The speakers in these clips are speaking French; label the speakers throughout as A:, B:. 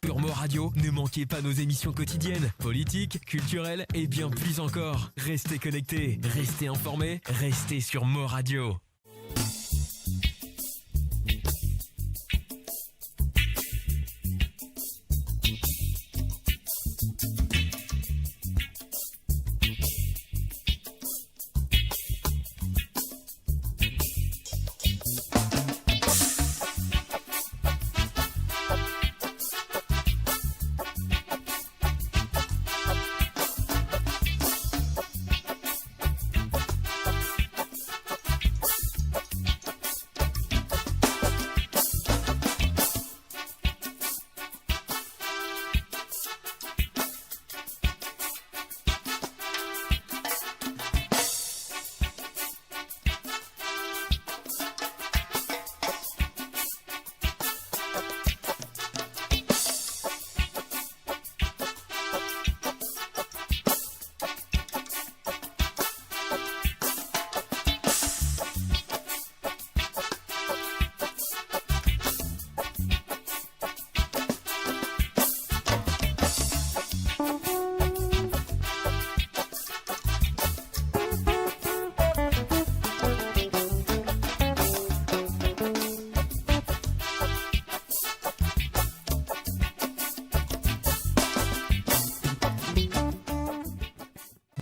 A: Sur Mo Radio, ne manquez pas nos émissions quotidiennes, politiques, culturelles et bien plus encore. Restez connectés, restez informés, restez sur Mo Radio.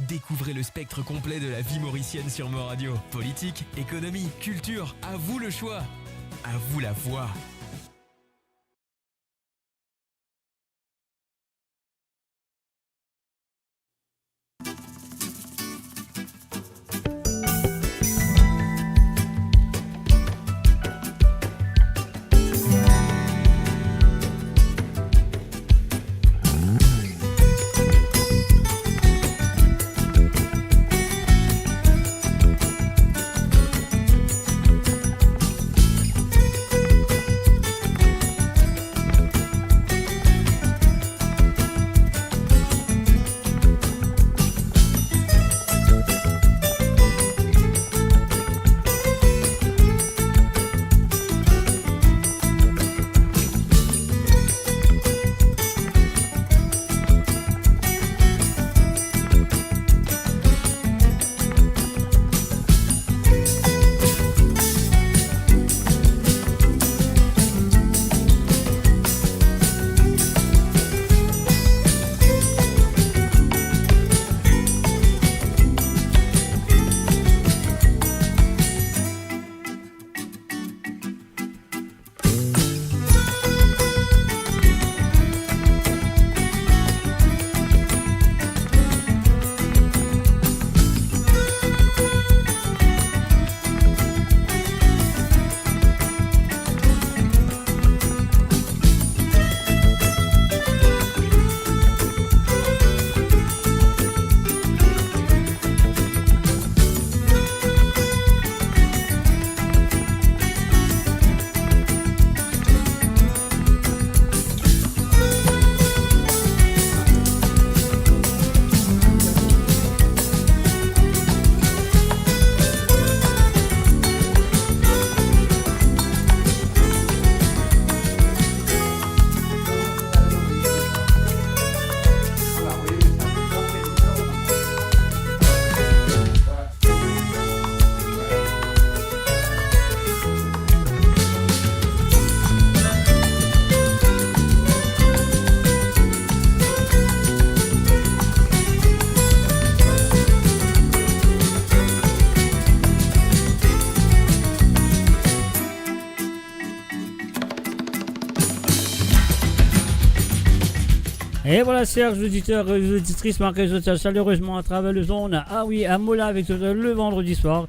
A: Découvrez le spectre complet de la vie mauricienne sur Mo Radio. Politique, économie, culture, à vous le choix. À vous la voix.
B: Et voilà, chers auditeurs et auditrices, marquez chaleureusement à travers le zone. Ah oui, à Mola avec le vendredi soir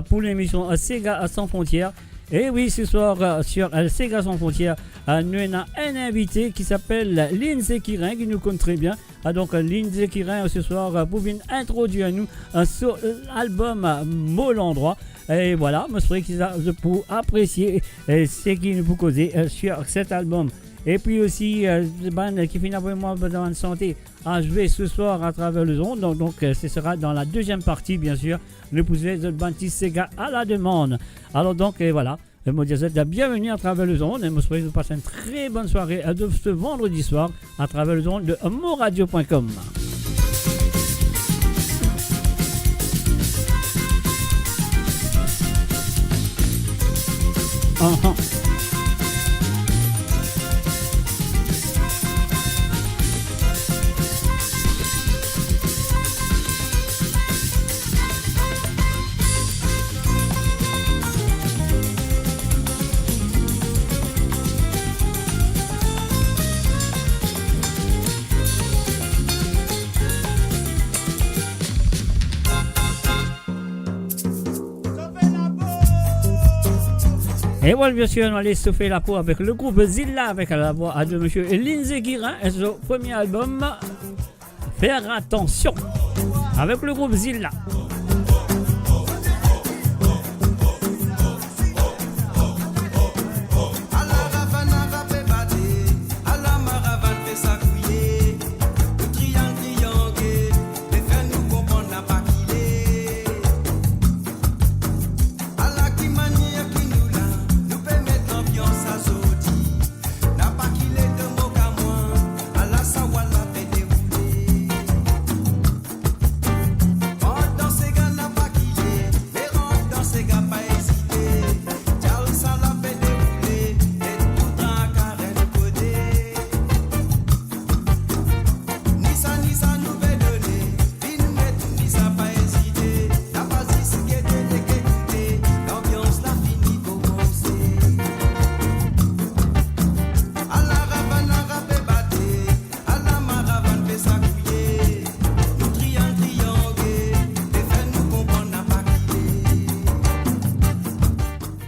B: pour l'émission Sega sans frontières. Et oui, ce soir sur Sega sans frontières, nous avons un invité qui s'appelle Lindsay Kirin, qui nous connaît très bien. Donc Lindsay Kirin ce soir pour venir introduire à nous sur l'album Mot l'endroit. Et voilà, je souhaite que pour apprécier ce qui nous peut causer sur cet album. Et puis aussi, le band qui finit avec moi dans la santé a joué ce soir à travers le zone. Donc ce sera dans la deuxième partie, bien sûr. Le poussé de band Sega à la demande. Alors donc, voilà. Bienvenue à travers le zone et je souhaite vous passer une très bonne soirée de ce vendredi soir à travers le zone de moradio.com. Et voilà, bien sûr, on va aller se faire la peau avec le groupe Zilla, avec la voix de monsieur Lindsay Guirin et son premier album, Faire attention, avec le groupe Zilla.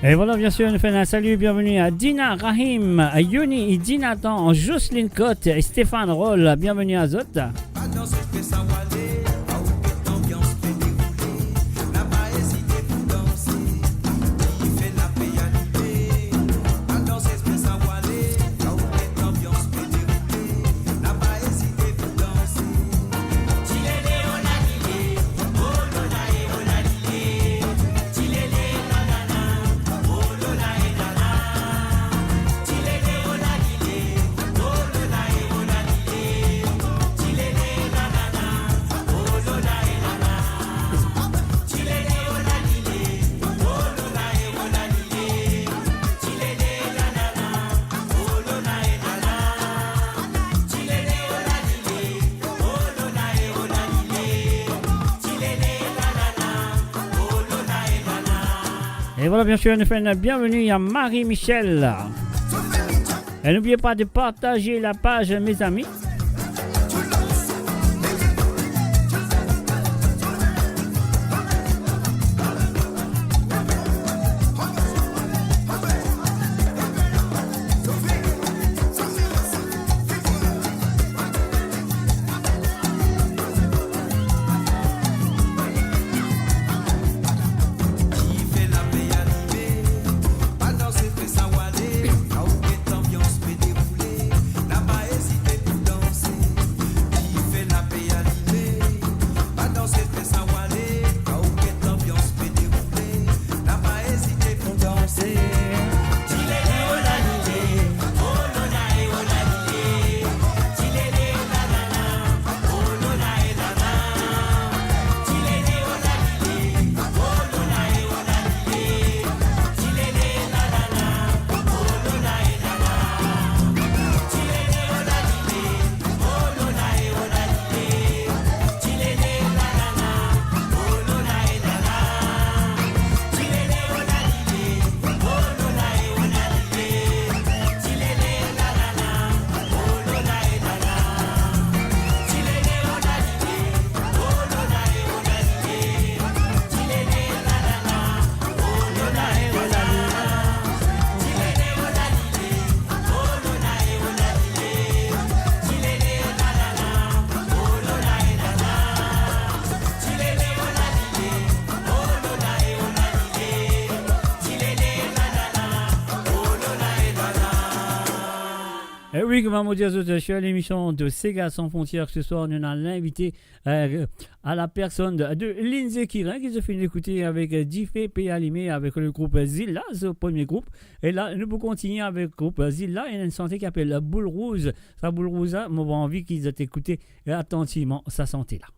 B: Et voilà, bien sûr, on fait un salut, bienvenue à Dina, Rahim, à Yoni, et Dinatan, Jocelyne Cotte et Stéphane Roll. Bienvenue à Zot. Et voilà, bien sûr, nous faisons une bienvenue à Marie-Michel. Et n'oubliez pas de partager la page, mes amis. oui, comme on dit, je suis à l'émission de Sega sans frontières. Ce soir, nous avons l'invité à la personne de Lindsay Kirin qui se fait écouter avec Diffé P. Alimé avec le groupe Zilla, ce premier groupe. Et là, nous pouvons continuer avec le groupe Zilla et une santé qui s'appelle Boule Rose. Sa Boule Rose, moi, j'ai envie qu'ils aient écouté attentivement sa santé là.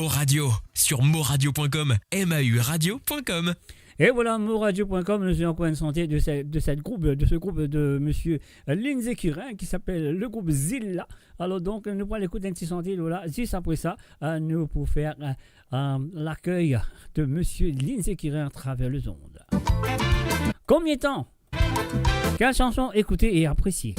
A: Radio sur moradio.com, mauradio.com.
B: Et voilà, moradio.com, nous sommes encore une santé de ce groupe de monsieur Lindsay Kirin qui s'appelle le groupe Zilla. Alors donc, nous pourrons l'écouter un petit santé, voilà, juste après ça, nous pour faire l'accueil de monsieur Lindsay Kirin à travers les ondes. Combien de temps? Quelle chanson écouter et apprécier?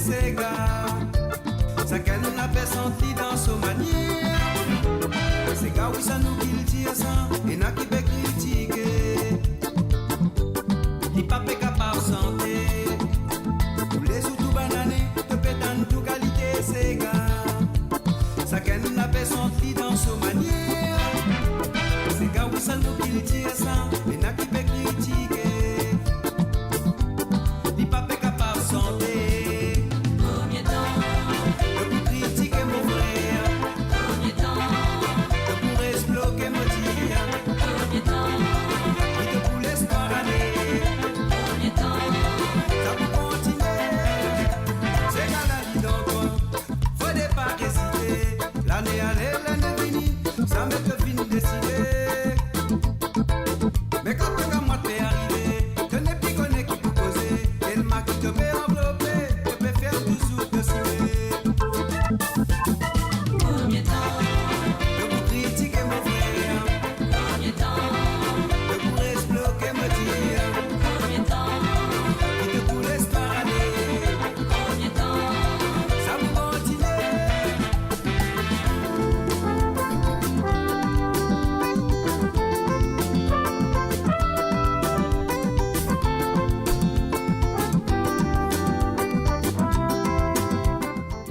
C: Sega n'a pas senti dans son manière. C'est gars oui ça nous qu'il tire ça et n'a qui peut critiquer. Il pas capable santé. Tous les sous banané, te pétan tout qualité c'est gars. Ça qu'elle n'a pas senti dans son manière. C'est gars oui ça nous qu'il tire ça et n'a qui peut critiquer. Il pas capable santé.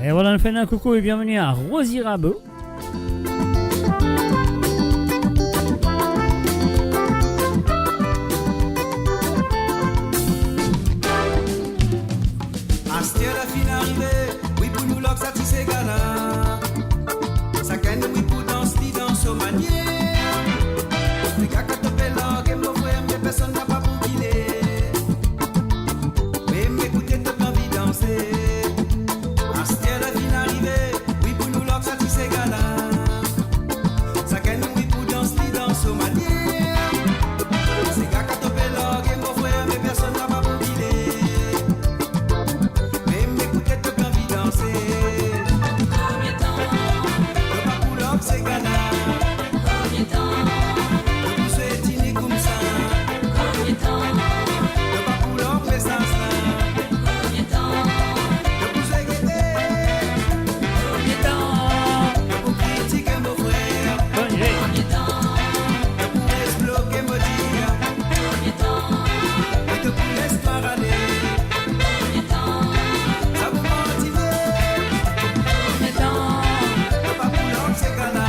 B: Et voilà, on fait un coucou et bienvenue à Rosy Rabot.
C: Astia la fin arrivée, oui pour nous l'ox à tisser gala. Ça gagne oui pour danse, dit dans son manière. Les gars quand on fait l'orgue et mon frère, mais personne n'a pas pour qu'il est. Mais m'écoutez, t'as pas envie de danser. Astia la fin arrivée, oui pour nous l'ox à tisser gala. Ça gagne oui pour danse, dit dans son manière. Les gars quand on fait l'orgue et mon frère, mais personne n'a pas pour qu'il est. C'est Ghana. Combien de temps? Le pouce est dîné comme ça. Combien de temps? Le papouloc fait ça. Combien de temps? Le pouce est guetté. Combien de temps? Le pour critiquer nos frères. Combien de temps? Le pour exploquer me dire. Combien de temps? Et te pour l'espoir aller. Combien de temps? Ça vous motive. Combien de temps? Le papouloc c'est Ghana.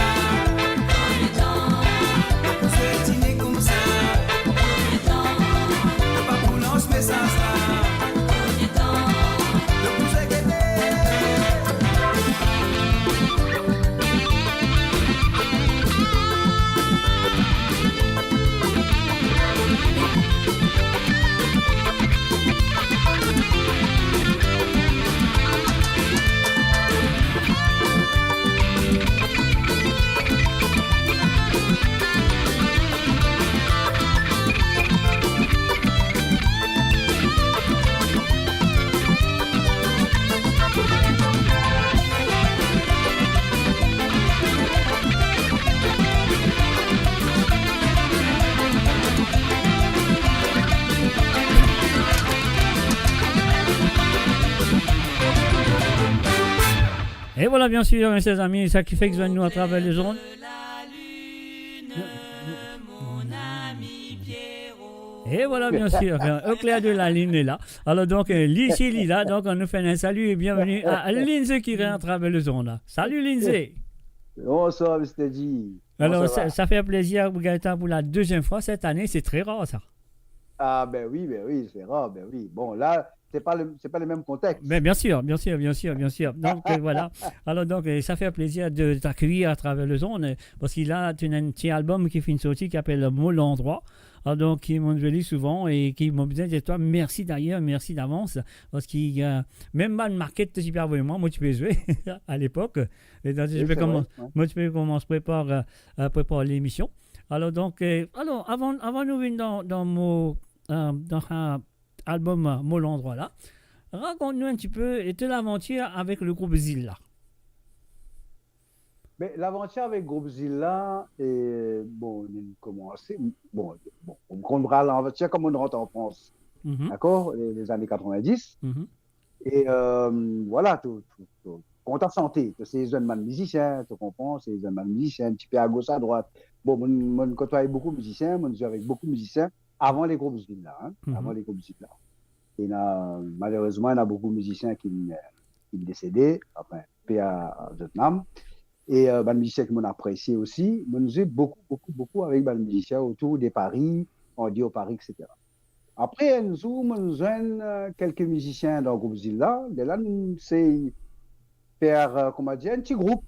B: Et voilà, bien sûr, mes chers amis, ça qui fait que vous nous à travers les ondes. Et voilà, bien sûr, au clair de la lune est là. Alors donc, Lindsay est là, donc on nous fait un salut et bienvenue à Lindsay qui est à travers les ondes. Salut Lindsay.
D: Bonsoir, Mr. G.
B: Alors, ça fait plaisir, Gaëtan, pour la deuxième fois cette année, c'est très rare ça.
D: Ah ben oui, c'est rare, ben oui. Bon, là, c'est pas le même contexte.
B: Mais bien sûr. Donc voilà. Alors donc ça fait plaisir de t'accueillir à travers le zone parce qu'il a un petit album qui fait une sortie qui s'appelle Mot l'endroit. Alors donc qui m'ont joli souvent et qui m'ont besoin de toi. Merci d'ailleurs, merci d'avance parce qu'il même mal marqué de super vraiment. Moi tu peux jouer à l'époque. Et donc, moi tu peux commencer à préparer l'émission. Alors donc avant nous venir dans un album Mot l'endroit là, raconte-nous un petit peu de l'aventure avec le groupe Zilla.
D: Mais l'aventure avec le groupe Zilla, on a commencé, on comprendra l'aventure comme on rentre en France, d'accord, les années 90. Et voilà, quand ta santé, c'est les jeunes musiciens, tu comprends, c'est les jeunes musiciens, un petit peu à gauche, à droite. Bon, moi, côtoie beaucoup de musiciens, moi, je suis avec beaucoup de musiciens avant les groupes là, hein, avant les groupes là. Et malheureusement, il y a beaucoup de musiciens qui sont décédés, enfin, paix à Vietnam. Et les musiciens qui m'ont apprécié aussi, moi, j'ai beaucoup avec les musiciens autour des Paris, on dit au Paris, etc. Après, nous avons quelques musiciens dans le groupe Zilla. De là, nous c'est faire, comment dire, un petit groupe.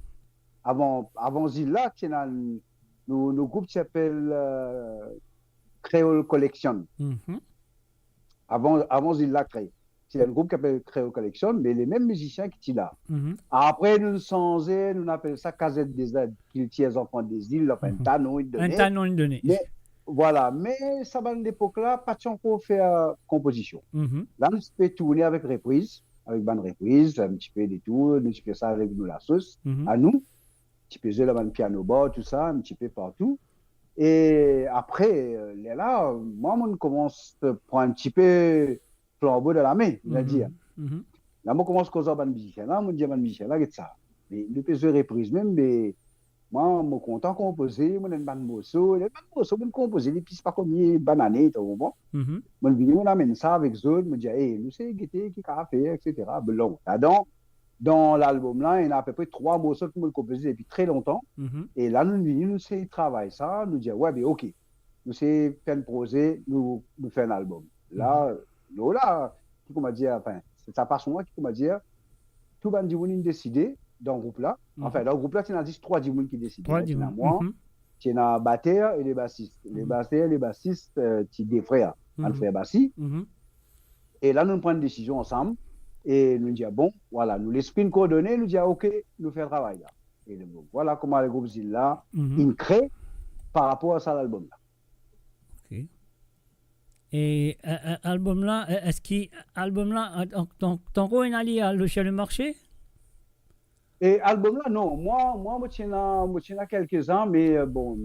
D: Avant Zilla, il y a un groupe qui s'appelle Creole Collection. Avant Zilla créé. C'est un groupe qui s'appelle Creole Collection, mais les mêmes musiciens qui sont là. Après, nous changé, nous appelons ça Casette des Aides, qui tient les enfants des îles, enfin, un tannon,
B: une donnée.
D: Mais, voilà, mais ça, à l'époque-là, pas encore faire composition. Là, nous pouvons tourner avec reprise, avec bonne reprise, un petit peu des tours, nous faisons ça avec nous, la sauce, à nous, un petit peu jouer le piano bas, tout ça, un petit peu partout. Et après, là, moi, on commence à prendre un petit peu flambeau de la main, c'est-à-dire. Là, on commence à causer de musicien. Là, on dit à musicien, là, ça. Mais nous faisons reprise même, mais moi, je suis content de composer, je suis un morceau, je composer, les pistes pas comme les bananes, tu vois. On amène ça avec eux, on dit, hey, nous c'est guetter, qui a fait, etc. Bon, dans l'album là, il y a à peu près 3 morceaux que nous composé depuis très longtemps. Et là, nous travailler ça, nous dire, ouais, mais ok, nous c'est faire un projet, nous faire un album. Là, comment dire, enfin, c'est sa passion, qui m'a dit, tout le monde a décidé dans le groupe là. Enfin, dans le groupe là, il y a 3 qui décident. Il y a moi, il y a un batteur et les bassistes. Les batteurs et les bassistes, c'est des frères, un frère bassi. Et là, nous prenons une décision ensemble et nous disons, bon, voilà, nous l'esprit une coordonnée, nous disons, ok, nous faisons le travail là. Et voilà comment le groupe Zilla, il crée par rapport à ça, l'album là.
B: Ok. Et album là, est-ce qu'il album là, ton quoi est allé à le marché?
D: Et album là, non. Moi, je tiens à quelques-uns, mais bon,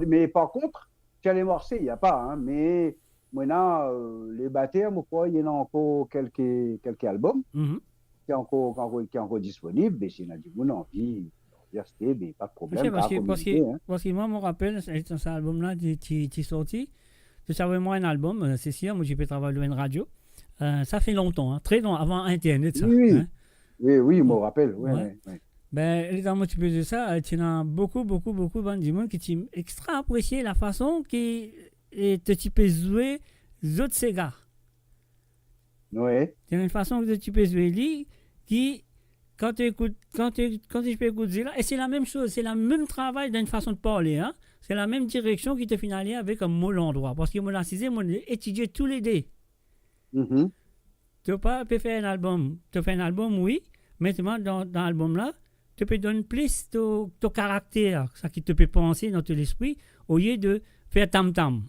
D: mais par contre, tu as les morceaux, il n'y a pas, hein, mais maintenant, les batteurs, il y en a encore quelques albums qui sont encore disponibles, mais s'il y en a du monde envie, mais pas de problème.
B: Parce que moi, je me rappelle, cet album-là, qui est sorti, tu savais, moi, un album, c'est sûr, moi, j'ai pu travailler à une radio. Ça fait longtemps, hein, très longtemps, avant Internet, ça.
D: Oui,
B: hein.
D: oui, je me rappelle. Ouais.
B: Ben, évidemment, tu peux dire ça, tu as beaucoup de monde qui t'ont extra apprécié la façon que tu peux jouer les autres Sega.
D: Oui.
B: C'est une façon que tu peux jouer lui qui, quand tu peux écouter là, et c'est la même chose, c'est le même travail d'une façon de parler, hein. C'est la même direction qui te finalise avec un mot l'endroit. Parce que moi, là, c'est étudier tous les dés. Tu peux pas faire un album. Tu fais un album, oui, mais dans l'album là, tu peux donner plus ton caractère, ça qui te peut penser dans ton esprit, au lieu de faire tam-tam.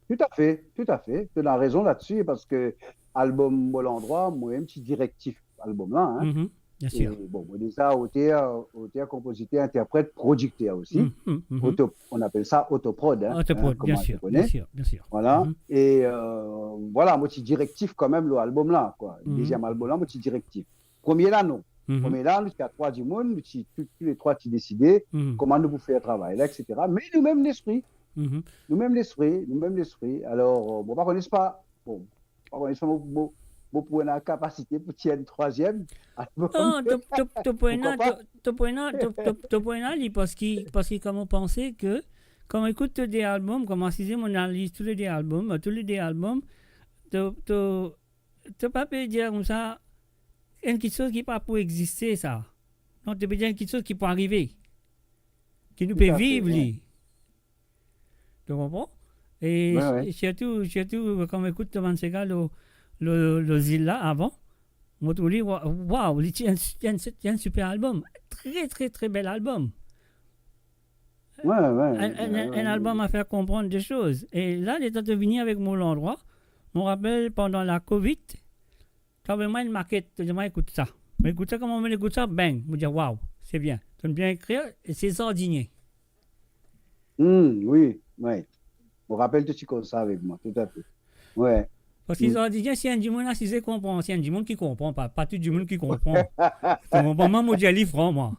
D: Tout à fait. Tu as raison là-dessus, parce que album Mot l'endroit, moi, un petit directif album là. Hein.
B: Bien sûr.
D: Et, bon, déjà, auteur, compositeur, interprète, producteur aussi. On appelle ça autoprod. Hein,
B: autoprod, bien sûr.
D: Voilà. Et voilà, moi, petit directif quand même, l'album là. Quoi. Deuxième album là, moi, petit directif. Premier là, non. Premier là, il y a 3 du monde, tous les 3 qui décidaient comment nous pouvons faire travail là, etc. Mais nous-mêmes l'esprit. Nous-mêmes l'esprit. Alors, bon, pas pas pour une capacité pour tirer une 3e.
B: Non, tu point là, parce que comme on pensait que, quand on écoute des albums, comme on disait, on analyse tous les albums, tu pas pu dire comme ça, quelque chose qui n'est pas pour exister, ça. Non, tu peux dire quelque chose qui peut arriver, qui nous peut vivre, lui. Tu comprends? Et surtout, quand on écoute Thomas Sega, le Zilla avant, on te dit, waouh, c'est un super album. Très, très, très bel album. Un album à faire comprendre des choses. Et là, il est de venir avec mon endroit. Je me rappelle, pendant la Covid, quand vraiment une maquette, je dis, écoute ça. Mais écoute ça, comment on écoute ça, bang. Je me dis, waouh, c'est bien. Tu aimes bien écrire, et c'est ordinaire.
D: Oui. Je me rappelle tout ce comme ça avec moi, tout à fait. Ouais.
B: Parce qu'ils ont dit, si un du monde assisé comprend, si un du monde qui comprend, pas tout du monde qui comprend. Donc, moi, moi, je lis franc, moi.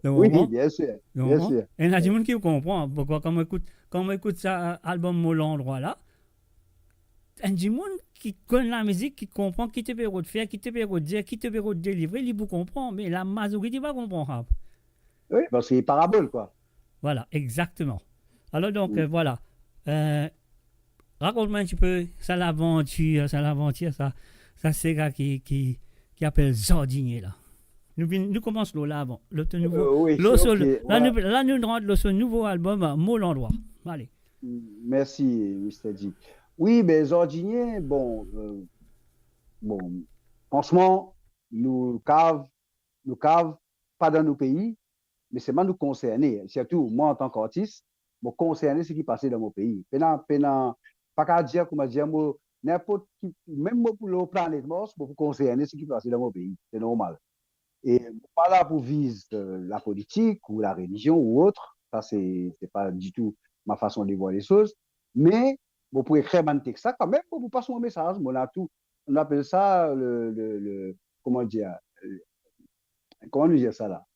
D: Oui, bien sûr. Bien sûr.
B: Et il y a du monde qui comprend. Pourquoi, quand on écoute ça, album Moulin droit là, un du monde qui connaît la musique, qui comprend, qui te peut faire, qui te peut dire, qui te peut délivrer, il vous comprend, mais la majorité va comprendre.
D: Oui, parce que c'est parabole, quoi.
B: Voilà, exactement. Alors, donc, voilà. Raconte-moi un petit peu ça, l'aventure, ça c'est gars qui appelle Jardinier, là. Nous commençons là avant. Le nouveau.
D: Oui,
B: là, nous rentrons ce nouveau album, Mot l'endroit. Allez.
D: Merci, Mr. G. Oui, mais Jardinier, bon, franchement, nous cave pas dans nos pays, mais c'est pas nous concerner. Surtout, moi, en tant qu'artiste, me concerner ce qui passait dans mon pays. Pas qu'à dire, comment dire, n'importe qui, même pour le planète Mars, pour concerner ce qui passait dans mon pays. C'est normal. Et pas là pour viser la politique ou la religion ou autre. Ça, c'est pas du tout ma façon de voir les choses. Mais, vous pouvez écrire un texte, ça, quand même, pour vous passer mon message. On appelle ça comment dire, comment nous dire ça là?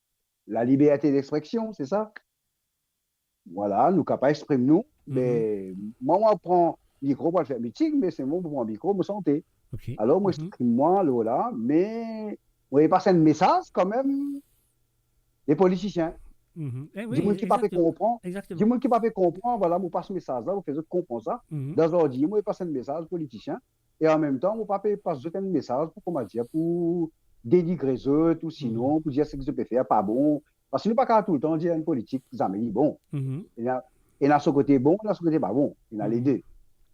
D: La liberté d'expression, c'est ça? Voilà, nous capables d'exprimer nous. Mais moi, on prend le micro pour faire meeting, mais c'est moi pour prendre le micro, me santé.
B: Okay.
D: Alors, moi, j'exprime-moi, là, mais on va passer un message quand même des politiciens. Du monde qui ne peut pas comprendre. Du monde qui ne peut pas comprendre, voilà, on passe ce message-là, on fait comprendre ça. Dans l'ordi, on va passer un message politicien. Et en même temps, on peut passer un message pour, comment dire, pour dénigrer eux, tout sinon, pour dire ce que je peux faire, pas bon. Parce que nous pas tout le temps dire une politique, jamais bon. Il y a ce côté bon, il y a ce côté pas bon. Il y a les deux.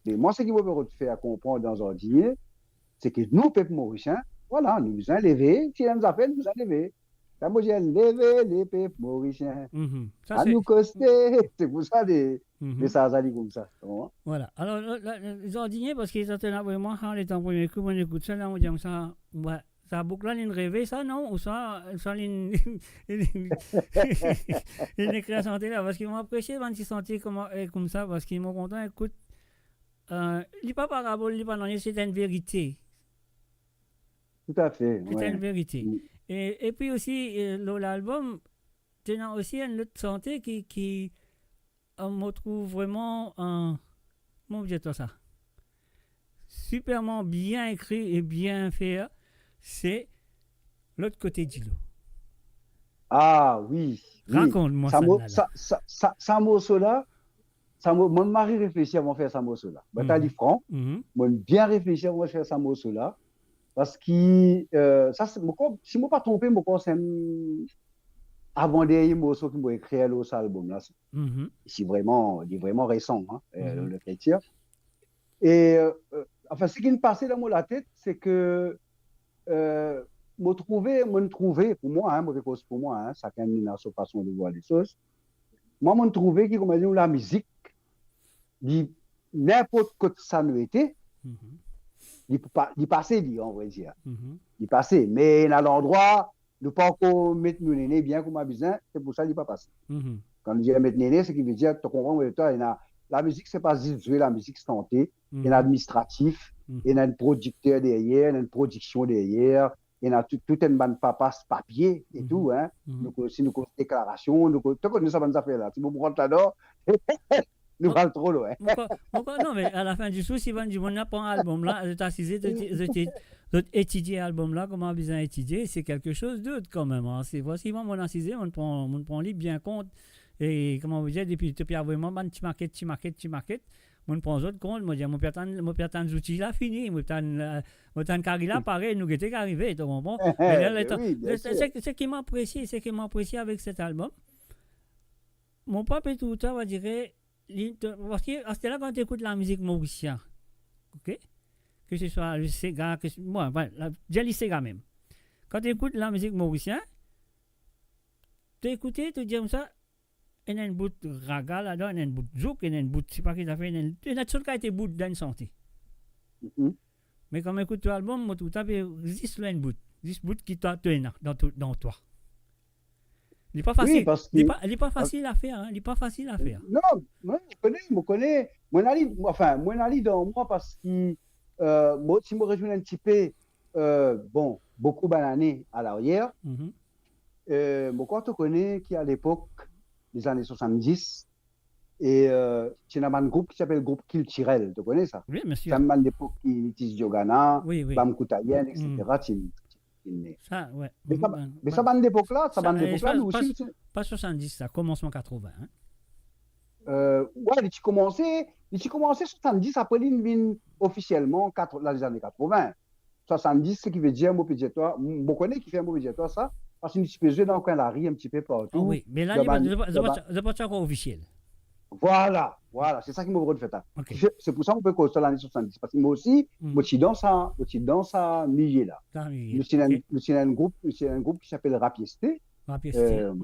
D: Mais moi, ce qui me fait faire comprendre dans l'ordi, c'est que nous, peuple mauricien, voilà, nous nous enlever, si on nous appelle, nous enlever. Ça moi, j'ai levé les peuples mauriciens. À nous coster. C'est pour ça des messages à dire comme ça.
B: Voilà. Alors, les ordinaires, parce qu'ils étaient là vraiment, quand les temps premier coup, on écoute ça, là, on dit ça, ouais, ça boucle là, une rêve, ça, non? Ou ça, une écrit santé là, parce qu'ils m'ont apprécié, quand ils sentaient comme ça, parce qu'ils m'ont content, écoute, il n'est pas parabole, il n'est pas non, c'est une vérité.
D: Tout à fait.
B: C'est une vérité. Et puis aussi, l'album, tenant aussi une autre santé qui me trouve vraiment comment dire ça, superment bien écrit et bien fait, c'est l'autre côté du lot.
D: Ah oui.
B: Raconte-moi ça.
D: Ça morceau là, mon mari réfléchit avant de faire ça morceau là. T'as dit franc, moi bien réfléchi avant de faire ça morceau là. Parce que ça, si je ne me pas trompé, c'est avant-dernier morceau qui m'a écrit dans cet album-là. C'est vraiment récent, hein, le chrétien. Et enfin, ce qui me passait dans la tête, c'est que me trouver, pour moi, hein, pour moi, hein, chacun a sa façon de voir les choses. Moi, me trouver qui, comme dit, la musique, n'importe quoi ça nous était. Il passait, on va dire. Il passait. Mais dans l'endroit, nous ne pouvons pas mettre nos nénés bien comme besoin, c'est pour ça qu'il n'est pas passé. Quand on dit mettre nénés, c'est qui veut dire, tu comprends, la musique, ce n'est pas juste jouer, la musique, c'est tenter. Il y a un administratif, il y a un producteur derrière, il y a une production derrière, il y a tout un ban papier et tout. Hein. Donc, si nous avons une déclaration, nous connaissons ça, nous affaires là. Si vous rentrez là-dedans, nous allons trop loin.
B: Non, mais à la fin du souci, si on n'a pas un album là, étudier l'album là, comment besoin étudier, c'est quelque chose d'autre quand même. Hein. C'est voici mon assisé, on prend lui bien compte. Et comment vous dire, depuis tu as vraiment un petit market, on prend autre compte, moi dis mon père des outils là fini, mon père carré là pareil, nous était arrivé, tu comprends? Ce qui m'apprécie avec cet album. Mon papa tout le temps va dire parce que c'est là quand tu écoutes la musique mauricienne, ok, que ce soit le Sega, j'ai le Sega même. Quand tu écoutes la musique mauricienne, tu écoutes, tu dis comme ça, il y a un bout de raga là-dedans, il y a un bout de zouk, il y a un bout de, je sais pas qui ça fait, il y a tout qui a été bout d'une santé. Mais quand tu écoutes l'album, tu as 10 bouts qui t'ont dans toi. Il n'est pas facile. Oui, il n'est pas facile à faire. Hein? Il n'est pas facile à faire.
D: Non, je connais. Moi, dans moi parce que moi, si je rejoins un petit peu, bon, beaucoup d'années à l'arrière, moi, quand on connaît qu'à l'époque des années 70, et il y a un groupe qui s'appelle le groupe Culturel, tu connais ça?
B: Oui, monsieur.
D: C'est un man d'époque qui utilise Diogana,
B: Oui.
D: Bam Koutayen, etc.
B: Ça, ouais.
D: Mais ça, bande d'époque-là, nous aussi.
B: Pas 70, ça, commencement 80. Hein?
D: Ouais, il a commencé 70, après il vient officiellement dans les années 80. 70, ce qui veut dire, moi, je connais qui fait un mot pédiatoire, ça, parce qu'il peut jouer dans le coin de la rue un petit peu partout.
B: Oh, oui, mais là, il n'est pas encore officiel.
D: Voilà, c'est ça qui m'a voulu faire.
B: Okay.
D: C'est pour ça qu'on peut causer l'année 70. Parce que moi aussi, je suis dans ce milieu-là. Je suis un groupe qui s'appelle Rapiesté. Je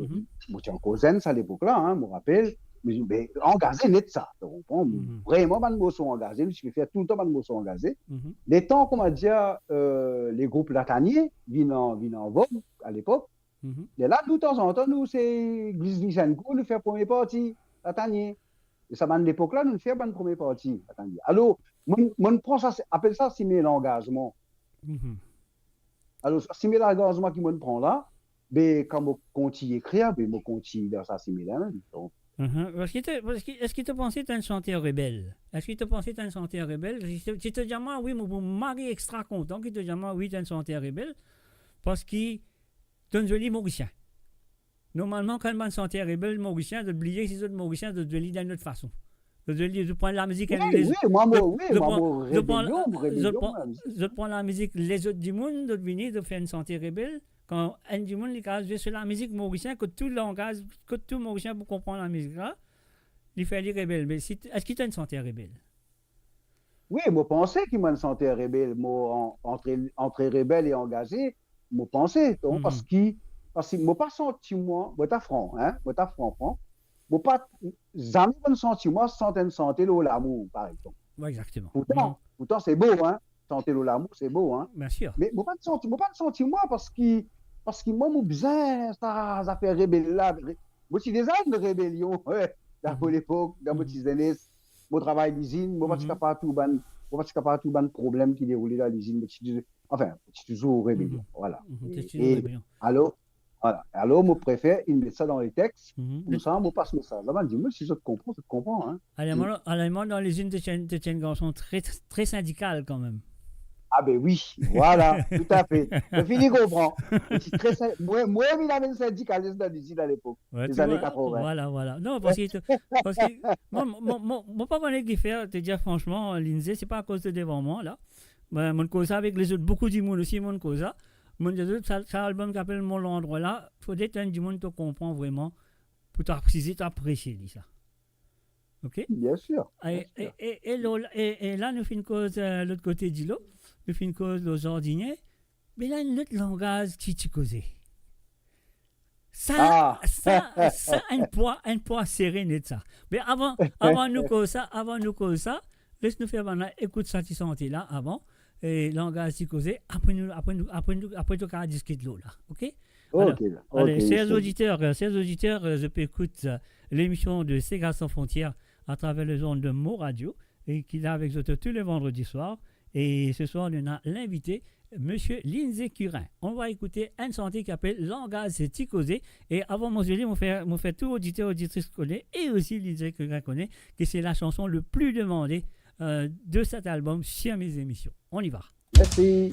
D: suis en Causen à l'époque-là, je me rappelle. Mais engagé net ça. Vraiment, je suis engagé. Je fais tout le temps, je suis engagé. Les temps, comme on dit, les groupes lataniers viennent en vogue à l'époque. Et là, de temps en temps, nous, c'est Église Vichenko, nous fait première partie. Latanier. Et ça, à l'époque-là, nous faisons une première partie. Alors, on prend ça, appelle ça simuler l'engagement. Alors, simuler l'engagement qui me prend là, mais quand je continue à écrire, je continue dans ça simuler.
B: Est-ce qu'il te pensait que tu as une santé rebelle? Est-ce qu'il te pensait que tu as une santé rebelle? Si tu te dis, oui, mon mari est extra content, qu'il te dit, oui, tu as une santé rebelle, parce qu'il est un joli Mauricien. Normalement, quand on santé rebelle mauricien, de oublier que c'est autres mauriciens de lire d'une autre façon. De prendre la musique. Je prends la musique les autres du monde, de venir, de faire une santé rebelle. Quand un du monde, il a joué sur la musique mauricienne, que tout langage, que tout mauricien pour comprendre la musique là, il fait les rebelles. Mais est-ce qu'il a une santé rebelle?
D: Oui, moi, pensais qu'il m'a une santé rebelle. Moi, entre rebelle et engagé, moi, pensais, parce que moi pas senti moi t'as franc moi pas jamais un sentiment santé l'amour par exemple.
B: Ouais, exactement.
D: Pourtant c'est beau santé l'amour c'est beau
B: bien sûr.
D: Mais moi pas de sentiment parce que moi mon besoin ça fait rébellion là. Moi c'est des années de rébellion dans l'époque dans mon petite jeunesse mon travail d'usine moi pas capable tout ban problème qui déroulait dans l'usine enfin c'est toujours rébellion voilà. Alors, moi, préfère, il met ça dans les textes, comme ça, moi, passe le message. Là, je dis, moi, si je te comprends,
B: Allemand, dans les unes de un garçon très, très syndical, quand même.
D: Ah, ben oui, voilà, tout à fait. Je finis de comprendre. Moi, il avait un syndicaliste dans l'usine à l'époque, les années 80.
B: Voilà. Non, parce que moi, pas connaître qui fait, te dire franchement, Lindsay, c'est pas à cause de devant moi, là. Mon cause avec les autres, beaucoup du monde aussi, mon cause. Mon Dieu, ça album qui s'appelle Mon endroit là, il faut être du monde qui comprend vraiment pour t'apprécier, ça. Ok?
D: Bien sûr.
B: Et là, nous faisons une cause de l'autre côté de l'eau, nous faisons une cause aux ordinaires, mais là, notre langage qui tu causais. Ça, un poids serré net ça. Mais avant nous cause ça, laisse-nous faire écoute ça qui santé là avant. Et langage qui causé après tu as discuter l'eau là, ok? Allez, chers auditeurs, je peux écouter l'émission de Sega sans frontières à travers les ondes de Mo Radio et qui est avec vous tous les vendredis soirs. Et ce soir, on a l'invité, Monsieur Lindsay Curin. On va écouter un santé qui s'appelle Langage qui causé. Et avant mon joli, on fait tout auditeur auditrice connaît et aussi Lindsay Curin connaît que c'est la chanson le plus demandée de cet album sur mes émissions. On y va.
D: Merci.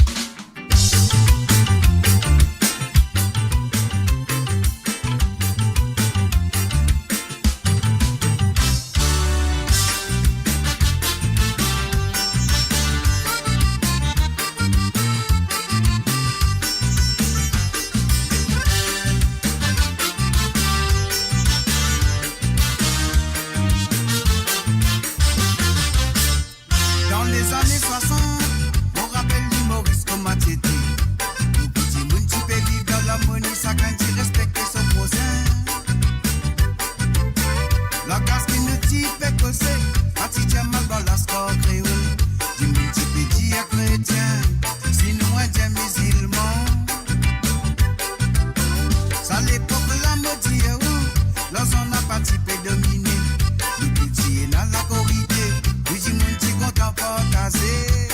C: Dans les années 60, on rappelle l'humoriste comme Matiété. Nous petits moun qui peut vivre dans l'harmonie, ça quand il respecte son voisin. La casse qui ne t'y fait causer, Matiété mal dans la score créole. Du moun qui peut dire chrétien, sinon indien musulman. Ça l'époque la maudit où, l'on n'a pas typé dominé. Nous petits dans la corrida. Oui, du monde qui compte pas caser.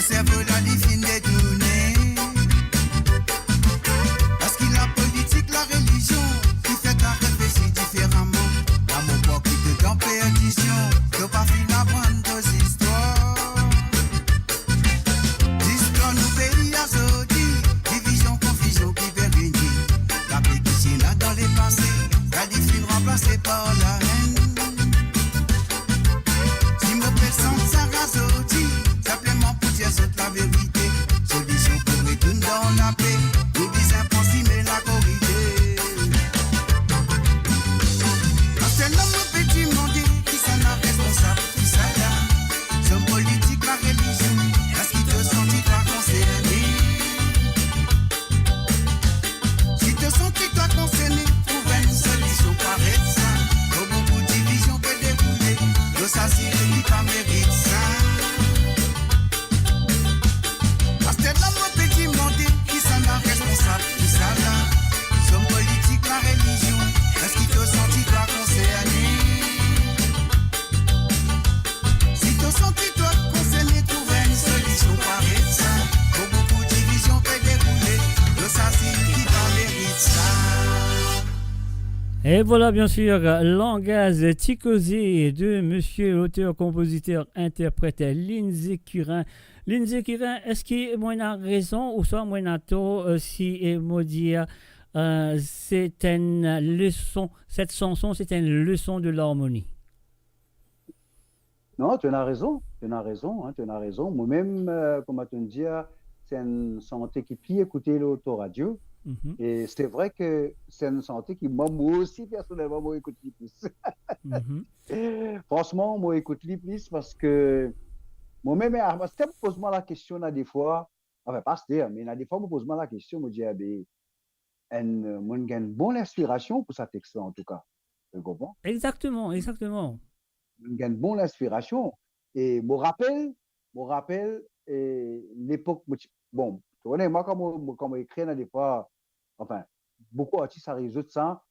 C: cerveau là, il finit détourné. Parce qu'il la politique, la religion, qui fait qu'à réfléchir différemment. L'amour propre qui te dans perdition, de pas finir apprendre nos histoires. L'histoire nous pays à Zodi, division, confusion qui fait venir. La paix qui tient là dans les passés, la diffine remplacée par la haine. Si me présente Sarah Zodi, simplement pour dire toute la vérité. Solution pour retourner dans la paix, nous disons impossible mais la corriger. C'est l'homme le petit monde qui s'en a responsable, qui ça là. Son politique, la religion, est-ce qu'il te sentit toi concerné? Si te sentis toi concerné, trouve une solution pareille ça. Pour beaucoup de divisions peut dérouler, le s'assurer qui pas mérite ça. Parce que l'homme le petit monde qui s'en a responsable, qui ça là. Son politique, la religion, est-ce qu'il te sentit toi concerné? Si te sentis toi concerné, trouve une solution pareille ça. Pour beaucoup de divisions peut dérouler, le s'assurer qui pas mérite ça.
B: Et voilà, bien sûr, Langaz Tikosé de monsieur l'auteur, compositeur, interprète Lindsay Curin. Lindsay Curin, est-ce que moi a raison ou soit moi a tort si moi dire c'est une leçon, cette chanson c'est une leçon de l'harmonie?
D: Non, tu as raison, tu as raison, hein, tu as raison. Moi-même, comme tu dis, c'est une santé qui puis écouter l'autoradio.
B: Mhm,
D: Et c'est vrai que c'est une santé qui, moi aussi, personnellement, moi, écoute les plus.
B: mhm,
D: Franchement, moi, écoute les plus parce que moi-même, c'était me pose-moi la question là, des fois, enfin, pas c'était, mais là, des fois, me pose-moi la question, me dit, ah, ben, moi, j'ai une bonne inspiration pour ce texte en tout cas. Tu comprends?
B: exactement, exactement.
D: J'ai une bonne inspiration. Et me rappelle, l'époque, bon, tu connais, moi, comme écrit, là, des fois, enfin, beaucoup d'artistes, ça résout ça.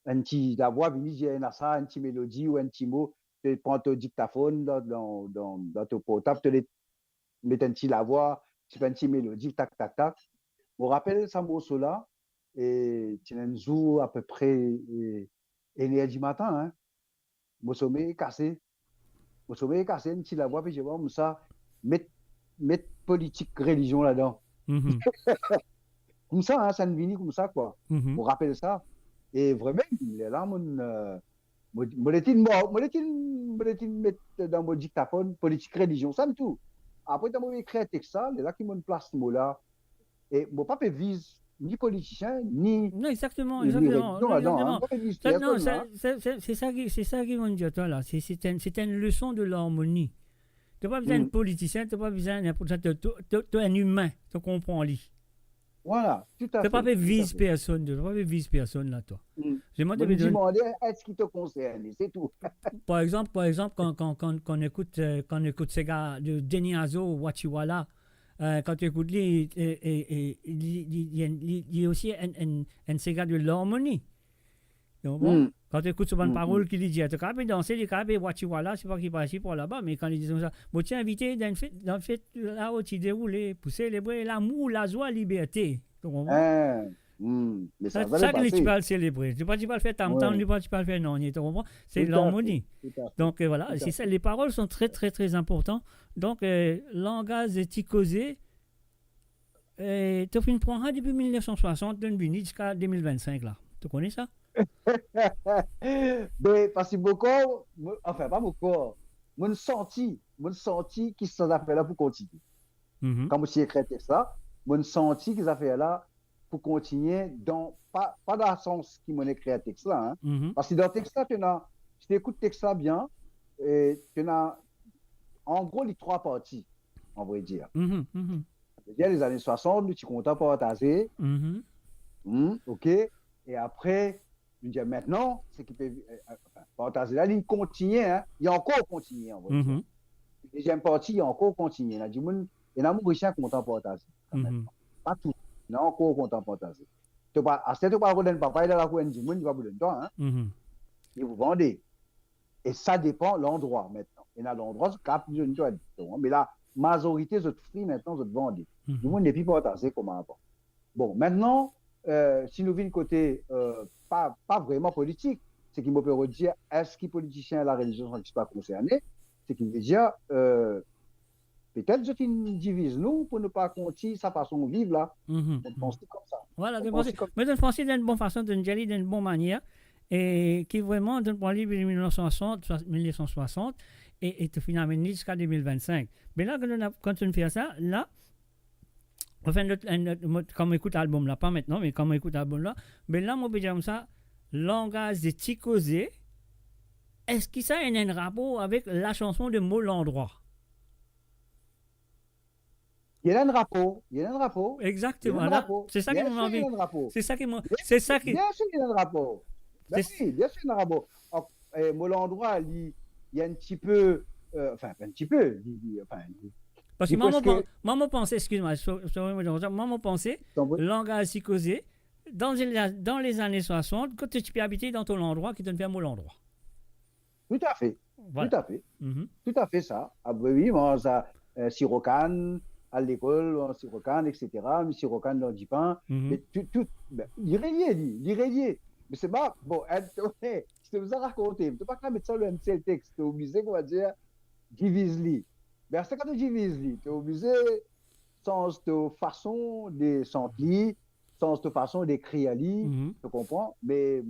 D: La voix vient dire ça, un petit mélodie ou un petit mot, tu prends ton dictaphone dans ton portable, tu mets un petit la voix, tu fais un petit mélodie, tac, tac, tac. Je me rappelle ça morceau-là, et tu as un jour à peu près, énergie matin, hein. Mon sommeil est cassé. Mon sommeil est cassé, un petit la voix, puis je vois comme ça, mettre politique, religion là-dedans.
B: Mhm,
D: Comme ça, hein, ça ne vient comme ça, quoi.
B: mhm.
D: On rappelle ça. Et vraiment, là, mon mettre dans mon dictaphone politique, religion, ça me tout. Après, dans mon écrit un texte, ça, là qui me place ce mot-là. Et mon papa vise ni politicien, ni
B: Non, exactement,
D: ni
B: exactement.
D: religion
B: Non,
D: là-dedans.
B: exactement.
D: Hein. Papa vise
B: Ça, non,
D: personne, hein.
B: c'est ça qui m'a dit toi là. C'est une leçon de l'harmonie. Tu n'as pas besoin de politicien, tu n'as pas besoin n'importe quoi. Tu es un humain, tu comprends lui.
D: Voilà, tout à
B: Tu
D: fait.
B: n'as pas fait
D: tout à
B: vise
D: fait.
B: personne, tu n'as pas fait vise personne là, toi.
D: Mm.
B: Je
D: Me
B: demande
D: demander est-ce qui te concerne, c'est tout.
B: par exemple, quand on écoute ces gars de Denis Azo, Wachiwala, quand tu écoutes lui, il y a aussi un ces gars de l'harmonie. Donc, bon,
D: Mm.
B: quand tu écoutes sur une
D: Mm,
B: parole qui lui dit, tu peux danser, tu peux Wachiwala, c'est pas qui passe ici pour là-bas, mais quand ils disent ça, moi tiens invité dans le fait là où tu déroules pour célébrer l'amour, la joie, la liberté. Tu comprends?
D: Hein. Mais ça va
B: Ça
D: le
B: que tu
D: passer.
B: peux le célébrer. Tu peux pas le faire tam-tam,
D: Ouais.
B: tu peux pas le faire non, tu comprends? C'est
D: Tout à fait,
B: l'harmonie.
D: tout à fait.
B: Donc voilà,
D: Tout à
B: c'est ça, les paroles sont très très très importantes. Donc, Langaz Tikosé, tu as fait une programme depuis 1960, jusqu'à 2025 là. Tu connais ça?
D: Mais parce que beaucoup, enfin pas beaucoup, mon senti qui s'en a fait là pour continuer.
B: Mhm,
D: Quand je écrit ça, mon senti qu'ils a fait là pour continuer dans pas dans le sens qui m'ont écrit un texte là, hein.
B: mhm,
D: Parce que dans le texte là, si tu écoutes le texte là bien, et tu as en gros les trois parties, on va dire.
B: mhm, mhm,
D: C'est-à-dire les années 60, tu es content pour partager,
B: mhm,
D: ok, et après, je dis maintenant, c'est qu'il peut partager la ligne continue, hein, il y a encore continué, on va dire.
B: mhm,
D: Deuxième partie, il y a encore continué. Il y a du monde, il y a Mauricien content pour partager.
B: mhm.
D: Pas tout. Il y a encore content pour partager. Tu pas, à cette fois, papa, il a la couenne du monde, il va vous donner temps, hein,
B: Mhm.
D: et vous vendez. Et ça dépend de l'endroit maintenant. Il y a l'endroit, c'est cap, mais là, majorité de fruits maintenant de vendre. Du monde n'est plus partagé comme avant. Bon, maintenant, si nous venons côté pas vraiment politique, c'est qu'il me peut redire est-ce que les politiciens et la religion ne sont pas concernés? C'est qu'il veut dire peut-être je divise nous pour ne pas continuer sa façon de vivre là. On pense comme ça.
B: Voilà, mais de penser d'une bonne façon, d'une bonne manière, et qui vraiment donne pour livre 1960 et te finalement jusqu'à 2025. Mais là, quand on fait ça, là, enfin, quand on écoute l'album là, pas maintenant, mais quand on écoute l'album là, mais là, on peut dire comme ça, langage de Ticozé, est-ce que ça a un rapport avec la chanson de Mot l'endroit?
D: Il y a un rapport.
B: Exactement. Là, c'est ça qui m'a envie. C'est ça qui m'a. C'est ça qui.
D: Bien sûr, il y a un rapport. Ben oui, bien sûr, il y a un rapport. Mot l'endroit, il y a un petit peu. Enfin, un petit peu.
B: Parce que maman pensait, excuse-moi, maman pensait, langage psychosé, dans les années 60, quand tu peux habiter dans ton endroit, qui te fait Mot l'endroit.
D: Tout à fait.
B: Voilà.
D: Tout à fait. Tout à fait ça. Ah, oui, moi, ça, Sirocan, à l'école, Sirocan, etc. Sirocan dans du pain. Mais l'irrélié. Mais c'est pas, bon, je te vous ai raconté, je ne peux pas mettre ça dans un seul texte, tu es obligé, on va dire, divise-li. Mais c'est quand tu divises-li, tu es obligé, sens de façon de sentir, sens de façon d'écrire, tu comprends? Mais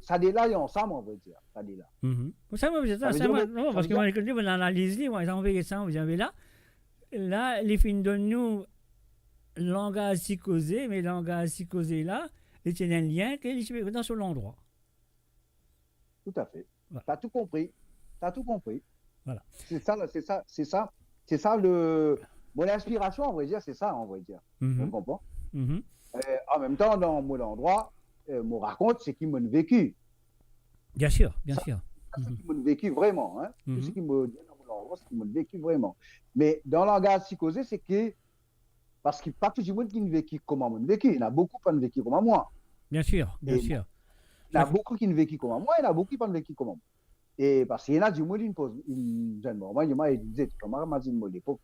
D: ça délaille ensemble, on va dire, ça délaille.
B: Ça, parce que moi, l'école, on analyse, moi, on veut ça, vous avez là, les films de nous, langage psychosé, mais langage psychosé là, c'est un lien qui est dans ce l'endroit.
D: Tout à fait.
B: Voilà.
D: Tu as tout compris.
B: Voilà.
D: C'est ça mon inspiration, on va dire, c'est ça, on va dire. On comprend? En même temps, dans mon endroit, mon raconte ce qui m'a vécu.
B: Bien sûr.
D: C'est ce qui m'a vécu vraiment. Hein? Tout ce qui m'a dit dans mon endroit, c'est ce qui m'a vécu vraiment. Mais dans le langage psychosé, c'est que parce qu'il n'y a pas tout le monde qui ne vécu comme moi vécu. Il y en a beaucoup qui ne vécu comme moi.
B: Bien sûr.
D: Il y en a beaucoup qui ne vécu comme moi, il y en a beaucoup qui ne vécu comme moi. Et parce qu'il y en a du monde qui jeune moi, il disait, tu fais ma dit moi l'époque.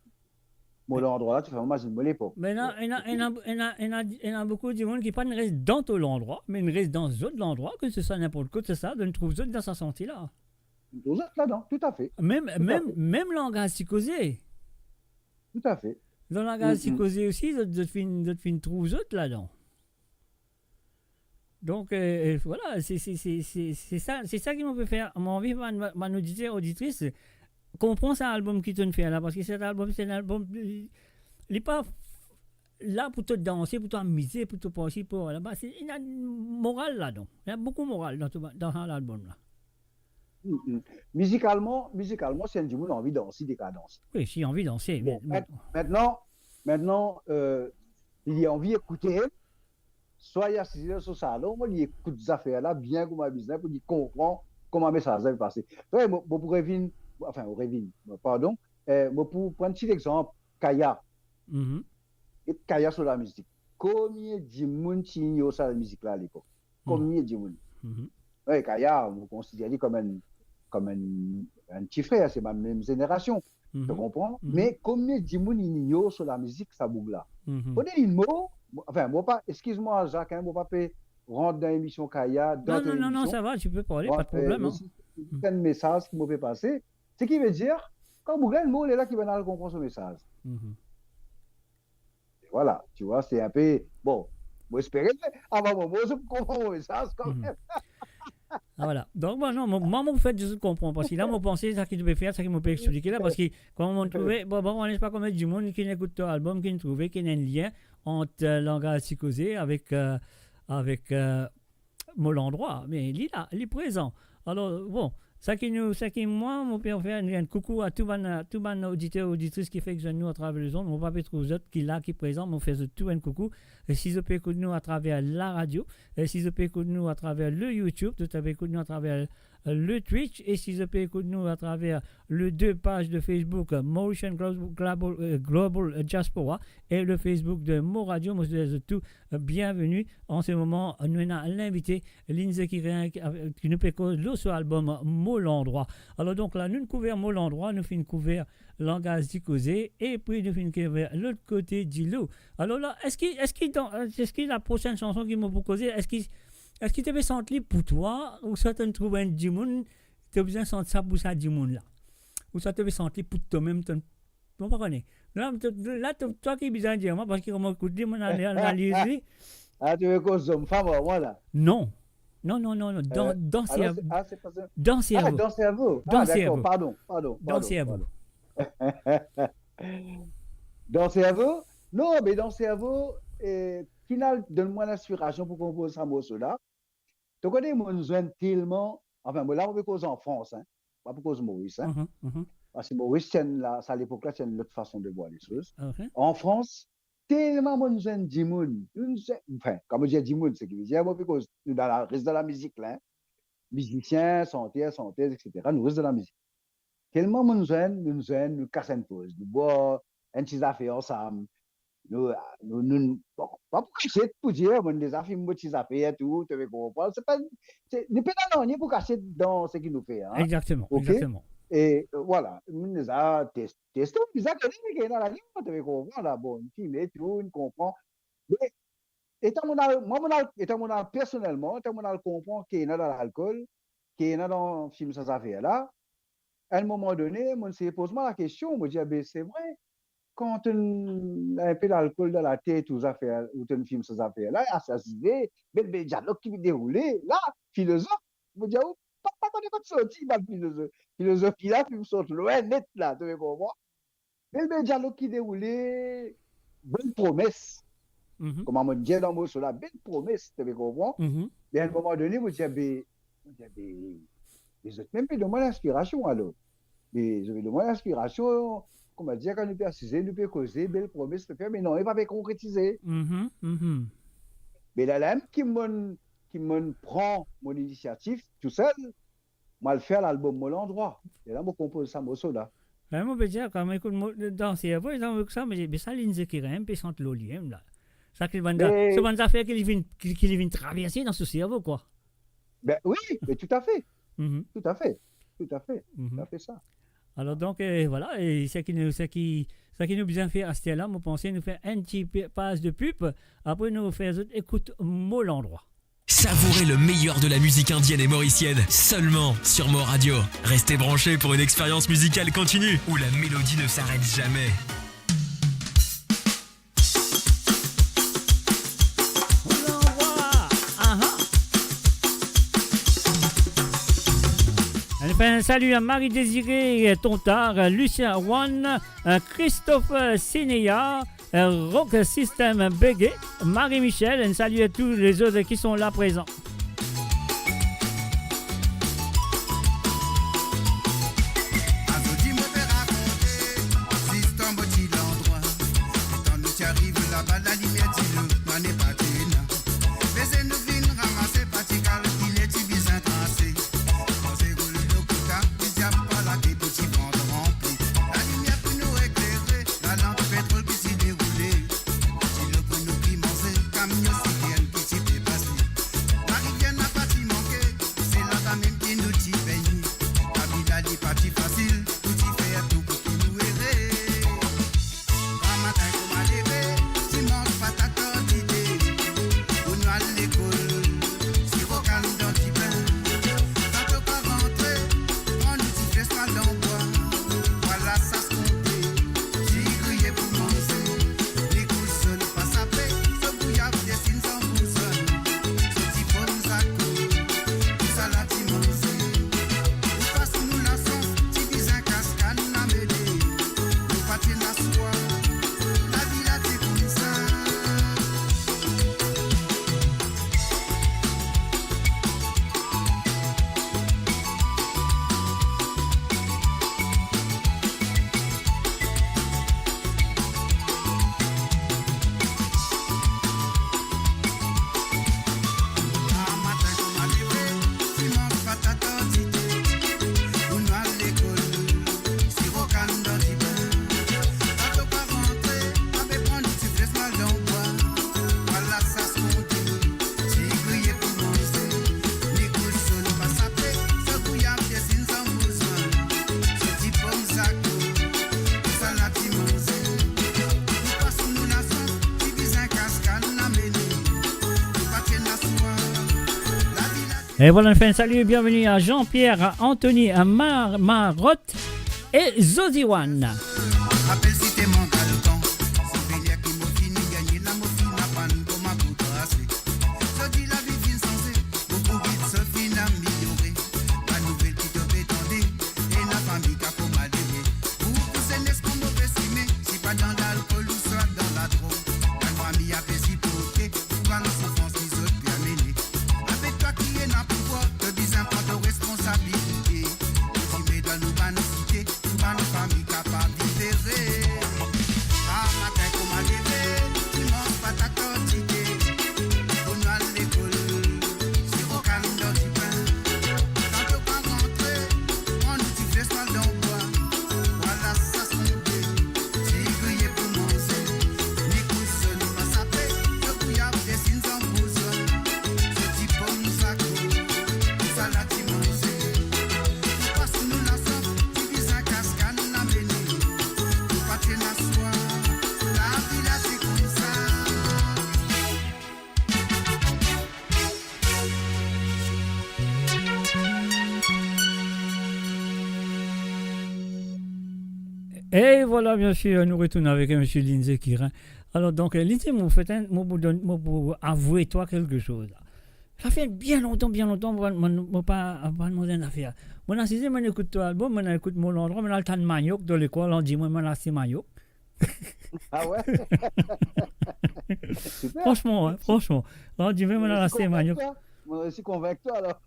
D: Moi, l'endroit là, tu fais ma dit moi l'époque.
B: Mais il y en a beaucoup de monde qui ne restent dans tout l'endroit, mais ils restent dans d'autres endroits, que ce soit n'importe quoi, c'est ça, de trouver d'autres dans sa santé là.
D: D'autres là-dedans, tout à fait.
B: Même langage psychosé.
D: Tout à fait.
B: Dans le langage psychosé aussi, d'autres films trouvent d'autres là-dedans. Donc, voilà, c'est ça qui m'a fait faire. Mon envie, ma auditrice, comprend cet album qui te fait là, parce que cet album, c'est un album. Il n'est pas là pour te danser, pour t'amuser, pour te penser, pour là-bas. Il y a une morale là-dedans. Il y a beaucoup de morale dans l'album là.
D: Musicalement, c'est un du monde envie de danser des cadences.
B: Oui, j'ai envie de danser.
D: Bon, maintenant, il y a envie d'écouter. Soit il y a assis sur le salon, il écoute ces affaires-là bien comme un business pour qu'il comprend comment ça va passer. Pour revenir, pardon, pour prendre un petit exemple, Kaya. Et Kaya sur la musique. Combien de monde qui ignore ça la musique là à l'époque? Combien de monde? Oui, Kaya, on considère comme un petit frère, c'est ma même génération. Tu comprends? Mais combien de monde ignore sur la musique ça bouge là? On est une mot. Enfin, excuse-moi, Jacques, moi pas rentrer dans l'émission Kaya.
B: Non, ça va, tu peux parler, pas de problème.
D: C'est un message qui m'a fait passer. Ce qui veut dire, quand vous le mot, il est là qui va comprendre ce message. Voilà, tu vois, c'est un peu. Bon, moi, j'espérais, avant moi, je comprends mon message quand même.
B: Voilà. Donc, moi, mon fait, je comprends. Parce que là, mon pensée, c'est ça qu'il devait faire, ça qu'il m'a expliquer là. Parce que, quand on trouvait, on n'est pas comme du monde qui n'écoute ton album, qui ne trouvait qu'il y a un lien entre langage psychosé avec mon endroit. Mais il est là, il est présent. Alors, bon, ça qui moi, mon père fait un coucou à tout les auditeurs et auditrices qui fait que nous à travers les ondes. Mon papa trouve d'autres qui là, qui est présent, mon fait tout un coucou. Et si je peux écouter nous à travers la radio, et si je peux écouter nous à travers le YouTube, tu peux écouter nous à travers le Twitch. Et si vous pouvez écouter nous à travers les 2 pages de Facebook, Motion Global Diaspora et le Facebook de Mo Radio. Moi, je vous tout bienvenue. En ce moment, nous avons l'invité Lindsay qui nous peut causer sur l'album Mo l'endroit. Alors donc là, nous couvrons Mo l'endroit, nous faisons couvrir langage d'Icosé et puis nous faisons couvrir l'autre côté d'Ilo. Alors là, est-ce que la prochaine chanson qui m'a proposé, est-ce qu'il te fait sentir pour toi ou ça te trouve un djimoun, tu as besoin de sentir ça pour ça djimoun là? Ou ça te fait sentir pour toi-même, tu ne pas connaître. Là, toi qui as besoin de dire, moi, parce que comme écoute, mon analyse.
D: Ah, tu veux cause homme, femme, moi là?
B: Non. Dansez à vous.
D: C'est pas ça.
B: Dansez à vous.
D: Dansez à vous.
B: Dansez à vous.
D: Pardon.
B: Dansez à vous.
D: Dansez à vous? Non, mais dansez à vous, final, donne-moi l'inspiration pour composer ça morceau là. Tu connais, moi, nous sommes tellement. Enfin, là, on peut causer en France, hein. Pas pour cause Maurice, hein. Parce que Maurice, ça à l'époque-là, c'est une autre façon de voir les choses. En France, tellement moi, nous sommes dimoun. Enfin, comme je dis dimoun, c'est que je veux dire, moi, parce que nous reste de la musique, là, hein. Musiciens, chanteurs, etc. Nous reste de la musique. Tellement moi, nous cassons une pause. Nous bois un petit affaire ensemble. Nous, bon, pas pour cacher, pour dire, on des affaires, des petites affaires, tout, tu veux comprendre. C'est pas, non, ni pour cacher dans ce qu'il nous fait. Hein.
B: Exactement, okay? Exactement.
D: Et voilà, nous les avons testé, nous avons connu dans la vie, tu veux comprendre, là, bon, une fille, mais tout, on comprend. Mais, personnellement, étant mon comprend qu'il y a dans l'alcool, qu'il y a dans le film sans affaires là, à un moment donné, on se pose la question, on me dit, c'est vrai. Quand on a un peu d'alcool dans la tête, ou un film sans affaires, là, assassiné, bel dialogue qui me déroulait, là, philosophe, je me dis, pas qu'on est comme sorti, mal philosophe. Philosophie là, puis me saute loin, net là, tu veux comprendre? Bel dialogue qui déroulait, bonne promesse. Comment on dit dans le mot sur la belle promesse, tu veux comprendre? Et à un moment donné, je me dis, les autres, même pas de moi l'inspiration, alors. Mais je vais de moi l'inspiration. Comment dire, quand nous peut assister, nous peut causer, belle promesse, mais non, il va pas concrétiser. Mais là, même qui me prend mon initiative tout seul, moi le faire l'album Mo l'endroit. Et là, je compose ça, morceau là.
B: Moi, je peux dire, quand je écoute danser à vous, ça, mais ça, l'Inze qui rime, puis sans l'olien, là. Ça, c'est une affaire qu'il vient traverser dans ce cerveau, quoi.
D: Ben oui, mais tout à fait. Tout à fait ça.
B: Alors donc, voilà, et ce qui nous bien fait à ce là, nous pensons nous faire un petit passe de pub, après nous faire écoute Mo l'endroit.
A: Savourez le meilleur de la musique indienne et mauricienne, seulement sur Mo Radio. Restez branchés pour une expérience musicale continue, où la mélodie ne s'arrête jamais.
B: Enfin, salut à Marie-Désirée Tontard, Lucien Wan, Christophe Sinéa, Rock System Bégué, Marie-Michel, et salut à tous les autres qui sont là présents. Et voilà, on fait un salut et bienvenue à Jean-Pierre, à Anthony, à Marotte et Zodiwan.
C: Appelle si t'es mon galcan. Souvenir qui m'a fini gagner la morphine à panne pour ma coupe assez. Je dis la vie fin sensée, beaucoup vite se fin améliorée. La nouvelle qui te fait tendre, et la famille qui a commandé. Pour pousser n'est-ce qu'on me fait simer, si pas dans l'alcool ou soit dans la drogue. La famille a fait si porter, pour pas nos souffrances qui se terminer. Avec toi qui est n'a pouvoir, te dis un point de responsabilité. Si mais dans nous va nous citer, nous va nos familles capables d'y verrer. Ah, matin, comment lever, tu manges pas ta quantité. On va à l'école, si au calme dans du pain. Quand tu vas rentrer, on nous dit fais pas d'emploi. Voilà, ça se monte. Si grillé pour manger, ni couche, ni pas sapé. Je bouillard des signes en besoin. Ce type pomme nous accro, nous salade qui mange. Parce que nous la sommes, divise un cascade, nous la bénis. Nous partir la soie, la vie là c'est comme ça.
B: Et voilà, bien sûr, nous retournons avec M. Lindsay Kirin. Alors, donc, Lindsay, pour avouer toi quelque chose. Ça fait bien longtemps, je pas demandé une affaire. Moi, si je écoute ton album, je écoute mon endroit, je suis le manioc de l'école, on dit, moi, c'est manioc.
D: Ah ouais? Super.
B: Franchement. On dit, moi, c'est manioc.
D: Moi aussi convaincant alors.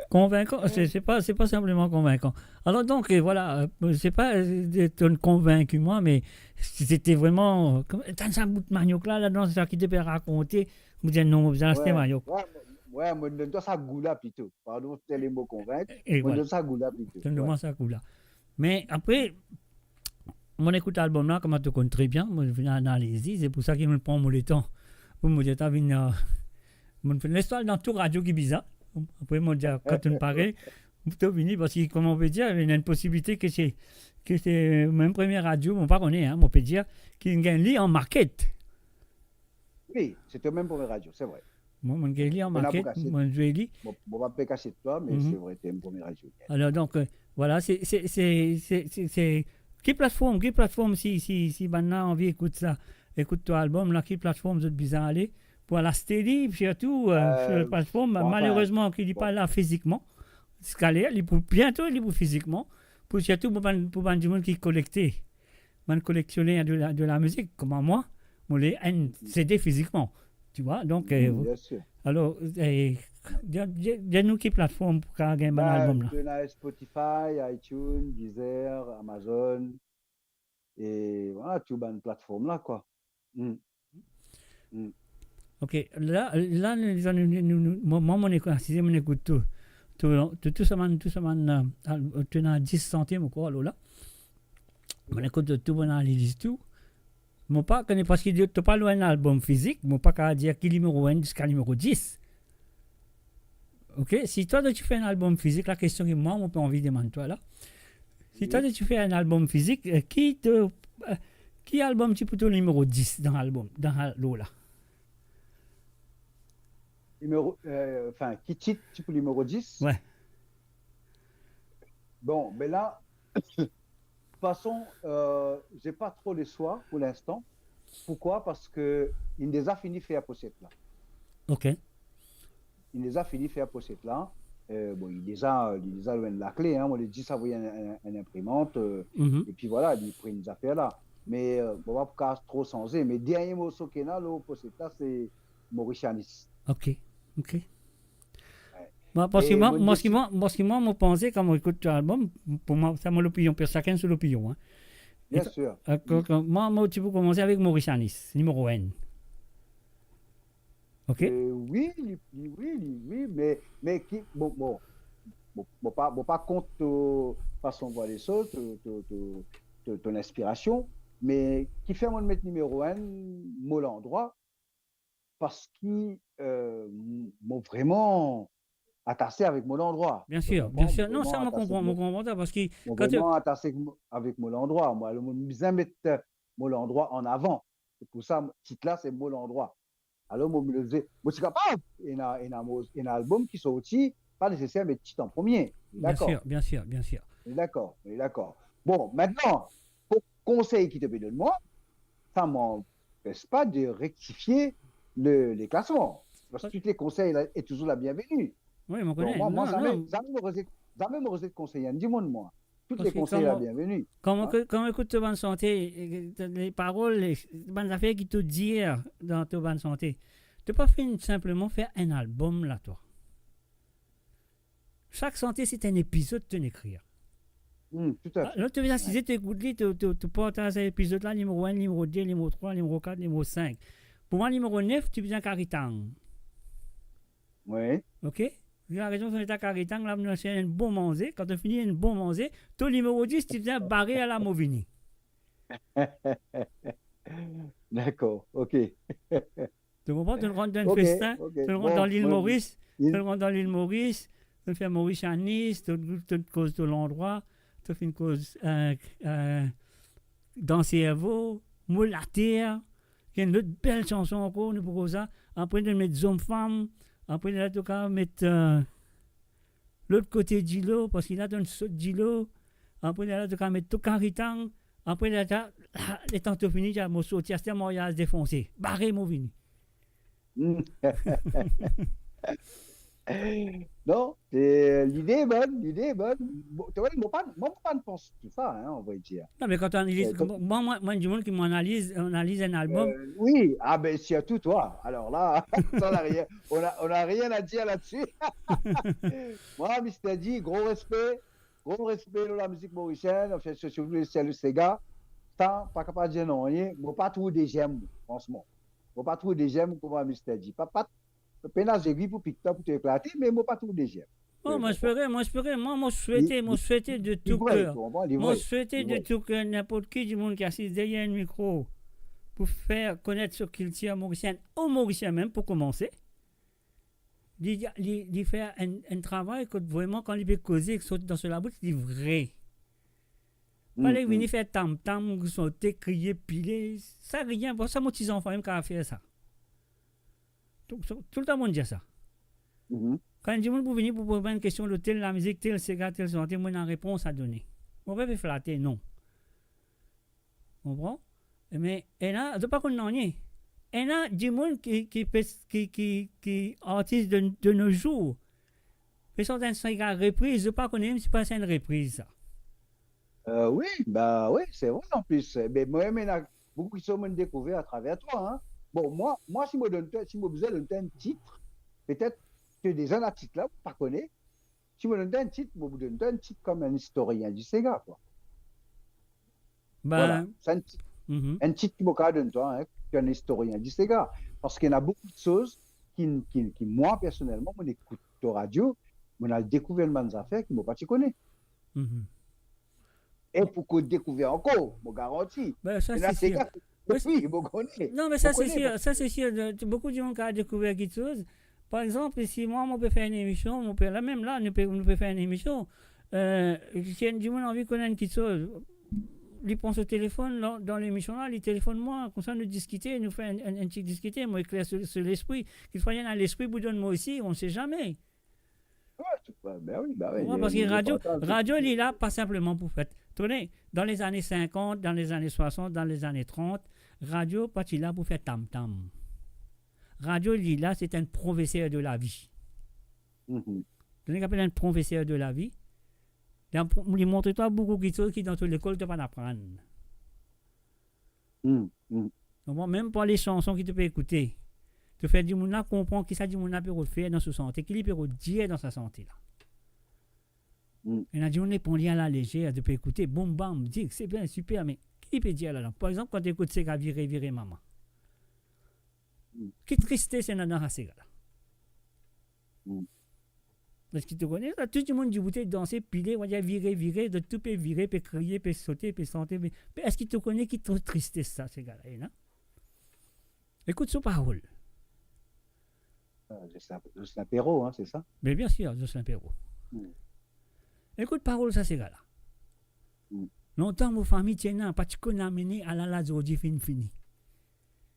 B: Convaincant, c'est pas simplement convaincant. Alors donc voilà, c'est pas d'être convaincu moi, mais c'était vraiment dans un bout de manioc là, dans ça qui te peut raconter, vous dites non, vous allez manioc.
D: Ouais, moi donne ça goula plutôt. Pardon, c'est les mots convaincre.
B: Et
D: Moi
B: voilà.
D: donne ça goula plutôt.
B: Donne-moi ça coup là. Mais après, mon écoute l'album là, comme tu connais très bien, moi je viens analyser, c'est pour ça qu'il me prend mon temps pour me dire, t'as vu, l'histoire dans tout radio qui est bizarre. Après, moi, quand on parlait, tu venu parce que, comme on peut dire, il y a une possibilité que c'est même première radio, on pas connaît, on peut dire, qu'il y a un lit en maquette.
D: Oui, c'était même pour les radios, c'est vrai.
B: Moi, mon lit en maquette, mon lit.
D: Bon, va pas cacher de toi, mais c'est vrai, c'était une première radio.
B: Alors, donc, voilà, c'est. Quelle plateforme, si maintenant on écoute ça, écoute ton album, là, quelle plateforme vous êtes bizarre aller? Pour la steady, surtout, sur la plateforme, malheureusement, qui n'est pas là physiquement. Bientôt, il est physiquement. Pour surtout pour du monde qui est collecté. Man collectionner de la musique, comme moi, on les CD physiquement. Tu vois, donc,
D: bien sûr.
B: alors, dis-nous quelle plateforme pour gagner un album là.
D: On a Spotify, iTunes, Deezer, Amazon, et voilà, tout une plateforme là, quoi.
B: Ok, là, moi, mon écoute tout ça, tu as 10 centimes ou quoi, là. Mon écoute tout, mon analyse tout. Mon pas, parce que tu parles d'un album physique, mon pas qu'à dire qu'il est numéro 1 jusqu'à numéro 10. Ok, si toi, tu fais un album physique, la question que moi, on peut envie de demander toi là. Si toi, tu fais un album physique, qui album tu peux le numéro 10 dans l'album, dans l'eau là?
D: Qui titre pour le numéro 10?
B: Ouais.
D: Bon, mais là, de toute façon, j'ai pas trop le choix pour l'instant. Pourquoi? Parce que il les a fini faire pour cette là.
B: Ok.
D: Il les a fini faire pour cette là. Bon, il les a loin de la clé. Hein. On les dit ça, vous une imprimante. Et puis voilà, il prend des affaires là. Mais on va pas trop changer. Mais dernier mot sur Kena, pour cette là, c'est Mauritianis.
B: Ok. Parce que moi, je pensais, quand on écoute l'album, pour moi, ça m'a l'opinion, pour chacun sur l'opinion. Hein.
D: Bien sûr.
B: Moi, tu peux commencer avec Mauritianis, numéro 1. Ok?
D: Oui, mais qui, bon, pas compte façon de voir les choses, ton inspiration, mais qui fait moi de mettre numéro 1, mon l'endroit, parce qu'il m'a vraiment attaché avec mon endroit.
B: Bien sûr. Non, ça me comprend parce que
D: quand vraiment attaché avec mon endroit. Moi, je me bien mettre mon endroit en avant. C'est pour ça, titre là, c'est mon endroit. Alors, moi, je suis capable. Il y a un album qui sorti, pas nécessaire, mais titre en premier. D'accord.
B: Bien sûr.
D: D'accord. Bon, maintenant, pour conseil qui te peut donner moi, ça ne m'empêche pas de rectifier les classements. Parce que tous les conseils là, est toujours la bienvenue.
B: Oui, je connais.
D: Moi, ça me reste de conseiller. Dis-moi de moi. Tous les conseils sont la bienvenue.
B: Quand on écoute ta bonne santé, les paroles, les bonnes affaires qui te disent dans ta bonne santé, tu peux pas simplement faire un album là, toi. Chaque santé, c'est un épisode de t'écrire.
D: Tout à fait.
B: Là, tu viens si tu écoutes, tu partages cet épisode-là, numéro 1, numéro 2, numéro 3, numéro 4, numéro 5. Pour moi, numéro 9, tu viens Caritang.
D: Oui.
B: OK? La raison c'est que Caritang, là, c'est un bon manger. Quand tu finis un bon manger, ton numéro 10, tu viens barrer à la Movini.
D: D'accord, ok.
B: Tu comprends? Tu rentres dans un festin, tu rentres dans l'île Maurice, tu fais Maurice à Nice, tu causes de l'endroit, tu fais une cause dans cerveau, moule la terre. Il y a une autre belle chanson encore, nous pour ça. Après, de mettre hommes-femmes. Après, là, tu vas mettre l'autre côté d'îlot, parce qu'il a une saute d'îlot. Après, là, tu vas mettre tout Caritang. Après, là, les temps finis, tu vas sortir, c'est un mariage défoncé. Barré, mon vini.
D: Non, l'idée est bonne. Bon, tu vois, moi, pas pense tout ça, hein, on va dire.
B: Non, mais quand on analyse, moi, du monde qui m'analyse un album.
D: Oui, ben, surtout toi. Alors là, on n'a rien à dire là-dessus. Moi, Mr. D, gros respect de la musique mauricienne, enfin, surtout le Sega. Tant, pas capable de dire non, je ne pas trouver des j'aime, franchement. Je ne pas trouver des j'aime pour moi, Mr. D. Pas pénage de vie pour Picta pour te éclater, mais moi pas tout déjà.
B: Oh, moi souhaitais de tout cœur. Moi souhaitais de tout cœur n'importe qui du monde qui assiste derrière un micro pour faire connaître ce qu'il tient mauricien, au mauricien même pour commencer. De faire un travail que vraiment quand il peut causer dans ce labo, c'est vrai. Fallait venir faire tam-tam, sauter, crier, piler, ça rien, ça mon petit enfant même qui a fait ça. Tout le temps, on dit ça. Quand je vous venir pour poser une question de telle la musique, tel Sega, tel santé, moi, j'ai une réponse à donner. On peut pas flatter, non. Vous comprenez? Mais, et là, je ne sais pas qu'on en est. Et là, du monde qui artiste de nos jours, fait sortir un Sega reprise, je ne sais pas qu'on est, même si pas c'est une reprise, ça.
D: Oui, c'est vrai en plus. Mais moi, il y a beaucoup qui sont découverts à travers toi, hein. Bon, moi, si je besoin de donner un titre, peut-être que des gens à titre là, vous ne pas connaissez. Si je donne un titre, je vous donne un titre comme un historien du Sega, quoi. Voilà, c'est un titre qui me donne toi, hein, qu'un historien du Sega. Parce qu'il y a beaucoup de choses qui moi, personnellement, on écoute de radio, on a découvert des affaires qui ne m'ont pas connaître. Et pour qu'on découvre encore, je garantis.
B: Ça, c'est sûr.
D: Oui, vous connaissez.
B: Non, mais ça c'est sûr. Beaucoup de gens qui ont découvert quelque chose. Par exemple, si moi, on peut faire une émission, on peut faire une émission. Si du monde a envie de connaître quelque chose, il pense au téléphone, dans l'émission là, il téléphone moi, comme ça nous discuter, nous fait un petit discuter, moi éclaire sur l'esprit. Qu'il soit dans l'esprit, vous donne moi aussi, on ne sait jamais.
D: Ben oui.
B: Parce que radio, il est là pas simplement pour faire. Tenez, dans les années 50, dans les années 60, dans les années 30, radio, pas là pour faire tam-tam. Radio, il est là, c'est un professeur de la vie. Tenez, qu'appelle un professeur de la vie. Il montre-toi beaucoup de choses qui dans toute l'école, tu vas apprendre. Même pour les chansons que tu peux écouter. Tu fais du monde comprendre qui ça du monde peut refaire dans sa santé, qu'il peut dire dans sa santé là. Et là, du monde pour dire à la légère, tu peux écouter, boum bam, dire c'est bien super, mais qui peut dire là? Par exemple, quand tu écoutes c'est qu'à virer maman. Qui tristesse c'est dans ces gars-là. Parce que tu connais, là, tout le monde dit bouteille danser, piler, on va dire virer, de tout peut virer, peut crier, peut sauter, peut chanter. Mais est-ce que tu connais qui te tristesse ça, ces gars-là, non? Écoute sa parole.
D: Jocelyn Perrault, hein, c'est ça?
B: Mais bien sûr, Jocelyn Perrault. Écoute parole ça, ces gars-là. Longtemps, mon famille tient pas de connais amené à la aujourd'hui fini.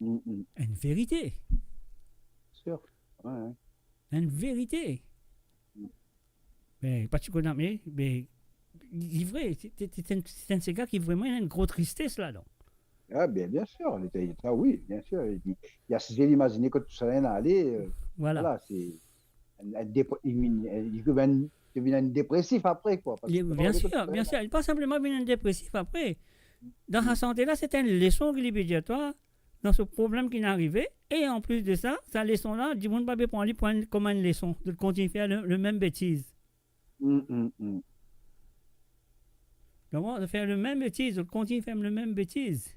B: Une vérité.
D: sûr. Ouais.
B: Une vérité. Mais, pas tu connais, mais il est vrai, c'est un Sega qui vraiment a une grosse tristesse là-dedans.
D: Ah, bien sûr. Oui, bien sûr. Il y a essayé d'imaginer que tout ça est allé. Voilà, c'est. Il devient dépressif après, quoi.
B: Bien sûr. Il n'est pas simplement devenu dépressif après. Dans sa santé-là, c'est une leçon qui lui dit toi, dans ce problème qui est arrivé. Et en plus de ça, sa leçon-là, du monde pas prendre comme une leçon, de continuer à faire le même bêtise. Donc, de faire le même bêtise, de continuer à faire le même bêtise.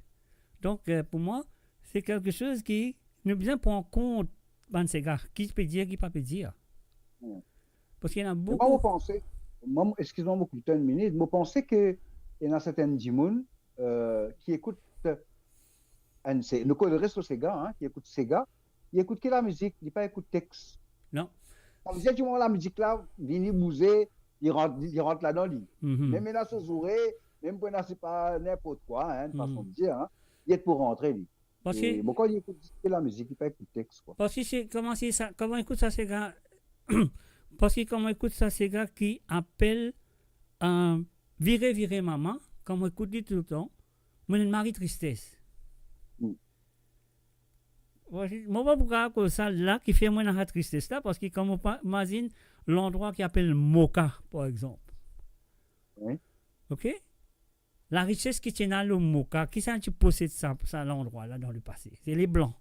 B: Donc, pour moi, c'est quelque chose qui ne bien prendre en compte dans ces gars. Qui peut dire, qui ne peut pas dire. Parce qu'il y en a beaucoup.
D: Excuse-moi, je coupe une minute. Je pense qu'il y en a certains gens qui écoutent le reste de ces gars, qui écoutent ces gars, ils écoutent que la musique, ils ne pas écoutent texte.
B: Non.
D: Ça veut dire que la musique là, vient bouger, il rentre là dans le lit. Même là, ce jour, même quand c'est pas n'importe quoi, une façon de dire, il est pour rentrer. Quand il écoute la musique, il ne pas écouter texte. Quoi.
B: Parce que comment écoute ça, ces gars parce que comment écoute ça, ces gars qui appellent virer maman, comme on écoute tout le temps, moi, une mari tristesse. Moi, pas pourquoi ça là qui fait moins la tristesse là, parce que comme on imagine l'endroit qui appelle Moka, par exemple.
D: Oui.
B: Ok? La richesse qui tient dans le Moka, qui ça tu possèdes ça l'endroit là dans le passé? C'est les blancs.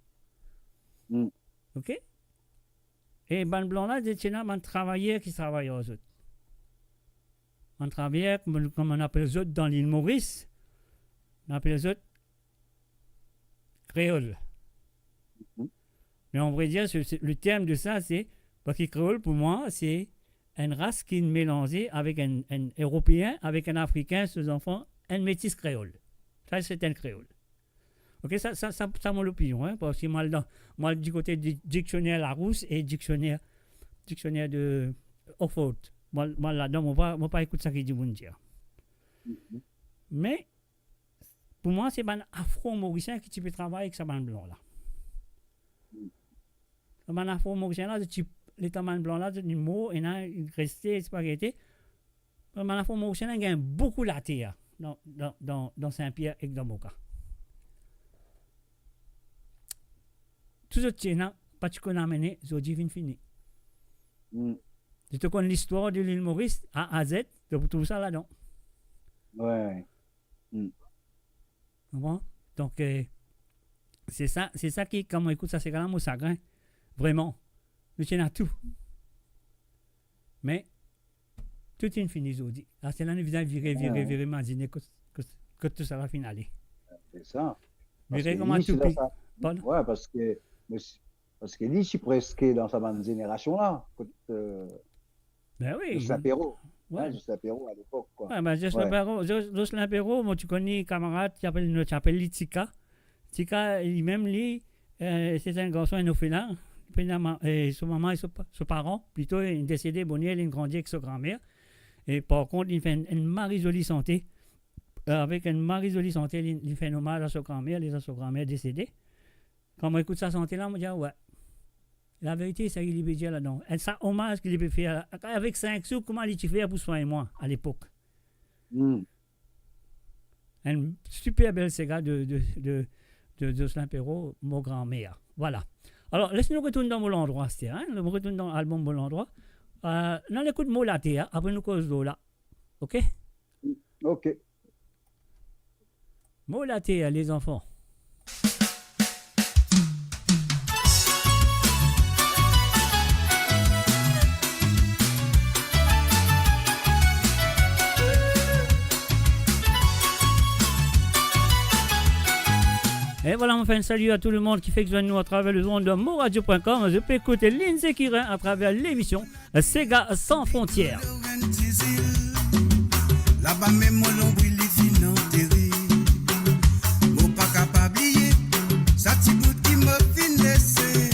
B: Ok? Et les blancs là, c'est un travailleur qui travaille aux autres. Un travailleur, comme on appelle les autres dans l'île Maurice, on appelle les autres créoles. Mais on pourrait dire, le terme de ça, c'est, parce que créole, pour moi, c'est une race qui est mélangée avec un Européen, avec un Africain, ses enfants, un métis créole. Ça, c'est un créole. Ok, ça mon opinion, parce que moi, du côté du dictionnaire Larousse et dictionnaire de Oxford, moi là-dedans, je ne vais pas écouter ça qui dit bon dire. Mais, pour moi, c'est un afro-mauricien qui peut travailler avec sa bande blanc là. Un afro-mauricien là, les tamands blancs là, du mot, et là, il restait spaghetti. Un afro-mauricien il gagne beaucoup la terre dans Saint-Pierre et dans Moka. Tout ce qui est là, pas tu connais amené, Zodi fini. Je te connais l'histoire de l'île Maurice, A à Z, de tout ça là-dedans.
D: Ouais.
B: Bon? Donc, c'est ça qui, quand on écoute ça, c'est quand même au chagrin. Vraiment. Nous tiens à tout. Mais, tout est fini, Zodi. Là, c'est là, nous visons virer, imaginer que tout ça va finaler.
D: C'est ça.
B: Virer comme un tout petit.
D: Ouais, parce que lui, je suis presque dans sa bande génération là.
B: Ben oui.
D: Jocelyn Perrault. Ouais, Jocelyn Perrault à l'époque.
B: Ouais, ben Jocelyn Perrault, moi, tu connais un camarade qui s'appelle Tika. Tika, lui-même, c'est un garçon inophélant. Son maman et son parent, plutôt, il est décédé, il a grandi avec sa grand-mère. Et par contre, il fait une mari jolie santé. Avec une mari jolie santé, il fait un hommage à sa grand-mère décédée. Quand on écoute sa santé là, on dit ouais. La vérité, c'est qu'il peut dire là-dedans. Et ça, hommage qu'il peut faire. Avec 5 sous, comment il fait pour soigner moi à l'époque? Une super belle saga de Jocelyn Perrault, mon grand-mère. Voilà. Alors, laissez-nous retourner dans mon endroit, nous retournons dans l'album Mon endroit. On écoute Molaté, après nous cause d'eau là. OK?
D: OK.
B: Molaté, les enfants. Et voilà, on fait un salut à tout le monde qui fait que nous à travers le monde de moradio.com. Je peux écouter Lindsay Kirin à travers l'émission Sega sans frontières.
C: Là-bas, même mon nombril est inenterré. Mon pas capable d'oublier, ça petit bout qui m'a fin laissé.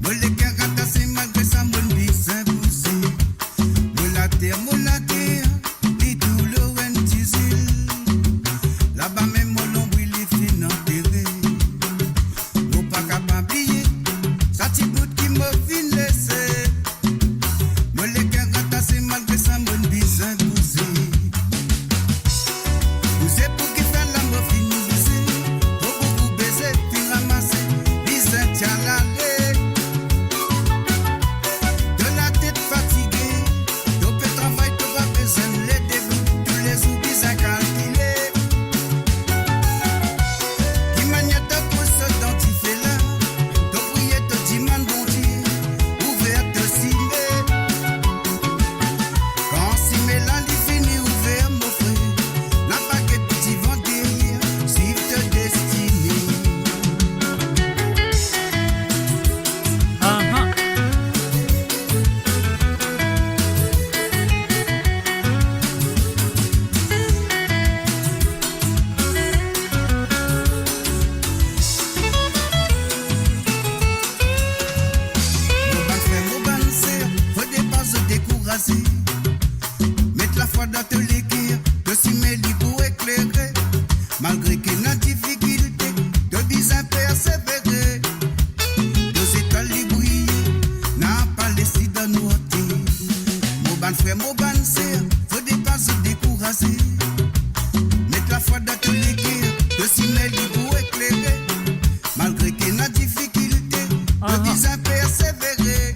C: Mon les cœurs ratassés malgré ça, mon bizarre poussé. Mon la terre, les douleurs en diesel. Là-bas, même mon nombril est inenterré. Mon pas capable d'oublier, ça de Simeli pour éclairer, malgré qu'il y a difficulté, de disant persévérer.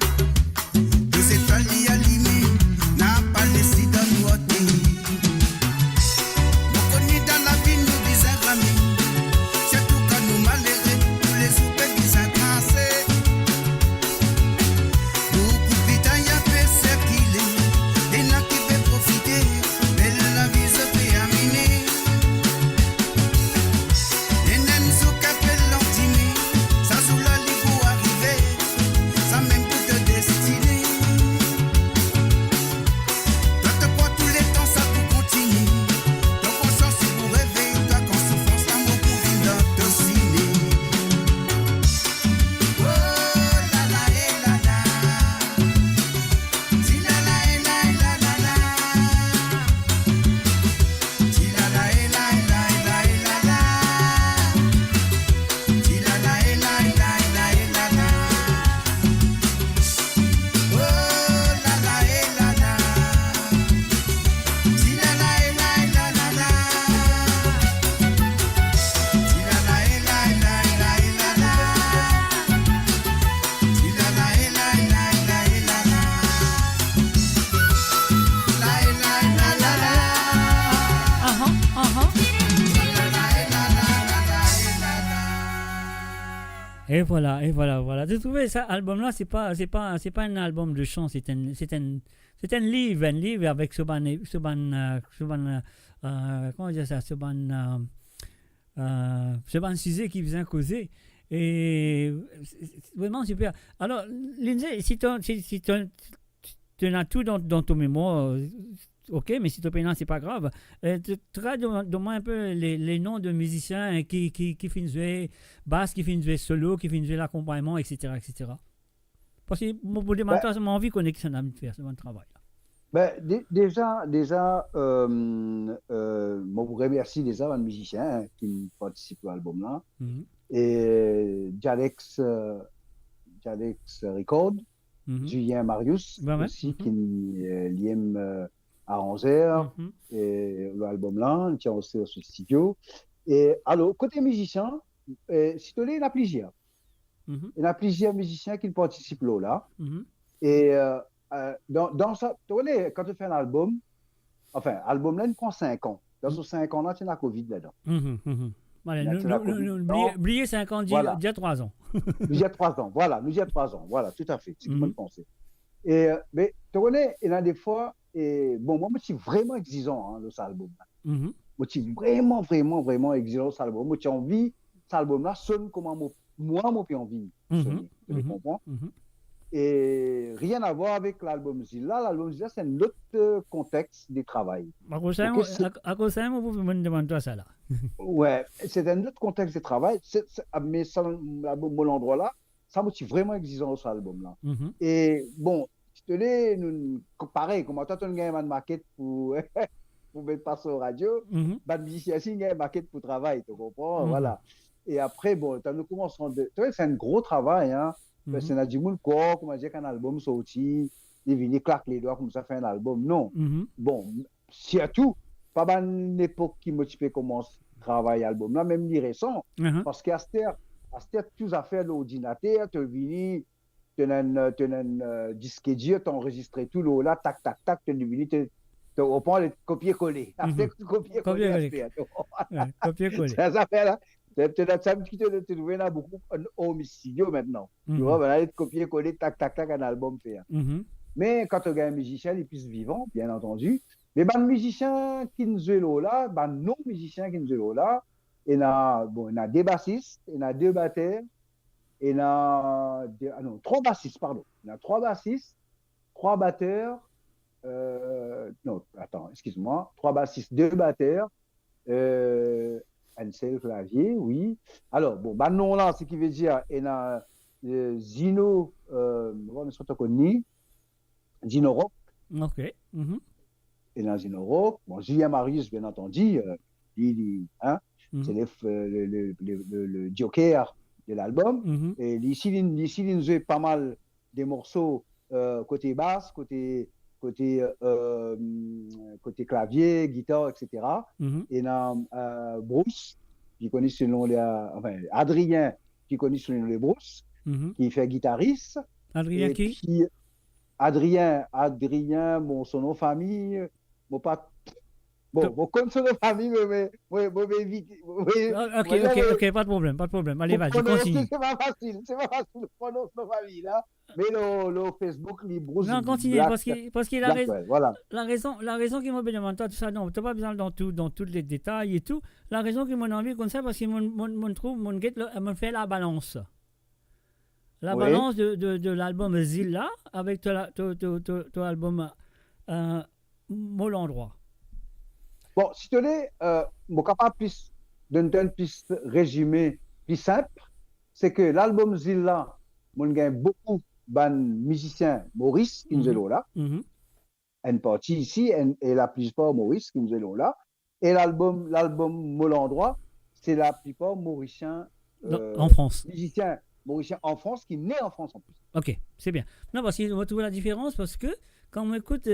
C: De cette famille alimée, n'a pas laissé de nous ôter. Nous connaissons dans la vie, nous disons rami. C'est tout quand nous malheureux, tous les soupers disons cassés. Beaucoup de temps, il y a personne qui l'est, et n'a qui peut profiter, mais la vie se fait aminer. Les naines sont capés lentement, ça sous la lit pour arriver, ça même toute destinée. Toi te crois tous les temps, ça pour continuer. Ton conscience pour réveiller, toi quand souffrance, l'amour pour vivre dans ton ciné. Oh la la et la la, si la la et la et la la la, si la la et la et la et la et la la, si la la et la et la et la et la la. Oh la la et la la, si la la et la et la la la, si la la et la et la et la et la la, si la la et la et la et la et la la, la et la et la la la, si la la et la la la la et la la.
B: Et voilà. Tu trouvais ça album-là, c'est pas un album de chant, c'est un livre avec comment dire ça, ce ban sujet qui faisait causer. Et c'est vraiment super. Alors, Lindsay, si tu as tout dans ton mémoire, ok, mais si tu n'as c'est pas grave. Donne-moi un peu les noms de musiciens qui finissent jouer basse, qui finissent jouer solo, qui finissent jouer l'accompagnement, etc. Parce que pour des mentors, j'ai envie qu'on ait que ça n'a pas faire, c'est mon travail.
D: Déjà, moi, vous remercie déjà les musiciens qui participent à l'album-là. Et Jalex Record, Julien Marius aussi, qui est arrangeur, et l'album-là, il tient aussi au studio. Et alors, côté musicien, si tu il y en a plusieurs. Il y en a plusieurs musiciens qui participent là. Et dans ça, tu connais, quand tu fais un album, enfin, album là, il prend 5 ans. Dans ces 5 ans-là, tu as la Covid dedans.
B: Oubliez 5 ans,
D: voilà.
B: Déjà 3 ans.
D: Nous y a 3 ans, voilà, tout à fait, c'est ce que je pensais. Et, mais tu connais, il y a des fois, et bon, moi, je suis vraiment exigeant, cet album-là. Moi, je suis vraiment exigeant, cet album. Moi, j'ai envie, cet album-là sonne comme moi, j'ai envie de sonner. Tu comprends? Et rien à voir avec l'album Zilla. L'album Zilla, c'est un autre contexte de travail.
B: À cause de ça, vous pouvez me demander ça là.
D: Ouais, c'est un autre contexte de travail. Mais mon endroit là, ça me suis vraiment exigeant sur l'album-là. Et bon, je te dis, pareil, comme toi, tu as une maquette pour mettre passer au radio, bah, musicien, il y a une maquette pour travail, tu comprends? Voilà. Et après, bon, nous commençons tu vois, c'est un gros travail, hein. C'est un monde quoi, comment dire qu'un album sorti, il vient claque les doigts comme ça fait un album. Non. Bon, surtout, pas une époque qui motive commence à travailler album là, même les récents, parce qu'à cette tout à fait l'ordinateur, tu viens, tu as un disque dur, tu enregistré tout là, tac, tu viens, tu reprends les copier-coller. Copier-coller. Ça fait là. Ça me quitte de trouver là beaucoup au studio maintenant. Tu vois, voilà, copier-coller, tac, un album fait. Mais quand tu as un musicien, il est plus vivant, bien entendu. Mais les musiciens qui nous jouent là, nos musiciens qui nous jouent là, il y a des bassistes, il y a 2 batteurs, il y a 3 bassistes, pardon. Il y a 3 bassistes, 3 batteurs, non, attends, excuse-moi, 3 bassistes, 2 batteurs, un seul clavier, oui. Alors, bon, non là, ce qui veut dire, il y a Zino, Zino Rock.
B: Ok.
D: Il y a Zino Rock. Bon, Julien Marius, bien entendu, c'est le joker de l'album. Et ici, il nous a pas mal des morceaux côté basse, côté clavier, guitare, etc. Et il y a Bruce, qui connaît sous le nom de, enfin, Adrien, qui connaît sous le nom de Bruce, qui fait guitariste.
B: Adrien
D: Et
B: qui?
D: puis, Adrien, bon, son nom de famille, bon, pas. Bon, comme son nom de famille, mais vite.
B: Ok, pas de problème. Allez, vas-y, continue.
D: C'est pas facile de prononcer son nom de famille, là. Mais le Facebook, les Bruce.
B: Non, continue, parce qu'il a raison.
D: Voilà.
B: La raison qui m'a demandé tout ça, non, tu n'as pas besoin dans tous les détails et tout. La raison qui m'a envie comme ça, parce qu'il me trouve, me fait la balance. La balance de l'album Zilla avec ton album Moll Endroit.
D: Bon, si tu es, mon capable d'un plus résumé, plus simple, c'est que l'album Zilla, on gagne beaucoup de musiciens Maurice qui nous est là. Une partie ici, et la plupart Maurice qui nous est là. Et l'album Moll Endroit, c'est la plupart Mauriciens.
B: En France.
D: Musiciens mauriciens en France, qui naît en France en plus.
B: Ok, c'est bien. Non, parce qu'on va trouver la différence, parce que quand on écoute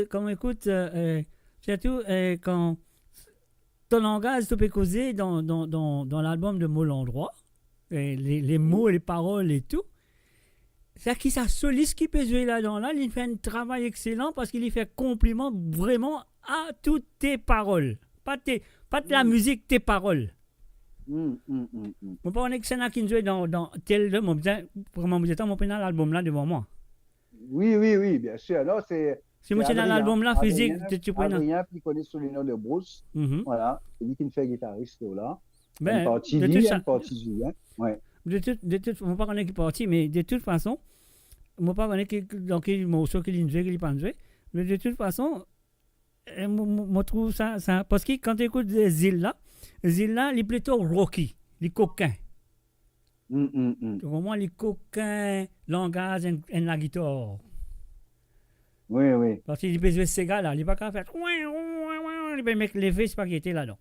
B: surtout quand ton langage tu peux causer dans l'album de Moll Endroit, les mots, les paroles et tout, c'est qui ça soliste qui peut jouer là-dedans. Là, il fait un travail excellent parce qu'il y fait compliment vraiment à toutes tes paroles. Pas de la musique, tes paroles. Mon pas que c'est là qui joue dans tel de mon l'album là devant moi.
D: Oui, bien sûr. Alors,
B: si moi, c'est dans l'album là, physique, tu peux.
D: Adrien, qui connaît sous le nom de Bruce. Voilà, c'est lui qui me fait guitariste là.
B: Ben,
D: une partie lui, une partie Julien. Ouais.
B: De toute, on ne pas connaître qui partie, mais de toute façon, on ne pas connaître dans quel morceau qu'il joue, qu'il pas joué. Mais de toute façon, je trouve ça, parce que quand tu écoutes Zilla, il est plutôt rocky, les coquins. Vraiment, les coquins, langage et la guitare.
D: Oui.
B: Parce qu'il peut jouer ces gars-là, il n'est pas capable de faire. Il peut mettre les fesses pas qui étaient là-dedans.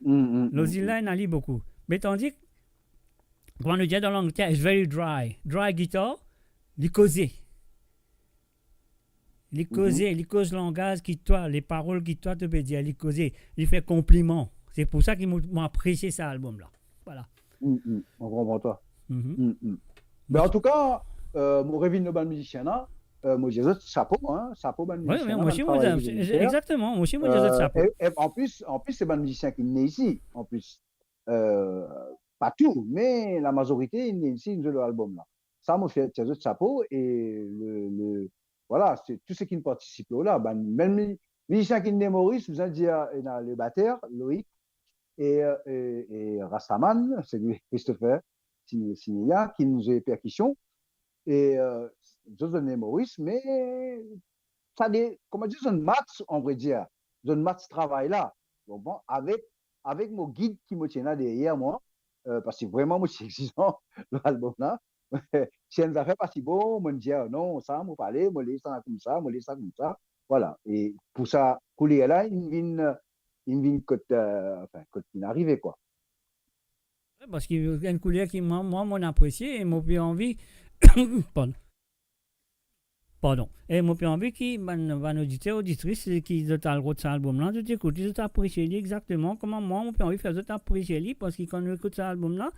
B: Le Zilla, il en lit beaucoup. Mais tandis que, quand on dit dans l'Angleterre, it's very dry. Dry guitar, il cause. Il cause langage qui toi, les paroles qui toi te peut dire, il cause. Il fait compliment. C'est pour ça qu'il m'a apprécié cet album-là. Voilà.
D: On comprend toi. Mais en tout cas, mon revenu de ban musicien, moi j'ai d'autres chapeaux, chapeau ban musicien.
B: Oui, moi aussi, exactement. Moi aussi, moi j'ai d'autres chapeaux.
D: Et en plus, c'est ban musicien qui naît ici, en plus. Pas tout, mais la majorité, il naît ici, il joue l'album là. Ça, moi, j'ai d'autres chapeaux et voilà, c'est tout ce qui ne participe là. Même les musiciens qui naît Maurice, vous allez dire, il y a le batteur, Loïc, et Rastaman, c'est lui, Christopher Sinia, qui nous est percussion. Et je donne Maurice, mais ça dit, comment dire, un match, on va dire, un match travail là. Bon, avec mon guide qui me tient là derrière moi, parce que vraiment, moi, c'est exigeant, l'album là. Si on a fait pas si bon, on me dit non, ça, on parler, on laisse ça comme ça, on laisse ça comme ça. Voilà. Et pour ça, couler là, il vient quand il est arrivé, quoi.
B: Parce qu'il y a une couleur qui, moi, m'en apprécié et m'a plus envie. Pardon. Et m'a plus envie qui, un auditeur, auditrice, qui ont le droit de cet album-là, de t'écouter, de t'apprécier exactement comment moi, m'a plus envie de faire de t'apprécier parce que quand on écoute cet album-là,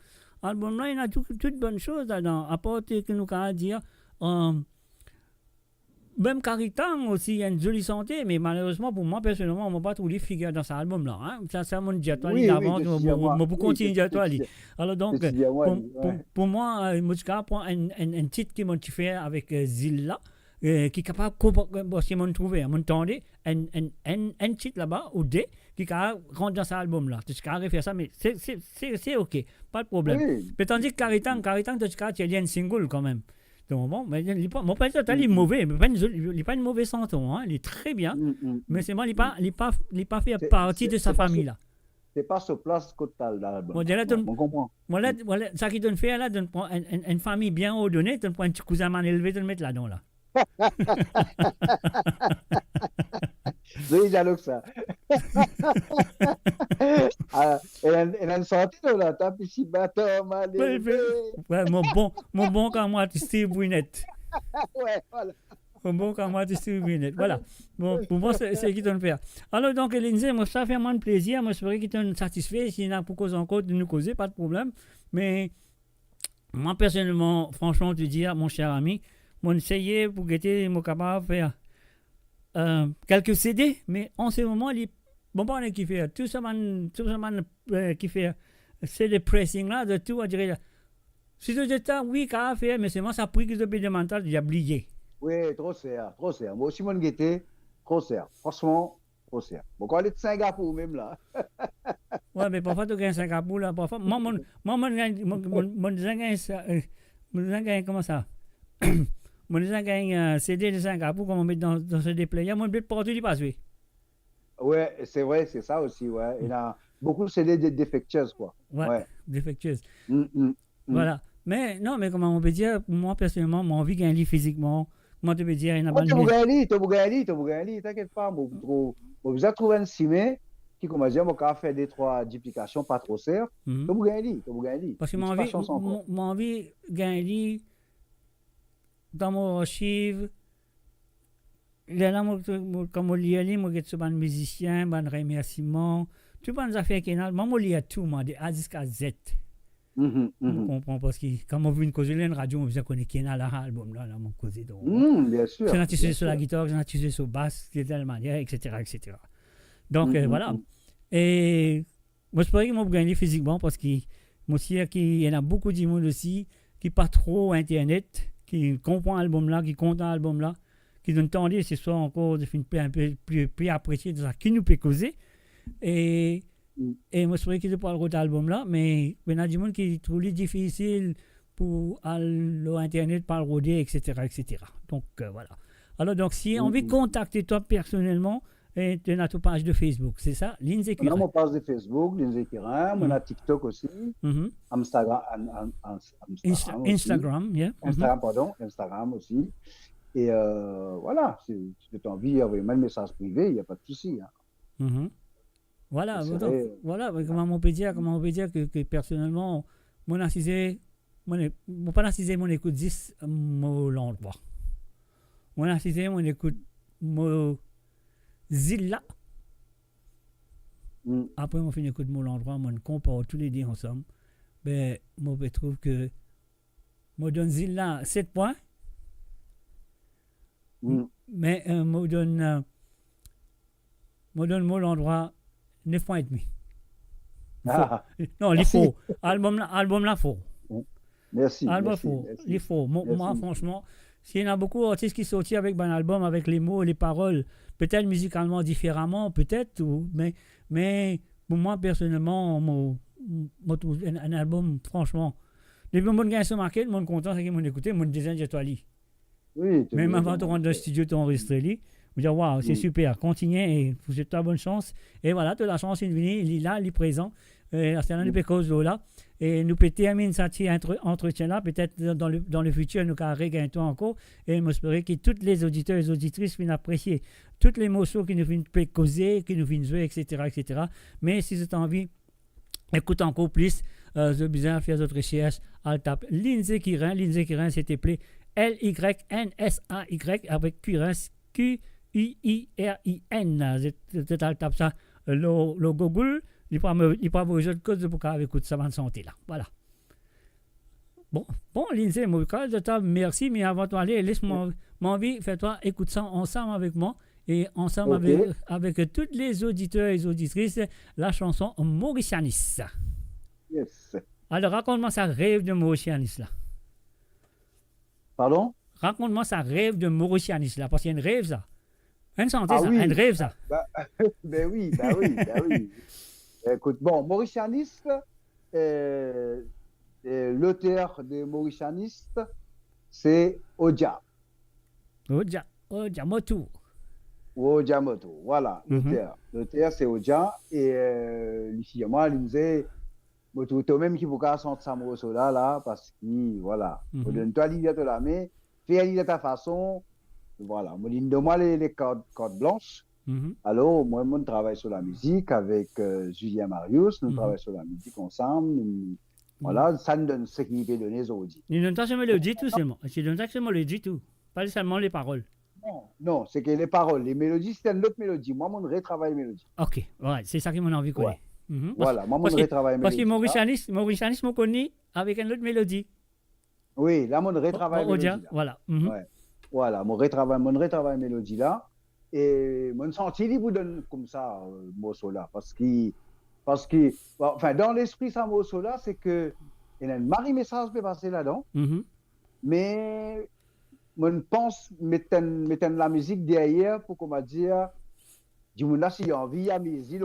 B: il y a toutes bonnes choses là-dedans. À part que nous avons à dire, même Caritan aussi, il y a une jolie santé, mais malheureusement, pour moi, personnellement, on ne m'a pas trouvé figure dans cet album-là. Hein. Ça, mon diatoire, il avance, on peut continuer diatoire. Alors, donc, pour moi, Mouchka prend un titre qui m'a fait avec Zilla, qui est capable de me trouver, un titre là-bas, ou deux, qui est capable de rentrer dans cet album-là. Tu es capable de faire ça, mais c'est OK, pas de problème. Mais tandis que Caritan, tu es capable de un single quand même. Donc, bon, mais mon père total est mauvais, mais il n'est pas une mauvaise santon, hein, il est très bien, mais c'est moi, il n'est pas fait partie de sa famille-là.
D: C'est pas sur place total d'album.
B: On comprend. Voilà, ça qui donne faire là, donne une famille bien ordonnée, donne un petit cousin mal élevé, de le mettre là-dedans là.
D: Oui, j'aloue ça. Elle a une sortie de là, t'as petit bâton mal élevé.
B: Ouais, mon bon quand moi, Steve Winnet.
D: Ouais, voilà.
B: Bon, quand moi, tu sais, voilà. Bon, pour moi, c'est ce qu'ils doivent faire. Alors, donc, Lindsay, moi, ça fait moins de plaisir. Moi, j'espère qu'ils sont satisfaits. S'il y en a pour cause encore de nous causer, pas de problème. Mais, moi, personnellement, franchement, te dire, mon cher ami, moi, essayé pour guetter, moi, capable de faire quelques CD, mais en ce moment, il bon, pas qui fait tout ça, qui fait c'est le pressing là, de tout, on dirait. Si tu dis ça, oui, qu'à faire, mais c'est moi, ça a pris que depuis de mental, j'ai oublié.
D: Oui, trop serre, trop serre. Moi aussi, mon guetté, trop serre. Franchement, trop serre. Bon, quand on est de Singapour même là.
B: Ouais, mais parfois, tu gagnes Singapour là, parfois. Moi, mon gagne, comment ça? Mon gagne CD de Singapour, comme on met dans ce déplayer, mon but partout, il passe, oui.
D: Ouais, c'est vrai, c'est ça aussi, ouais. Il y a beaucoup de CD défectueuses, quoi.
B: Ouais, défectueuses.
D: Mm.
B: Voilà. Mais non, mais comment on peut dire, moi personnellement, mon envie de gagner comment tu peux dire, il y a
D: Tu peux gagner, t'inquiète pas. Moi, vous trouvé un cimé qui, comment dire, moi, faire des trois duplications, pas trop serre. Tu peux gagner.
B: Parce que mon envie de gagner dans mon archive, là, comme on lit, moi, je suis un musicien, un remerciement, tout les affaires qui sont moi, je lis tout, moi, de A jusqu'à Z. On comprend parce que quand on veut une cause une radio, on veut qu'on est qui là l'album là, mon cause donc.
D: Bien sûr.
B: C'est natisé sur la guitare, c'est natisé sur basse, de telle manière, etc. Donc voilà. Et moi je pourrais que moi gagner physiquement parce que moi aussi il y en a beaucoup de monde aussi qui pas trop internet, qui comprend l'album là, qui compte l'album là, qui donne temps ce soir encore de faire un peu plus apprécier de ça qui nous peut causer et moi, je trouvais qu'il ne parle pas de l'album là, mais il y a des gens qui trouvent difficile pour aller sur Internet, par le roder, etc. Donc, voilà. Alors, donc, si on veut contacter toi personnellement, tu as ta page de Facebook, c'est ça? Lindsay Kirin.
D: On a mon page de Facebook, Lindsay Kirin. On a TikTok aussi. Instagram aussi. Et voilà, si tu as envie d'envoyer un message privé, il n'y a pas de souci.
B: Voilà, donc, voilà, comment on peut dire que personnellement, mon assisé, pas assisé, mon écoute 10 mon l'endroit. Mon assisé, mon écoute mon Zilla. Après, on fait une écoute mon l'endroit, on compare tous les deux ensemble. Ben, moi, je trouve que moi donne Zilla 7 points. Mais moi donne mon l'endroit 9 points et demi. Non, il faut. Album là, faux.
D: Merci.
B: Album faux. Il faut. Moi, franchement, s'il y en a beaucoup d'artistes qui sortent avec un album, avec les mots, les paroles, peut-être musicalement différemment, peut-être, mais pour moi, personnellement, un album, franchement, les gens qui sont marqués, le monde content, c'est qu'ils m'ont écouté, mon design, j'ai toi li.
D: Oui.
B: Même avant de rentrer dans le studio, tu enregistré li. Vous dire, waouh, c'est super, continuez et vous êtes à bonne chance. Et voilà, tu as la chance, il est là, il est présent. C'est un de causes là. Et nous peut terminer cet entretien-là, peut-être dans le futur, nous allons regagner encore. Et j'espère que tous les auditeurs et les auditrices viennent apprécier toutes les morceaux qui nous viennent causer, qui nous viennent jouer, etc. Mais si vous avez envie, écoute encore plus, vous avez besoin de faire d'autres recherches. Elle tape Lindsay Kirin, s'il te plaît, Lynsay avec Kirin, Q-U-I-R-I-N. C'est à tape ça, le Google. Il n'y a pas besoin de cause pour qu'on écoute ça de santé là. Voilà. Bon, Lindsay, merci, mais avant d'aller, laisse-moi envie, fais-toi, écoute ça ensemble avec moi et ensemble avec tous les auditeurs et les auditrices, la chanson Mauritianis.
D: Yes.
B: Alors, raconte-moi sa rêve de Mauritianis là.
D: Pardon?
B: Raconte-moi sa rêve de Mauritianis là, parce qu'il y a une rêve ça. Une santé ça,
D: oui.
B: Une rêve ça.
D: Ben oui. Écoute, bon, Mauritianiste, l'auteur de Mauritianiste, c'est Odia.
B: Odia Motu.
D: Odia Motu, voilà, l'auteur. L'auteur, c'est Odia. Et ici, moi, il me disait, toi-même qui vous casse en Samoso là, parce que, voilà, donne-toi l'idée de la main, fais l'idée de ta façon, voilà, donne-moi les cordes blanches. Alors, moi, je travaille sur la musique avec Julien Marius, nous travaillons sur la musique ensemble. Voilà, ça nous donne ce qui peut donner aux auditeurs.
B: Il donne pas seulement le dit tout seulement. Il donne pas seulement le dit tout, pas seulement les paroles.
D: Non, c'est que les paroles, les mélodies, c'était une autre mélodie. Moi, mon retravaille les mélodies.
B: Ok, ouais, c'est ça qui m'a envie de connaître.
D: Voilà, moi, mon retravaille les
B: mélodies. Parce que
D: Mauritianis,
B: me connaît avec une autre mélodie.
D: Oui, là, mon retravaille les mélodies.
B: Voilà.
D: Voilà, mon retravaille mélodie là. Et mon senti, il vous donne comme ça, morceau là. Parce que, enfin, dans l'esprit, ça, morceau là, c'est que il y a un mari message qui peut passer là-dedans. Mais je pense mettre la musique derrière pour qu'on va dire du monde là s'il y a envie il y a musique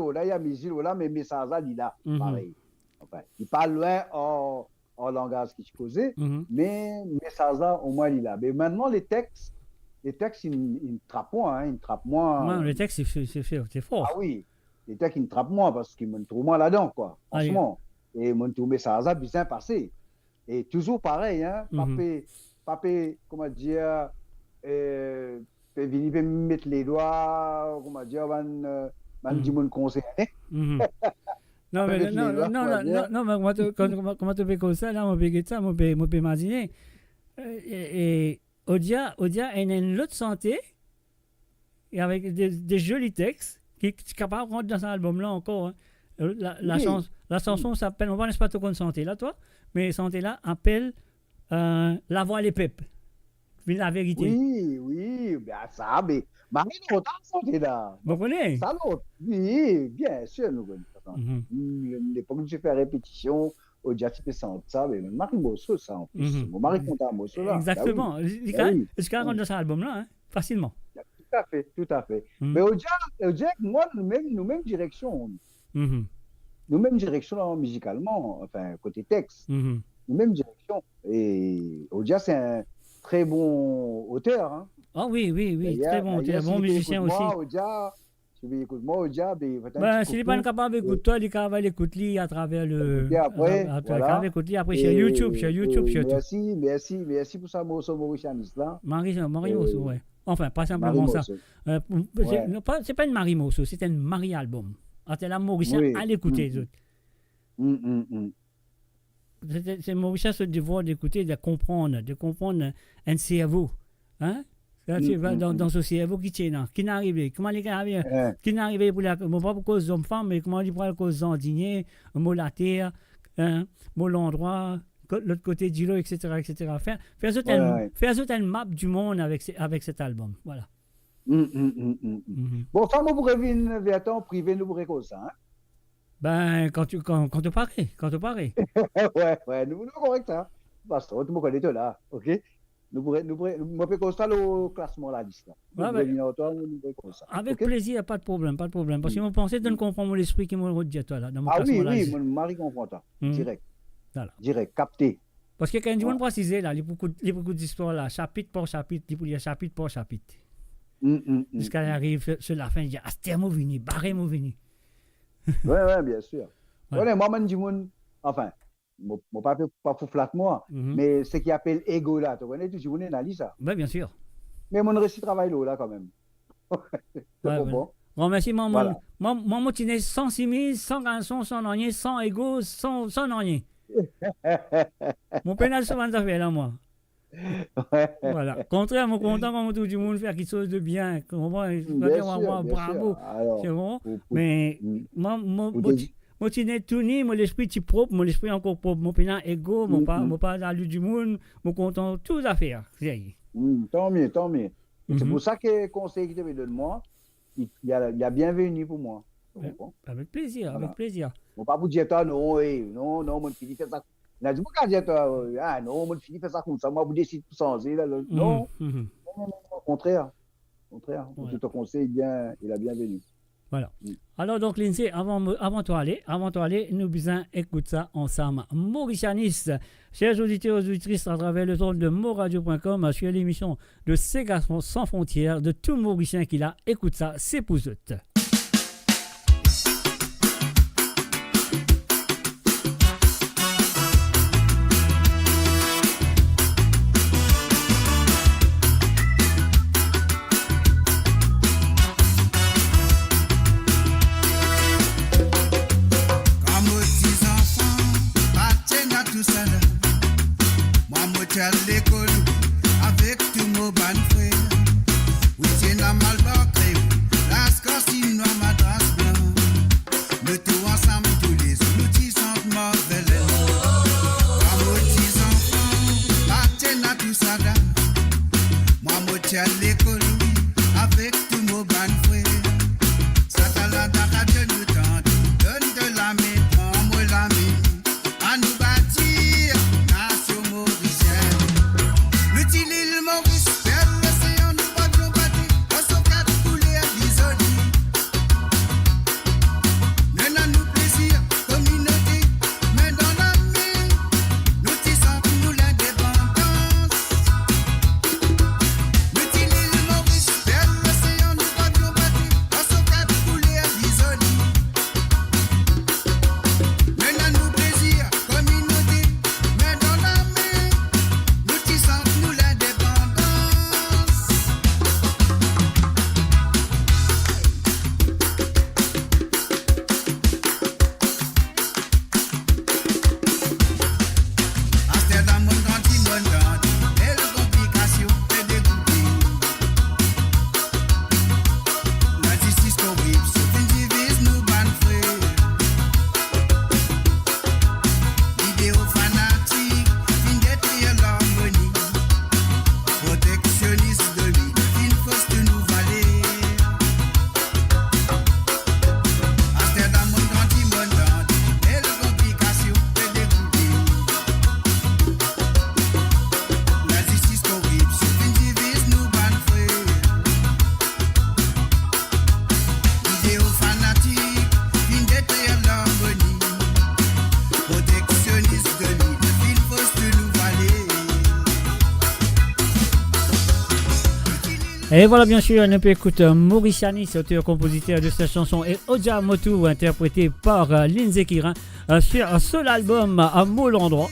D: là mais message là il là pareil enfin il parle loin en langage qui se causait mais message là au moins il là mais maintenant les textes ils trappent moins
B: le texte c'est fort.
D: Ah oui, les textes ils trappent moins parce qu'ils me trouvent moins là-dedans quoi franchement et mon tout message là bien passé et toujours pareil hein Papé, comment dire, peut venir mettre les doigts, comment dire, du monde conseil.
B: Non, mais comment tu fais comme ça, là, on peut ça, on peut imaginer. Et Odia, il y a une autre santé, et avec des jolis textes, qui est capable de rentrer dans cet album-là encore. La chanson s'appelle, on va pas tout comme santé, là, toi, mais santé là appelle. La voix les peuples. La vérité.
D: Oui, bien ça, mais Marie l'autre santé là.
B: Vous connaissez?
D: Ça l'autre. Oui, bien sûr, nous connaissons. L'époque où j'ai fait répétition, au dia tu peux sentir ça, mais Marie Mosso, ça en plus. Mon mari compte à Mosso là.
B: Exactement. Est-ce qu'il rentre dans cet album-là, hein? Facilement.
D: Tout à fait. Mais au dia, moi, nous-mêmes direction. Nous-mêmes direction musicalement, enfin, côté texte. Même direction. Et Odia, c'est un très bon auteur. Hein.
B: Ah oui, très bon auteur, bon musicien aussi.
D: Si tu écoutes moi, Odia,
B: s'il n'est pas capable d'écouter toi, il est capable d'écouter à travers le.
D: Après,
B: après sur YouTube, surtout.
D: Merci pour ça, Mauritianis là.
B: Marie Mosso, ouais. Enfin, pas simplement ça. C'est pas une Marie Mosso, c'est un Marie-album. C'est la Mauricien à l'écouter. C'est Mauricien ce devoir d'écouter, de comprendre un cerveau. Hein? Tu vas dans ce cerveau qui n'est arrivé. Comment les gars arrivent? Qui n'est arrivé pas pour cause d'hommes-femmes, mais comment ils pour cause d'andinier, mot la terre, mot l'endroit, l'autre côté du lot, etc. Faire une map du monde avec cet album. Voilà.
D: Bon, ça, moi, pour revenir vers ton privé, nous pourrons cause ça. Hein?
B: Ben, quand tu parais.
D: ouais, nous correct, hein. Parce que tu me connais là, ok? Nous pourrons constater le classement la liste là.
B: Avec plaisir, pas de problème. Parce que je pensais de ne comprendre l'esprit qui m'a redit toi là, dans mon
D: classement la liste. Ah oui, mon mari comprend ça. Direct. Voilà. Direct, capté.
B: Parce que quand tu veux préciser là, il y a beaucoup d'histoires là, chapitre par chapitre, il y a chapitre par chapitre. Jusqu'à l'arrivée sur la fin, il y a Astermo vini, Barremo vini.
D: Ouais, bien sûr. Ouais. Moi, je dis, enfin, mon papa pas pour flatter moi, mais ce qu'il appelle ego là, tu connais, tu connais analyse ça.
B: Oui, bien sûr.
D: Mais mon récit travaille là, quand même.
B: Bon. Merci, maman. Maman, tu n'es 106 000, 100 garçons, 100 noyés, 100 égaux, 100 noyés. Mon pénal se va faire là, moi. Voilà. Contrairement, content quand tout le monde fait quelque chose de bien. Bravo. C'est bon. Mais moi, tu n'es tout ni, mon esprit est propre, mon esprit encore propre, mon pénal égaux, mon pas dans du monde, mon content, tout à faire.
D: Tant mieux. C'est pour ça que le conseil que tu me donnes moi, il y a bienvenue pour moi.
B: Avec plaisir.
D: Mon pas vous dire toi, non, mon fils fait ça. Il a dit, pourquoi dire toi, non, mon fils fait ça comme ça, moi, vous décidez de changer. Non, au contraire. Tout ton conseil, il a bienvenu.
B: Voilà. Alors, donc, Lindsay, avant de aller, nous besoin écouter ça ensemble. Mauritianis, chers auditeurs et auditrices, à travers le tour de moradio.com, sur l'émission de Sega sans frontières, de tout Mauricien qui l'a, écoute ça, c'est pour eux.
E: À l'école avec tous nos bonnes frères.
C: J'étais à l'école avec tous nos grands frères. Ça t'a la radio nous tente. Donne de la main, prends-moi la main. À nous bâtir, nation mauricienne. L'outil l'île Maurice, vers l'océan, nous battons bâtir. On s'en quatre couleurs d'isolie. Nous plaisir, communauté, mais dans la main, nous tissons nous l'indépendance. L'outil l'île Maurice, vers l'océan, nous battons bâtir. On s'en quatre couleurs d'isolie. Nous plaisir, communauté, mais dans la main, nous tissons nous l'indépendance. Amsterdam, mon grandi, et la complication est dégoûtée. La justice corrupte, c'est une divise, nous ban frères. Idéaux fanatiques, fin détruire l'harmonie. Protectionniste de lui, fin fausse de nous valer. Amsterdam, mon grandi, et la complication est dégoûtée. La justice corrupte, c'est une divise, nous ban frères. Idéaux fanatiques, fin détruire l'harmonie. Protectionniste de l'île, fin fausse de nous valer.
B: Et voilà, bien sûr, on peut écouter Maurice Yanis, auteur-compositeur de cette chanson, et Oja Motu, interprété par Lindsay Kirin, sur ce album à Moule Endroit.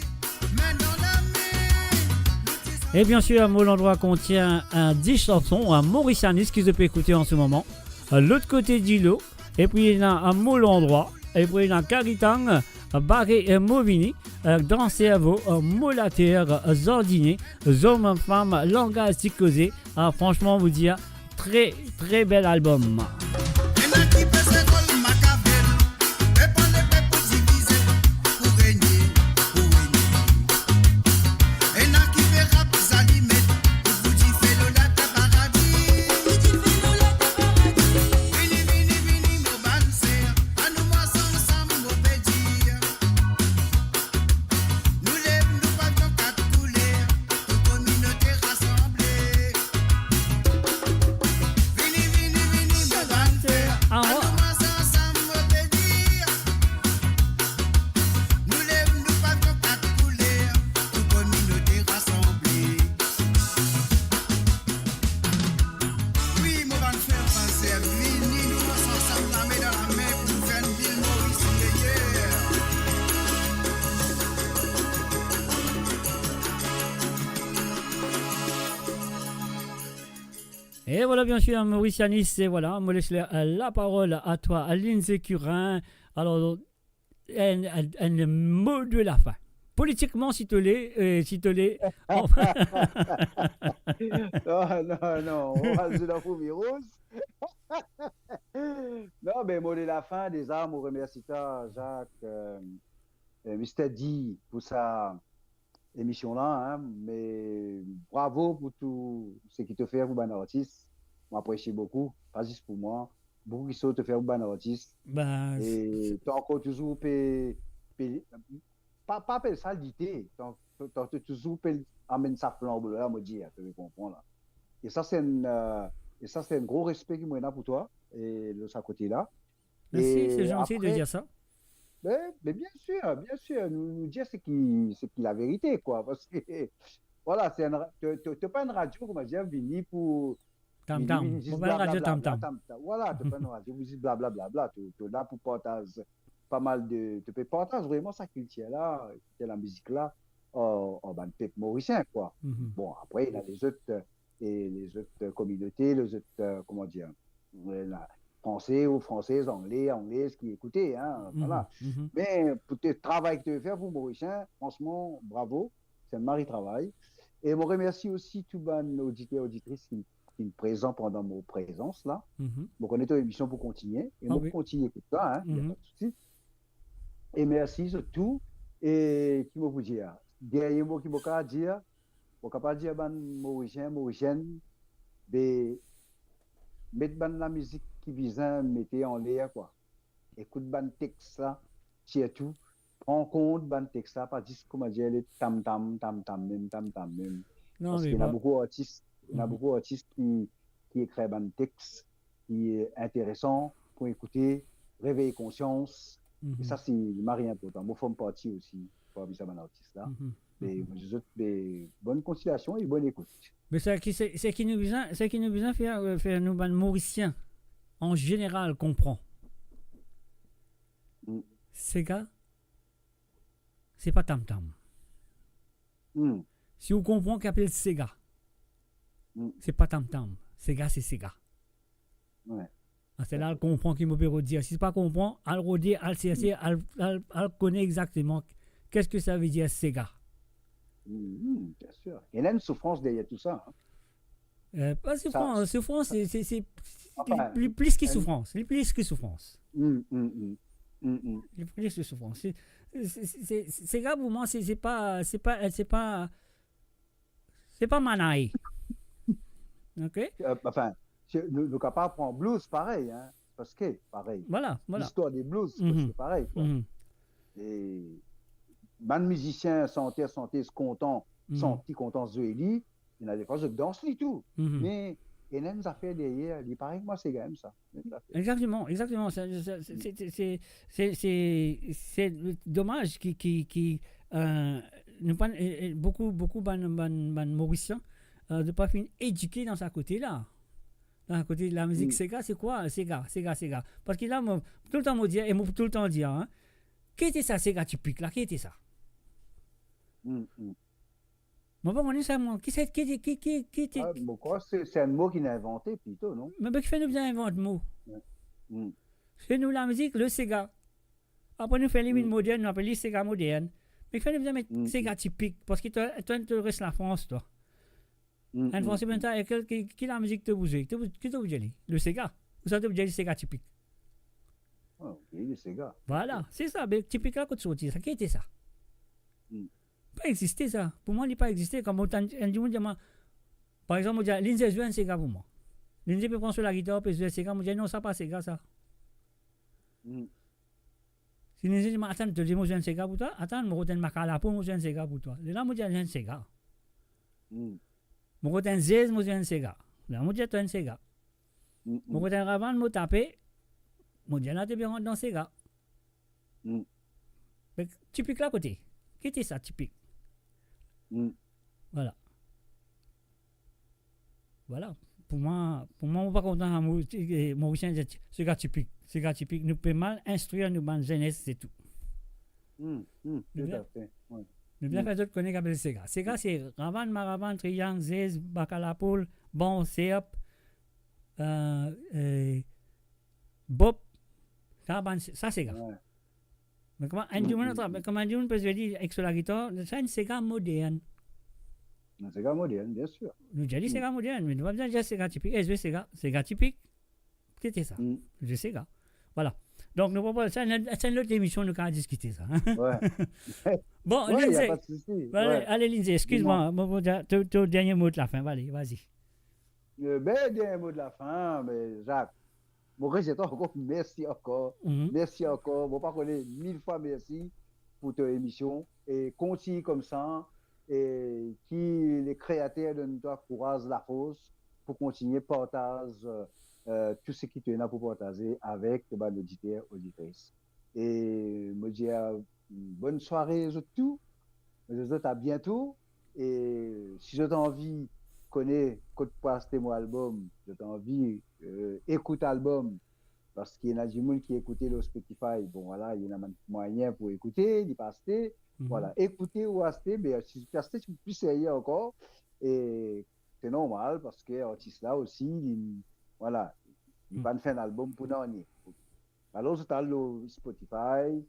B: Et bien sûr, Moule Endroit contient 10 chansons, un Maurice Yanis qui se peut écouter en ce moment. L'autre côté d'îlot, et puis il y a un Moule Endroit, et puis il y a Karitang, Barré et Movini, Grand Cerveau, Molater, Zordiné, Homme, Femme, Langage Psychosé. Franchement, vous dire, très très bel album. Et voilà, bien sûr, Maurice Yanis, et voilà, on me laisse la parole à toi, à Lindsay Kirin. Alors, un mot de la fin. Politiquement, si tu l'es,
D: Non, non, on va se la fourmi rose. Non, mais mot de la fin, des armes, on remercie toi, Jacques, Mr. D, pour sa émission-là, hein, mais bravo pour tout ce qui te fait pour un artiste. M'apprécie beaucoup, pas juste pour moi. Beaucoup qui sont te faire pour un artiste.
B: Ben,
D: Et tu as encore toujours pas appeler ça l'idée, tu toujours amener ça flambe là, me dire, tu me comprends là. Et ça c'est un gros respect que moi pour toi et de ce côté-là.
B: Merci, c'est gentil de dire ça.
D: Mais bien sûr, nous dire ce qui la vérité, quoi. Parce que, voilà, t'es pas une radio, comme je dis, vini pour.
B: Tam-tam, on va radio tam-tam.
D: Voilà, t'es pas une radio, vous dites blablabla, tu es là pour partager pas mal de. Tu peux partager vraiment sa culture-là, la musique-là, en peuple mauricien, quoi. Bon, après, il y a les autres communautés, les autres, comment dire, français ou françaises, anglaises qui écoutaient, hein, voilà. Mais pour le travail que tu veux faire pour Mauricien, franchement, bravo, c'est un mari-travail. Et je remercie aussi tous les auditeurs et auditrices qui me présentent pendant mon présence là. Je connais ton émission pour continuer. Et on continue comme ça, hein, il n'y a pas de souci. Et merci surtout. Et qui me vous dire, dernier mot qui m'a dire, je ne peux pas dire Mauricien, Mauricienne, Mais mettre ban la musique qui vise à mettre en l'air, quoi. Écoute ban texte là, tiens tout. Prends compte ban texte là, pas juste comment dire les tam tam tam tam même.
B: Non,
D: Parce
B: mais
D: qu'il y en a
B: bon.
D: beaucoup d'artistes,
B: Mhm.
D: qui écrivent un texte qui est intéressant pour écouter, réveiller conscience. Et
B: Mhm.
D: ça, c'est mari important. Moi, forme partie aussi, parmi ça, mon artiste là.
B: Mhm.
D: Mais
B: Mhm.
D: je souhaite des bonnes conciliations et bonne écoute.
B: Mais c'est qui nous besoin, faire nous, ben, Mauriciens, en général, comprend.
D: Mm.
B: Sega, c'est pas tam tam.
D: Mm.
B: Si vous comprenez qu'il appelle Sega,
D: Mm.
B: c'est pas tam tam. Sega, c'est Sega.
D: Ouais.
B: C'est là qu'on comprend qu'il m'a peut dire. Si c'est pas comprend, al rodé, al chercher, al connaît exactement qu'est-ce que ça veut dire Sega.
D: Bien sûr. Il y a une souffrance derrière tout ça. Hein.
B: Pas
D: Ça,
B: souffrance, c'est
D: enfin,
B: plus que
D: un-
B: souffrance. Plus que souffrance.
D: mm, mm, mm, mm, mm.
B: Plus que souffrance. Sega pour moi, c'est pas manaï. Ok?
D: Enfin, le capable prend blues, pareil. Hein, parce que, pareil.
B: Voilà.
D: L'histoire des blues,
B: Mhm.
D: c'est pareil. Quoi.
B: Mhm.
D: Et man musicien santé content,
B: Mhm.
D: content Zoélie, il y en a des fois je danse du tout.
B: Mhm.
D: Mais il y a des affaires derrière, il paraît que moi c'est quand même ça.
B: Exactement. C'est dommage nous pas, beaucoup ban Mauriciens de pas fin éduqués dans sa côté là. Dans la côté de la musique Sega, c'est quoi Sega. Parce que là, moi, tout le temps, me dire, et moi, tout le temps dire, hein, qui était ça Sega typique là Qui était ça Moi, pas mon ça, moi. Qui était.
D: Ah, bon, quoi, c'est un mot qu'il a inventé plutôt, non?
B: Mais qui fait nous bien inventer le mot
D: Mm,
B: Chez nous, la musique, le Sega. Après, nous faisons les mines
D: mm,
B: modernes, nous appelons les Sega modernes. Mais qui fait nous bien mettre
D: mm,
B: Sega typique. Parce que toi, tu restes la France, toi.
D: mm,
B: En
D: mm,
B: France,
D: mm.
B: qui la musique te bouge Qui te bouge le Sega. Vous savez, vous le Sega typique.
D: Ah, ok, le Sega.
B: Voilà, c'est ça. Mais typique là, quand tu sortis, ça, qui était ça
D: Mm,
B: Pas existé, ça. Pour moi, il n'a pas existé. Comme autant, par exemple, on dit, Lindsay joue un Sega pour moi. Lindsay peut prendre sur la guitare, peut jouer un Sega. On dit, non, ça pas Sega, ça.
D: mm,
B: Si Lindsay dit, attends, tu dis, moi, j'ai un Sega pour toi. Attends, moi, j'ai un Macalapo, moi, j'ai un Sega pour toi. Là, moi, j'ai un Sega.
D: mm,
B: Moi, j'ai un Zez, moi, j'ai un Sega. Là, moi, j'ai un Sega.
D: mm,
B: Moi, j'ai un Ravan, moi, tapé. Moi, j'ai un bien rentré dans Sega.
D: mm,
B: Typique là, côté. Qui était ça, typique
D: mm.
B: Voilà. Voilà. Pour moi, je ne suis pas content de Mauricien, c'est gars typique. C'est gars typique. Nous pouvons mal instruire nos bandes jeunesse, c'est tout.
D: Tout à fait. Ouais.
B: Nous devons faire d'autres connaître qu'appelle Sega. Sega, c'est Ravan, Maravan, Triangle, Zez, Bacalapoul, Bon, Seop, Bob. Ça, Sega.
D: Ouais.
B: Mais comment on peut se dire avec la guitare, c'est un Sega moderne.
D: Un Sega moderne, bien sûr.
B: Nous avons dit Sega moderne, mais nous ne pouvons pas dire Sega typique. Je veux Sega typique. C'était ça.
D: Mm.
B: Je veux Sega. Voilà. Donc, nous proposons, c'est une autre émission, nous allons discuter ça. Hein.
D: Ouais.
B: Bon,
D: Ouais, il n'y a
B: Lindsay.
D: pas de souci.
B: Allez,
D: Ouais.
B: allez, Lindsay, excuse-moi. Ton dernier mot de la fin. Allez, vas-y.
D: Dernier mot de la fin, mais Jacques, mon résultat encore, merci encore.
B: Mhm.
D: Merci encore. Bon, pas connaître 1000 fois merci pour ton émission. Et continue comme ça. Et qui les créateurs de notre courage la force pour continuer partage tout ce qui te là pour partager avec l'auditeur, auditrice. Et me dire bonne soirée à tous. Je vous souhaite à bientôt. Et si j'ai envie, connais Côte Pasté mon album, j'ai envie, écoute l'album, parce qu'il y en a du monde qui écoutait le Spotify. Bon, voilà, il y en a moyen pour écouter, il passe. Voilà, écouter ou acheter, mais si tu achètes, c'est plus sérieux encore. Et c'est normal, parce que l'artiste là aussi, voilà, il va faire un album pour nous. Alors, c'est le Spotify,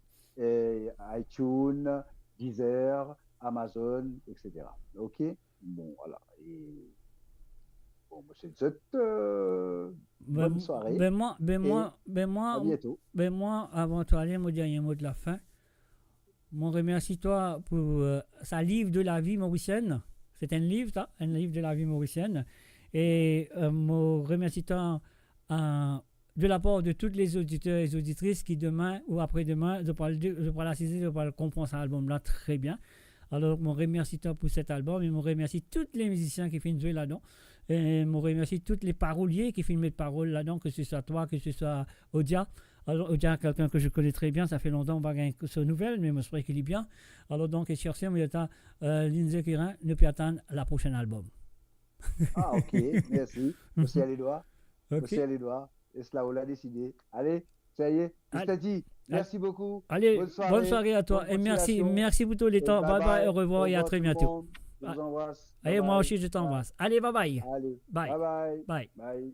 D: iTunes, Deezer, Amazon, etc. OK? Bon, voilà. Et bon, c'est cette bonne soirée.
B: Moi,
D: à bientôt.
B: moi, avant de aller, mon dernier mot de la fin, je remercie toi pour ça livre de la vie mauricienne. C'est un livre, ça, un livre de la vie mauricienne. Et mon remercie tant de la part de tous les auditeurs et les auditrices qui demain ou après-demain, je pourrai l'assister, je pourrai comprendre cet album-là très bien. Alors, mon remercie tant pour cet album et mon remercie tous les musiciens qui finissent jouer là-dedans. Et mon remercie tous les paroliers qui filment de paroles là-dedans, que ce soit toi, que ce soit Odia. Alors, Odia, quelqu'un que je connais très bien, ça fait longtemps qu'on va gagner ce nouvelle, mais je crois qu'il est bien. Alors, donc, et sur ce, il y a Lindsay Kirin, ne peut attendre la prochaine album.
D: Ah, ok, merci. Merci à les doigts.
B: Okay.
D: Merci à les doigts. Et cela, on l'a décidé. Allez, ça y est, je t'ai dit. Merci beaucoup.
B: Allez, bonne soirée à toi. Et merci pour tout le temps. Bye bye, au revoir et à très bientôt.
D: Je vous embrasse.
B: Allez, moi aussi, je t'embrasse. Allez, bye bye.
D: Allez,
B: bye.
D: Bye.
B: Bye.
D: Bye.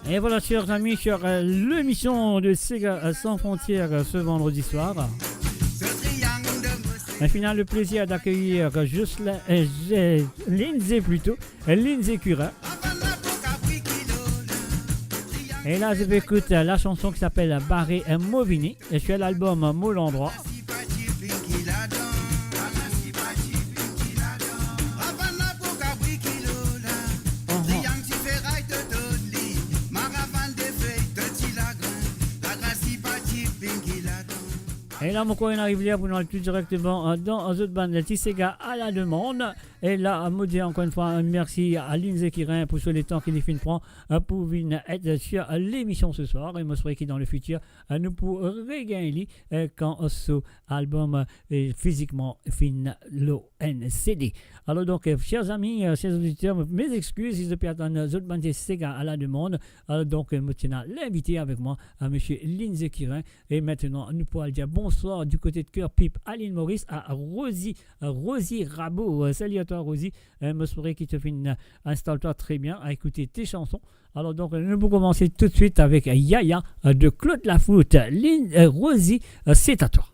B: Et voilà, chers amis, sur l'émission de Sega sans frontières ce vendredi soir. Et finalement, le plaisir d'accueillir Lindsay Kirin. Et là, je vais écouter la chanson qui s'appelle Barré Movini, et sur l'album Mot l'endroit. Et là, mon coin arrive là pour nous tout directement dans un autre band de Sega à la demande. Et là, à me dire encore une fois, merci à Lindsay Kirin pour ce temps qu'il fin prend pour venir être sur l'émission ce soir. Et je souhaite que dans le futur, nous pourrons regagner quand ce album est physiquement fin l'ONCD. Alors donc, chers amis, chers auditeurs, mes excuses si je peux attendre les autres bandes Sega à la demande. Alors donc, je tiens à l'inviter avec moi, à M. Lindsay Kirin. Et maintenant, nous pourrons dire bonsoir du côté de Cœur Pipe à Lynn Maurice, à Rosie Rabot. Salut à toi, Rosie. Je me souhaite qui te fait installe-toi très bien à écouter tes chansons. Alors donc, nous pouvons commencer tout de suite avec Yaya de Claude Lafoutte. Rosie, c'est à toi.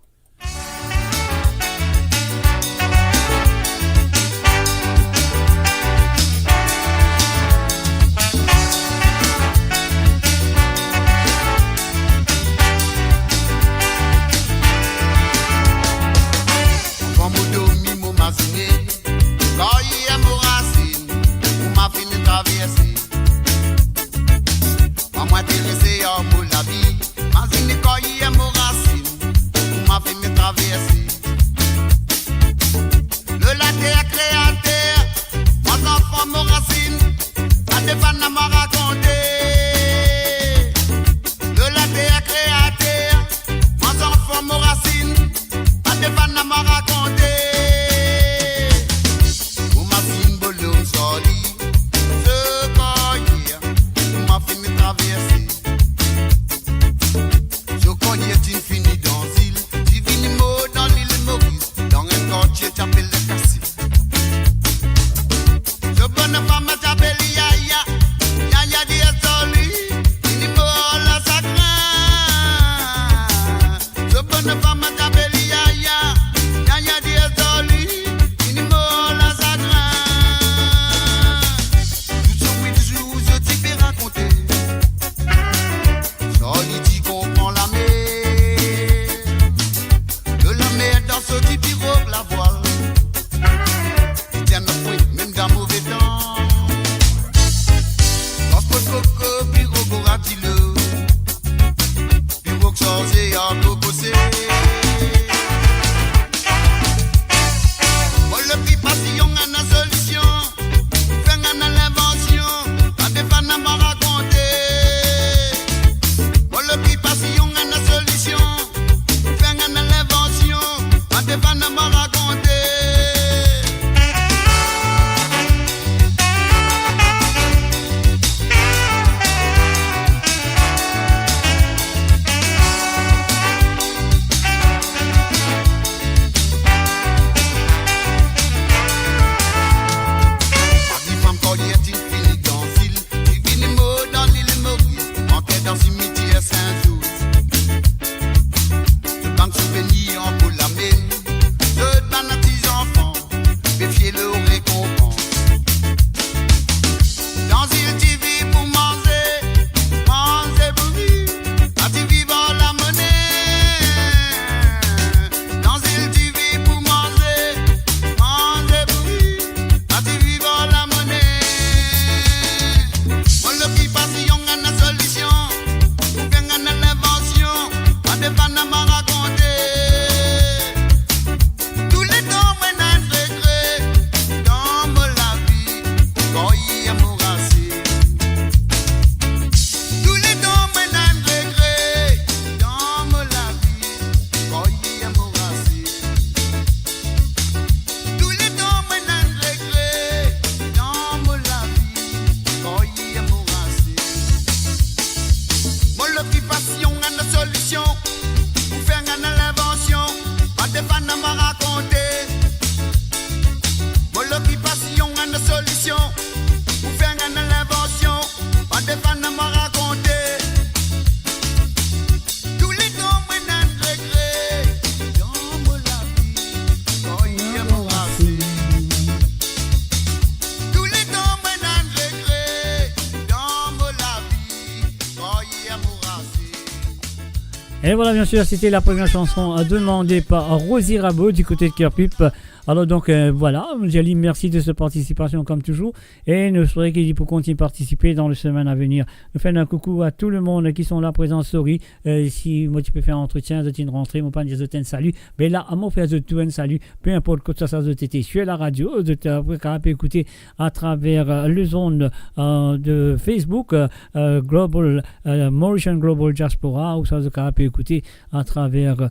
B: Et voilà, bien sûr, c'était la première chanson demandée par Rosie Rabot du côté de Cœur Pipe Alors donc voilà, Jelly, merci de cette participation comme toujours. Et nous souhaitons qu'il dit pour continuer à participer dans les semaines à venir. Nous faisons un coucou à tout le monde qui sont là présents. Sorry, si moi tu peux faire un entretien, de une rentrée, mon pas dire un salut. Mais là, à mon faire de tout un salut, peu importe que ça de t'étais sur la radio, de te écouter à travers le zone de Facebook, Global Mauritian Global Diaspora, ou ça de peut écouter à travers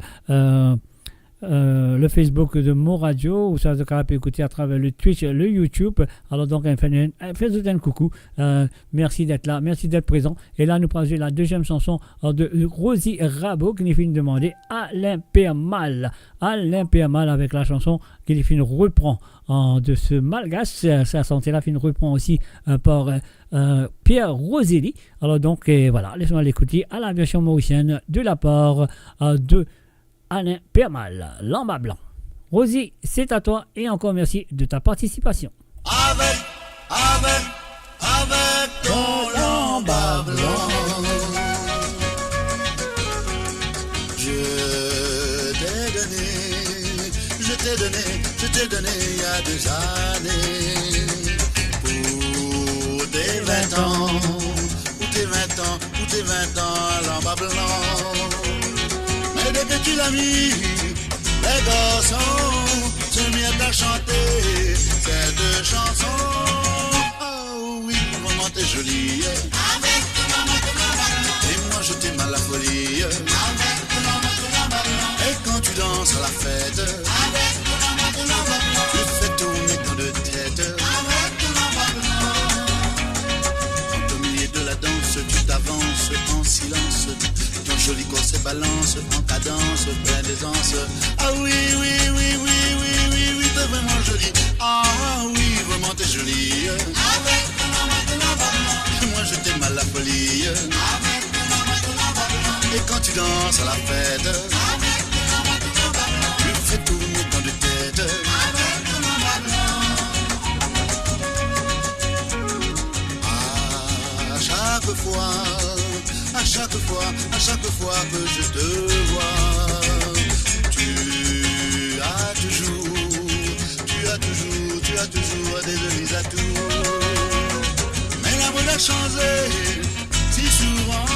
B: le Facebook de Mo Radio, ou ça peut écouter à travers le Twitch, le YouTube. Alors donc faites un coucou, merci d'être là, merci d'être présent. Et là nous prenons la deuxième chanson de Rosie Rabot qui nous fait demander Alain Permal avec la chanson qui nous fait reprend de ce malgache. Sa santé là fin reprend aussi par Pierre Roselli. Alors donc voilà, laissez-moi l'écouter à la version mauricienne de la part de Alain Permal, Lamba Blanc. Rosie, c'est à toi et encore merci de ta participation.
C: Avec ton Lamba Blanc, je t'ai donné il y a 2 années pour tes 20 ans, pour tes 20 ans, Lamba Blanc. Mais dès que tu l'as mis, les garçons se mirent à chanter cette chanson. Oh oui, maman t'es jolie, avec ton maman. Et moi je t'aime à la folie, avec ton maman. Et quand tu danses à la fête, avec ton maman. Tu fais tourner tant de têtes, avec ton maman. Quand au milieu de la danse, tu t'avances en silence. Ton joli corps se balance en cadence, plein d'aisance. Ah oui, t'es vraiment jolie. Ah oui, vraiment t'es jolie. Avec ton maman. Moi je t'aime à la folie. Avec ton maman. Et quand tu danses à la fête, avec ton maman. Tu fais tourner tant de têtes. Avec ton maman. À chaque fois que je te vois, tu as toujours des jolis atouts. Mais la mode a changé si souvent,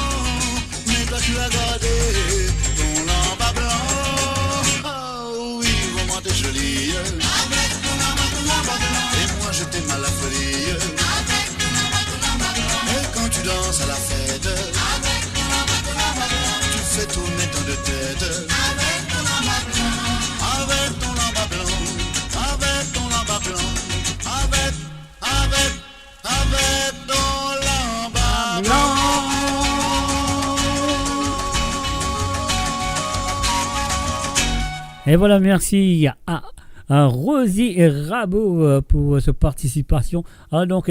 C: mais toi tu as gardé ton Lamba Blanc. Oh oui, vraiment t'es jolie. Avec ton Lamba Blanc. Et moi je t'aime à la folie. Avec ton Lamba Blanc. Et quand tu danses à la fête, fais tourner tant de têtes. Avec ton Lamba Blanc. Avec ton Lamba Blanc. Avec ton Lamba Blanc. Avec ton Lamba Blanc.
B: Et voilà, merci à Rosie et Rabot pour cette participation. Donc,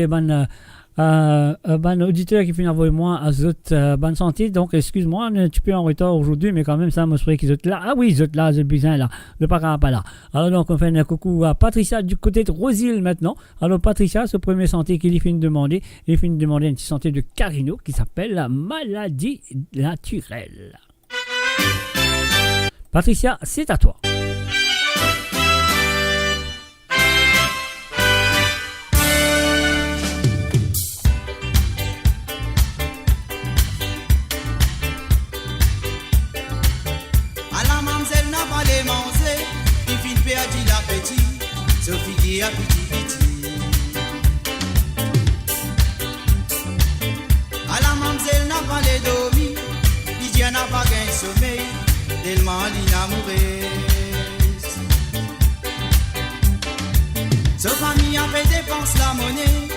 B: auditeur qui finit envoyer moi à Zot bonne santé, donc excuse-moi un petit peu en retard aujourd'hui, mais quand même ça me souhaite qu'ils sont là. Ah oui, ils sont là, ils sont bien là, le pas là. Alors donc on fait un coucou à Patricia du côté de Rosil maintenant. Alors Patricia, ce premier santé qu'il finit de demander, une petite santé de Carino qui s'appelle la maladie naturelle. Patricia, c'est à toi.
E: Sophie qui a petit. À la mamzelle n'a pas les domis, Lydia n'a pas gain sommeil, tellement l'inamoureuse. Sa famille a fait dépense la monnaie,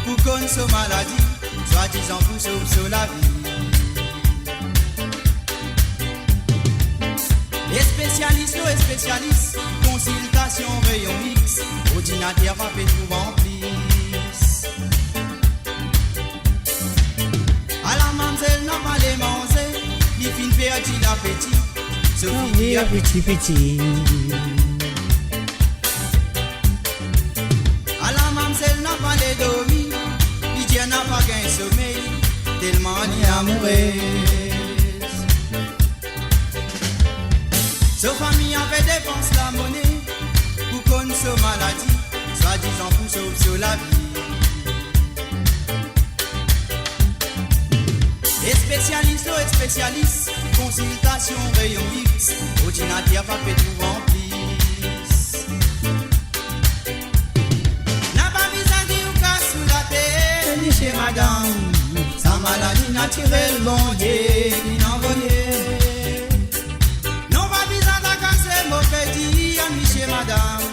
E: pour qu'on soit maladie, soi-disant pour sauver la vie. Les spécialistes, consultation rayon X, ordinateur va faire tout remplir. À la mamzelle n'a pas les manger, il finit perdu l'appétit, Sophie qui a petit. À la mamzelle n'a pas les domis, Lydia n'a pas gain sommeil, tellement l'inamoureuse. Sa famille avait dépense la monnaie pour qu'on pousse aux maladies, soi-disant pousse sur la vie. Et spécialistes, consultation rayon X, ordinateur pas fait tout remplir. N'a pas besoin de ou casse sous la tête, ni chez madame, sa maladie naturelle, bon Dieu, qui n'envoyait. Non pas besoin de casser, mauvais dit, ni chez madame,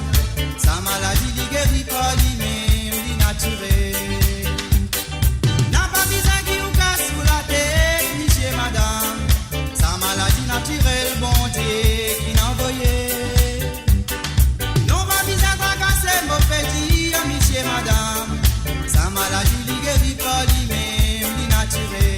E: sa maladie, li guérit pas lui-même, li naturelle. Madame, sa maladie naturelle, bon Dieu, qui n'envoyait. Non, pas besoin de casser, mon petit, ami chez madame, sa maladie, li guérit pas lui-même, li naturelle.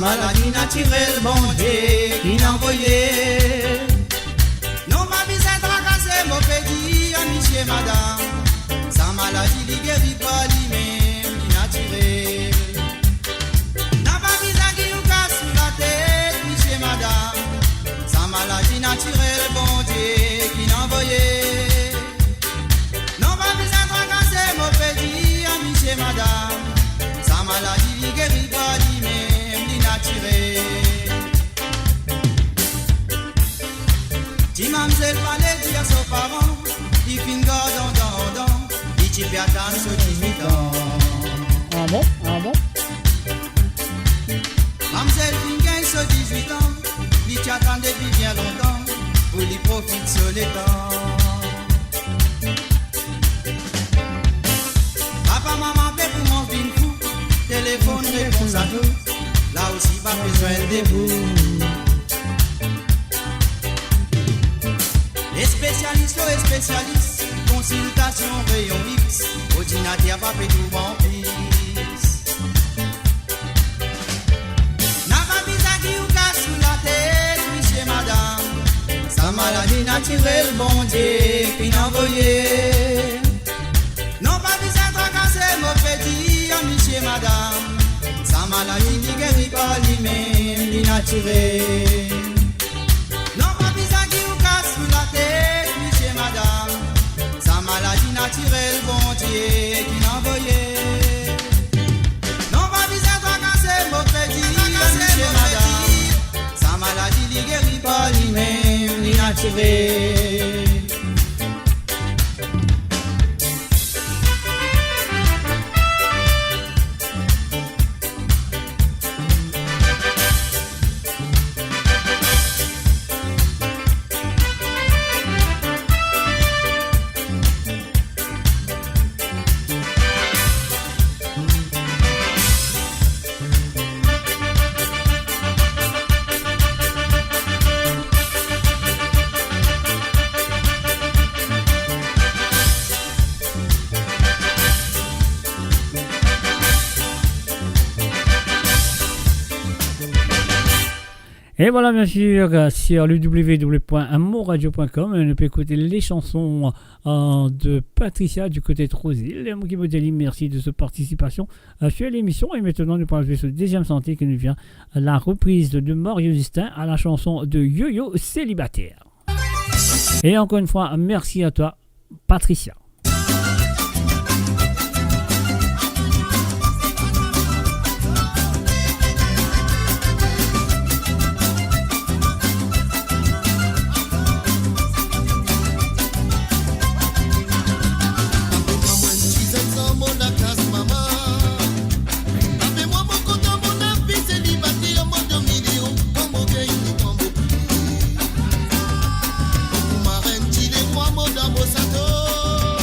E: Maladie naturelle, bon Dieu, qui n'envoyait. Non, ma besoin de tracasser, mon petit, ami chez madame. Sa maladie, li guérit pas lui-même, li naturelle. N'a pas besoin de ou casse sous la tête, mi chez madame. Sa maladie naturelle, bon Dieu, qui n'envoyait. Non, ma besoin de tracasser, mon petit, ami chez madame. Sa maladie, li guérit pas lui-même. Si mademoiselle fallait dire à son parent, il fin gardant, il t'y peut attendre sur 18 ans.
B: Ah bon? Ah bon?
E: Mademoiselle fin gagne sur 18 ans, il t'y attend depuis bien longtemps, pour lui profite sur les temps. Papa, maman, fait pour mon fin fou, téléphone réponse à tout. Là aussi, pas besoin de vous. Les spécialistes, consultation rayon X, ordinateur pas fait tout en piste. N'a pas besoin de ou casse sous la tête, monsieur madame. Sa maladie naturelle, bon Dieu, qui n'envoyait. Non pas besoin de tracasser, mon petit, monsieur madame. Sa maladie ne guérit pas lui-même, li naturelle. Non, pas besoin de ou casse sous la tête, monsieur madame. Sa maladie naturelle, bon Dieu, qui n'envoyait. Non, pas besoin de tracasser, mon petit, monsieur madame. Sa maladie ne guérit pas lui-même, li naturelle.
B: Et voilà, bien sûr, sur le www.amourradio.com, on peut écouter les chansons de Patricia du côté de Rosil. Qui me dit merci de sa participation sur l'émission. Et maintenant, nous parlons de ce deuxième santé qui nous vient la reprise de Mario Justin à la chanson de Yo-Yo Célibataire. Et encore une fois, merci à toi, Patricia.
F: Moda Mosato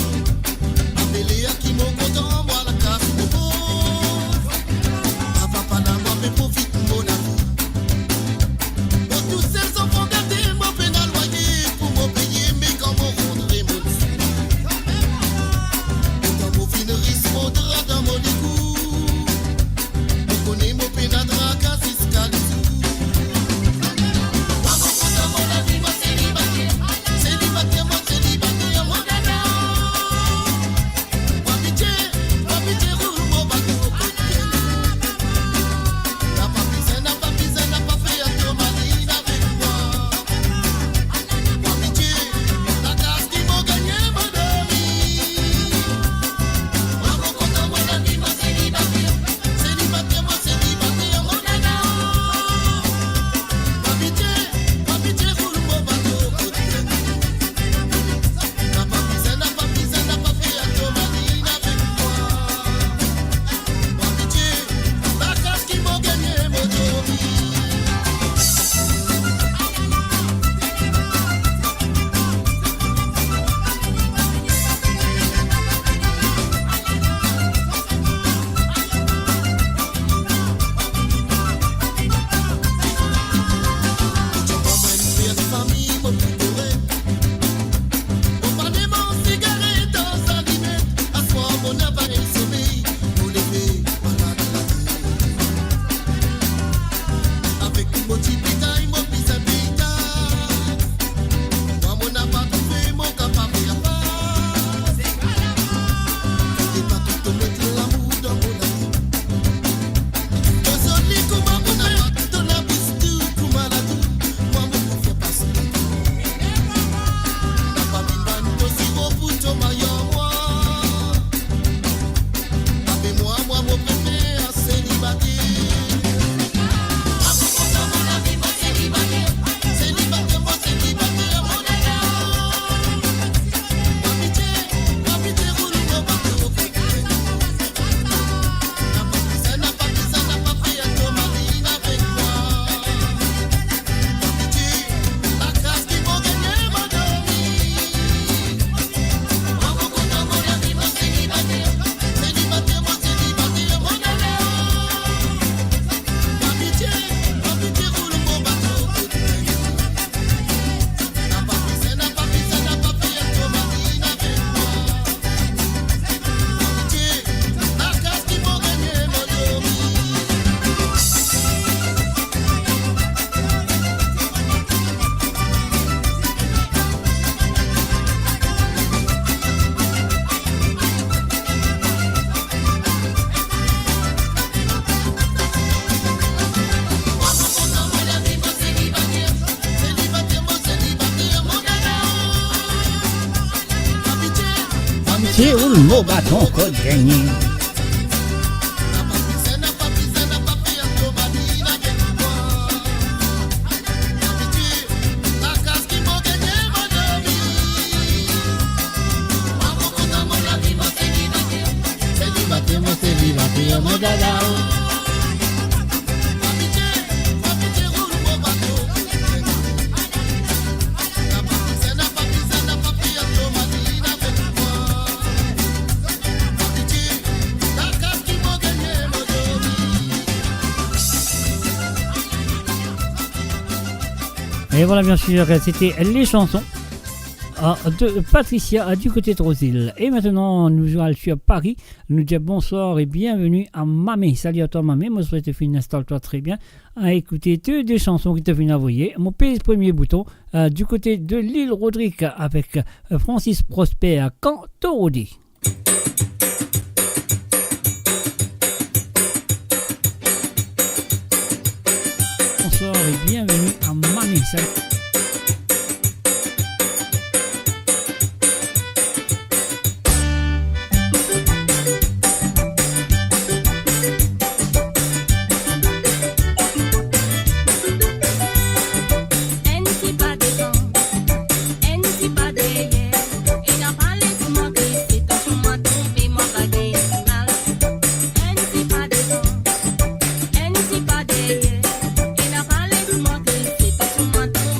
B: C'est où le mot bâton qu'on gagne. Et voilà, bien sûr, c'était les chansons de Patricia du côté de Rosil. Et maintenant, nous allons sur Paris. Nous disons bonsoir et bienvenue à Mamé. Salut à toi, Mamé. Moi, je souhaite que tu installe-toi très bien à écouter toutes des chansons qui te viennent envoyer. Mon premier bouton du côté de l'île Rodrigue avec Francis Prosper Cantorodi. Bonsoir et bienvenue à Mamé. Salut.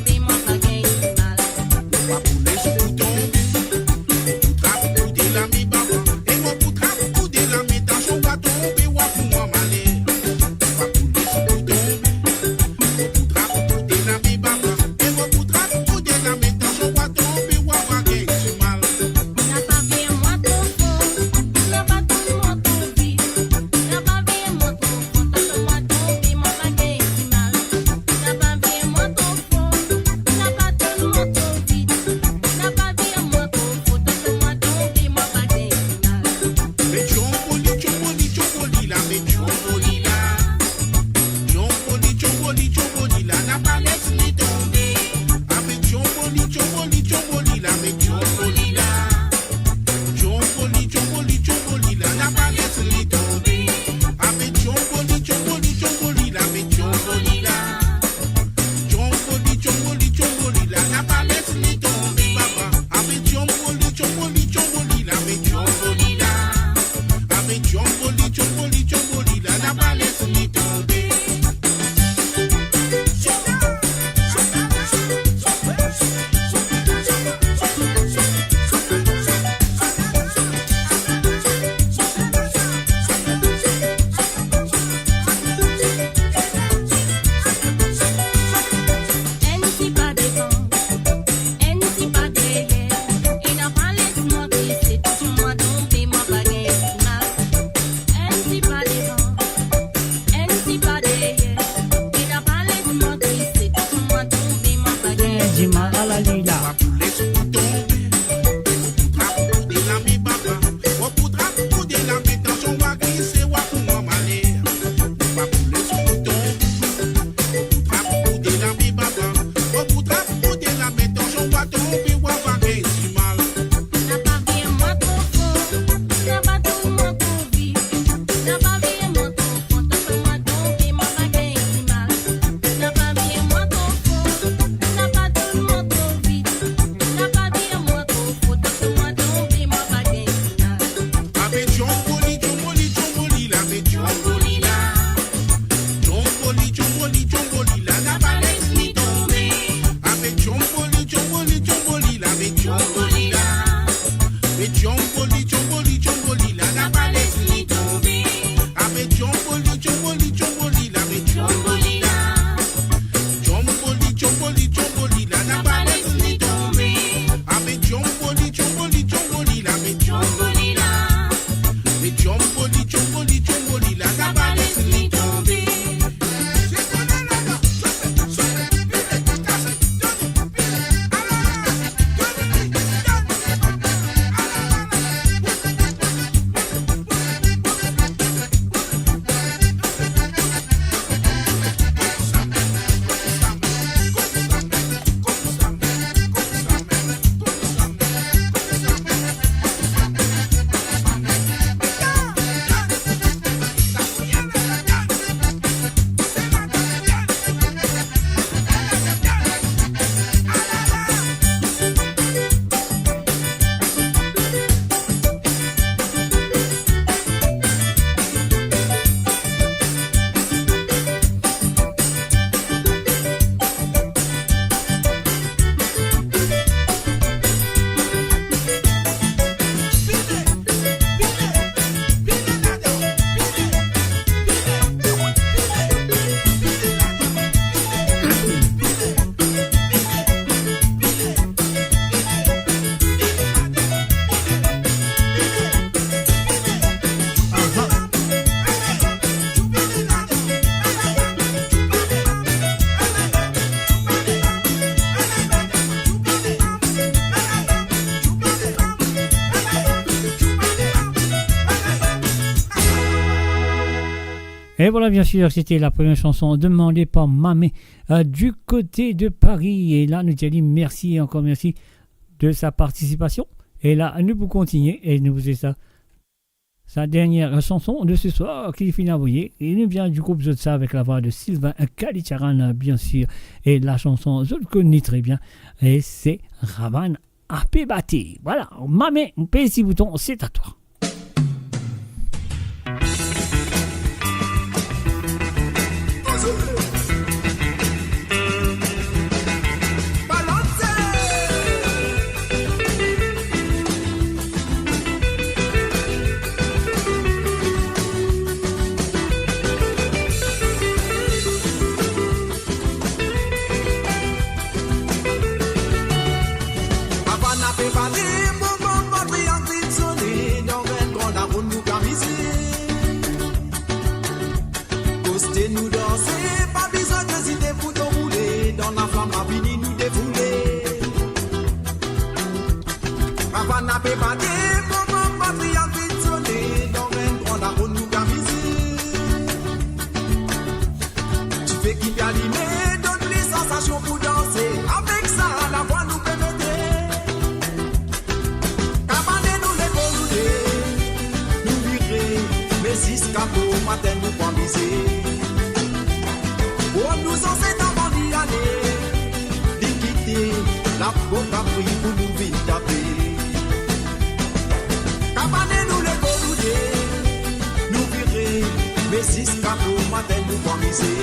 F: Be my
B: Et voilà, bien sûr, c'était la première chanson demandée par Mamé du côté de Paris. Et là, nous dit merci, encore merci de sa participation. Et là, nous pouvons continuer et nous faisons ça. Sa dernière chanson de ce soir qui finit à voyer. Il nous vient du groupe Zotsa avec la voix de Sylvain Kalitcharan, bien sûr. Et la chanson, je le connais très bien. Et c'est Ravan Apébati. Voilà, Mamé, on paye 6 boutons, c'est à toi.
E: Nous danser, pas besoin d'hésiter pour te rouler. Dans la flamme, la fini nous défouler. Avant n'a pas battu, maman, patrie en train de sonner. Dans un grand arbre, nous camiser. Tu fais qui peut animer, donne les sensations pour danser. Avec ça, la voix nous peut mettre. Cabane nous les rouler, nous virer. Mais si ce capot, matin nous pas miser. Oh, nous en c'est avant d'y aller, d'y quitter, la boca pris pour nous vite taper. Cabane nous les gorouder, nous virer, mais si ce capot matin nous pas miser.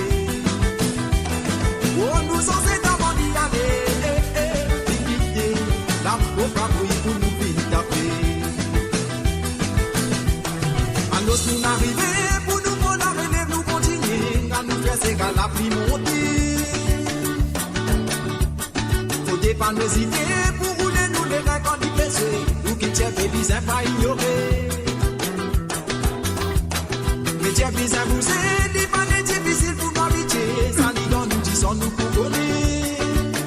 E: Oh, nous en c'est avant d'y aller, d'y quitter, la boca pris pour nous vite taper. À nous nous arriver, pour nous prendre la relève, nous continuer, à nous faire ces gars la pluie monter. Faut pas nous hésiter pour rouler nous les reins quand il pèse. Nous qui tiens des bisins pas ignorer. Mais tiens bisins vous c'est pas difficile pour m'habituer. Ça dit dans nous disons nous pour connaître.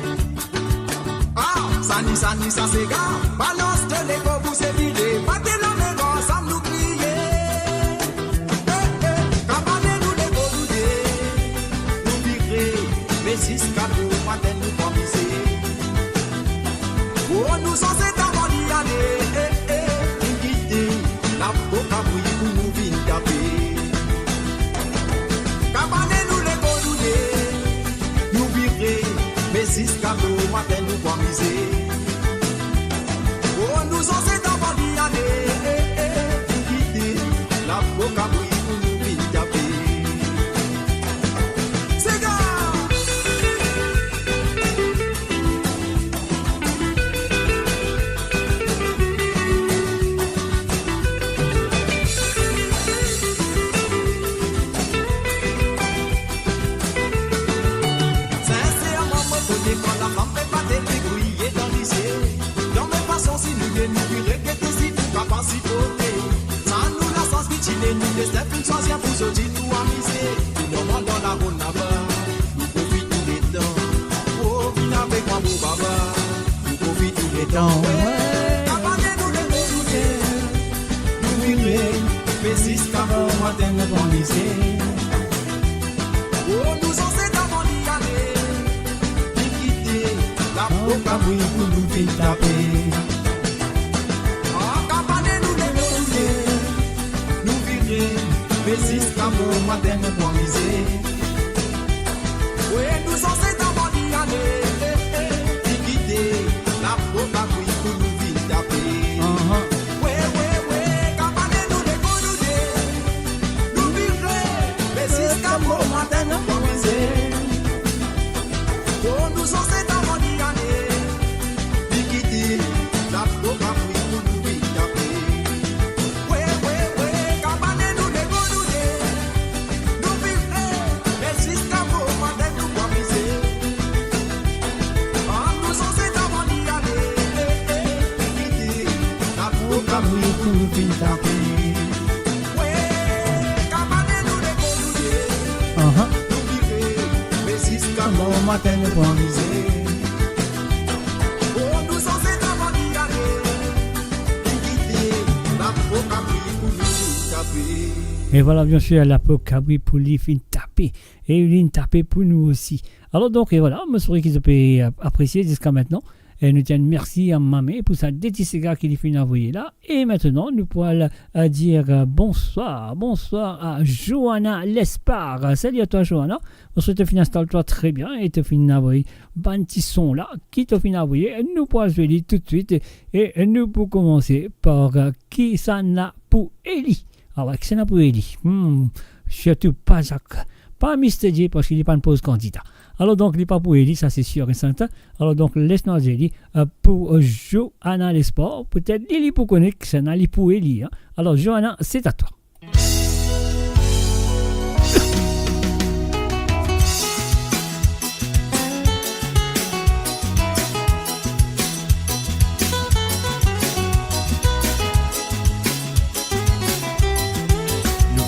E: Ah, ça ni ça c'est gars. Balance de l'écho vous c'est viré. Battez la main ça nous crier. Cabane nous les gorouder. Nous virer. Mais si ce cadeau matin nous pas miser. Oh, nous en c'est avant d'y aller, nous quitter, la boca brille pour nous vite taper. Cabane nous les gorouder, nous virer, mais si ce cadeau matin nous pas miser. Oh, nous en c'est avant d'y aller, nous quitter, la boca brille pour nous vite taper. C'est gars!
C: Happy.
B: Et voilà, bien sûr, la Pokawi pour les fin taper. Et une taper pour nous aussi. Alors donc, et voilà, je souhaite qu'ils peuvent apprécier jusqu'à maintenant. Et nous tiens merci à Mamé pour sa détissega qu'il a fait envoyer là. Et maintenant, nous pourrons dire bonsoir à Johanna Lespard. Salut à toi, Johanna. On souhaite que tu installes-toi très bien et te finis envoyer un petit son là qui te finit envoyer. Nous pourrons jouer tout de suite. Et nous pourrons commencer par qui ça n'a pour Eli. Alors, qui ça n'a pour Eli? Surtout pas Jacques. Pas Mr. J parce qu'il n'est pas une pause candidat. Alors donc, il n'est pas pour Eli, ça c'est sûr et certain. Alors donc, laisse-nous Eli pour Johanna les sports. Peut-être Eli pour connaître que ça n'a pas pour Eli. Hein. Alors Johanna, c'est à toi.
F: Nous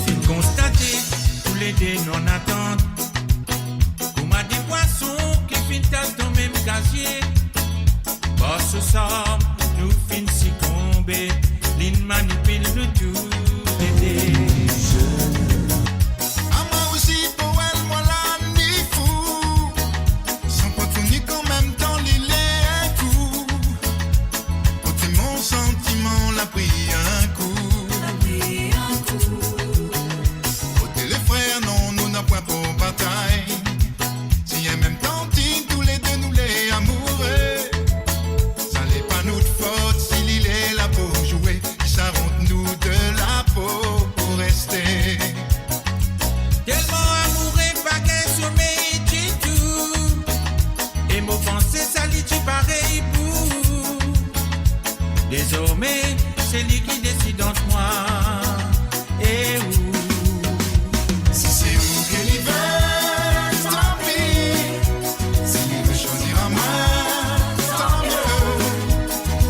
F: finissons constater tous les deux non attentes. Dans même casier, boss ça, nous finissons tomber, l'in manipule nous tout l'aider.
G: À moi aussi pour elle, moi là ni fou, sans continuer quand même dans l'île un coup. Côté mon sentiment l'a pris un coup. Côté les frères non, nous n'a point pour bataille. Si en même temps
F: Désormais, c'est lui qui décide entre moi et où.
G: Si c'est vous qu'il veut, tant pis. S'il veut choisir à moi, tant mieux.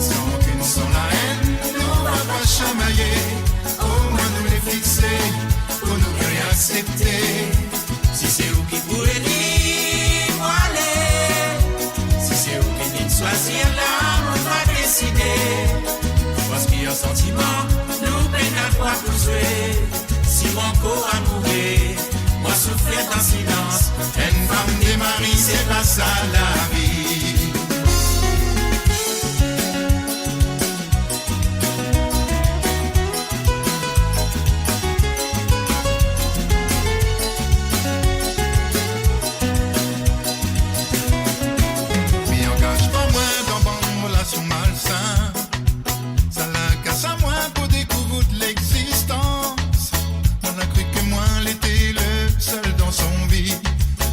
G: Sans aucune sans la haine, on va pas chamailler. Au moins nous les fixer, pour nous bien accepter.
F: Si c'est vous qui pourrez dire, moi allez. Si c'est vous qui dites choisir là, on va décider. Parce qu'il y a un sentiment, nous peine à quoi tout jouer. Si mon corps a mouru, moi souffrir en silence.
G: Une femme des maris, c'est pas ça la vie. Mais engage pas moins dans bonne relation malsain. Ça la casse à moi pour découvrir l'existence. On a cru que moi l'était le seul dans son vie.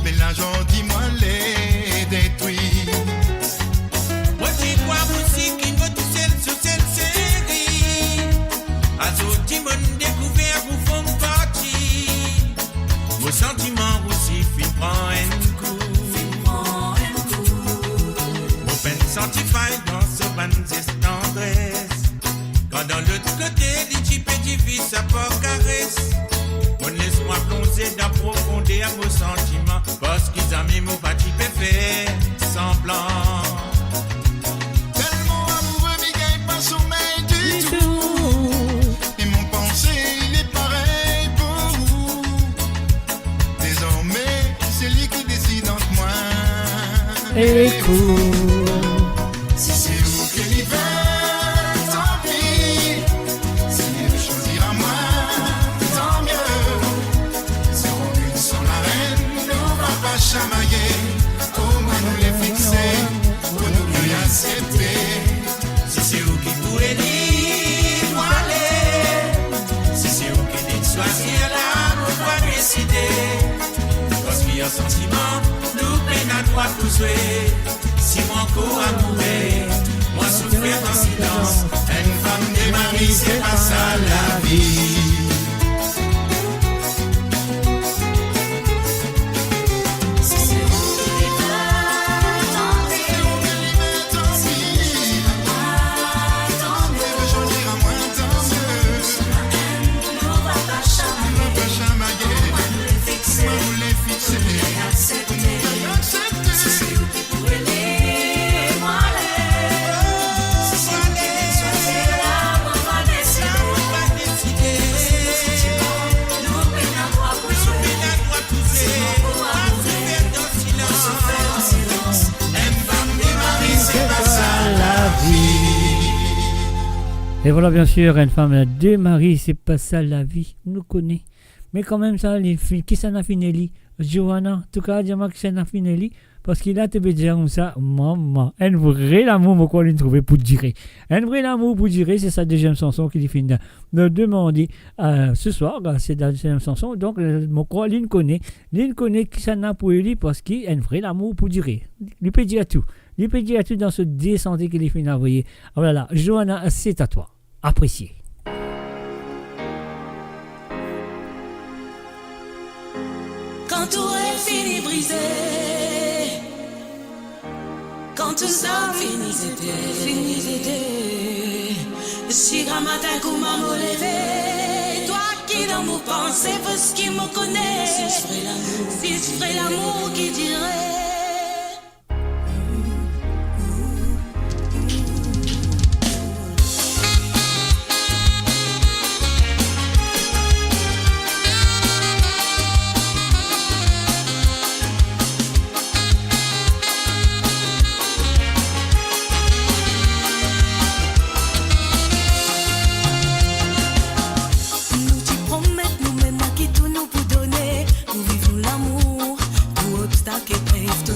G: Mais là j'en dis moi les détruit.
F: Moi j'y crois aussi qu'il veut tout seul sur cette série. À ce petit monde découvert vous font partie. Vos sentiments aussi fin prend un coup. Mon peine sentifie dans ce banzes tendresse. Quand dans l'autre côté, les types difficiles, ça porte caresse. On laisse-moi plonger dans profondeur vos sentiments. Parce qu'ils ont mis mon petit fait semblant.
G: Tellement amoureux, mais gagne pas sommeil du tout. Et mon pensée, il est pareil pour vous. Désormais, c'est lui qui décide entre moi
B: Et cool.
G: Si c'est vous qu'il veut, tant pis. S'il veut choisir à moi, tant mieux. Sans aucune sans la reine, on va pas chamailler. Au moins nous les fixer, pour nous bien accepter.
F: Si c'est vous qui pourrez dire, moi allez. Si c'est vous qui dites choisir là, on va décider. Parce qu'il y a un sentiment, nous peine à droit pour jouer. Si mon corps a mouru, moi souffrir en silence.
G: Une femme des maris, c'est pas ça la vie.
F: Choisir là, on va décider.
B: Et voilà, bien sûr, une femme, deux maris, c'est pas ça la vie, nous connaît. Mais quand même, ça, les filles, qui s'en a fini, Johanna, en tout cas, dis-moi qui s'en a fini, parce qu'il a te dire comme ça, maman, un vrai l'amour, moi, quoi, il trouvé pour dire. Un vrai l'amour pour dire, c'est sa deuxième chanson qu'il finit de demander ce soir, c'est la deuxième chanson, donc, mon quoi, l'in connaît qui s'en a pour lui, parce qu'il a un vrai l'amour pour dire. Il peut dire tout. Il peut dire tout dans ce descendé qu'il finit d'envoyer. Voilà, Johanna, c'est à toi. Appréciez.
H: Quand tout est fini brisé, quand tout ça fini c'était, si grand matin coup m'a levé, toi qui dans mon pensée parce qu'il me connaît, si je ferais l'amour qui dirait. Nous vivons l'amour, tout obstacle est brise.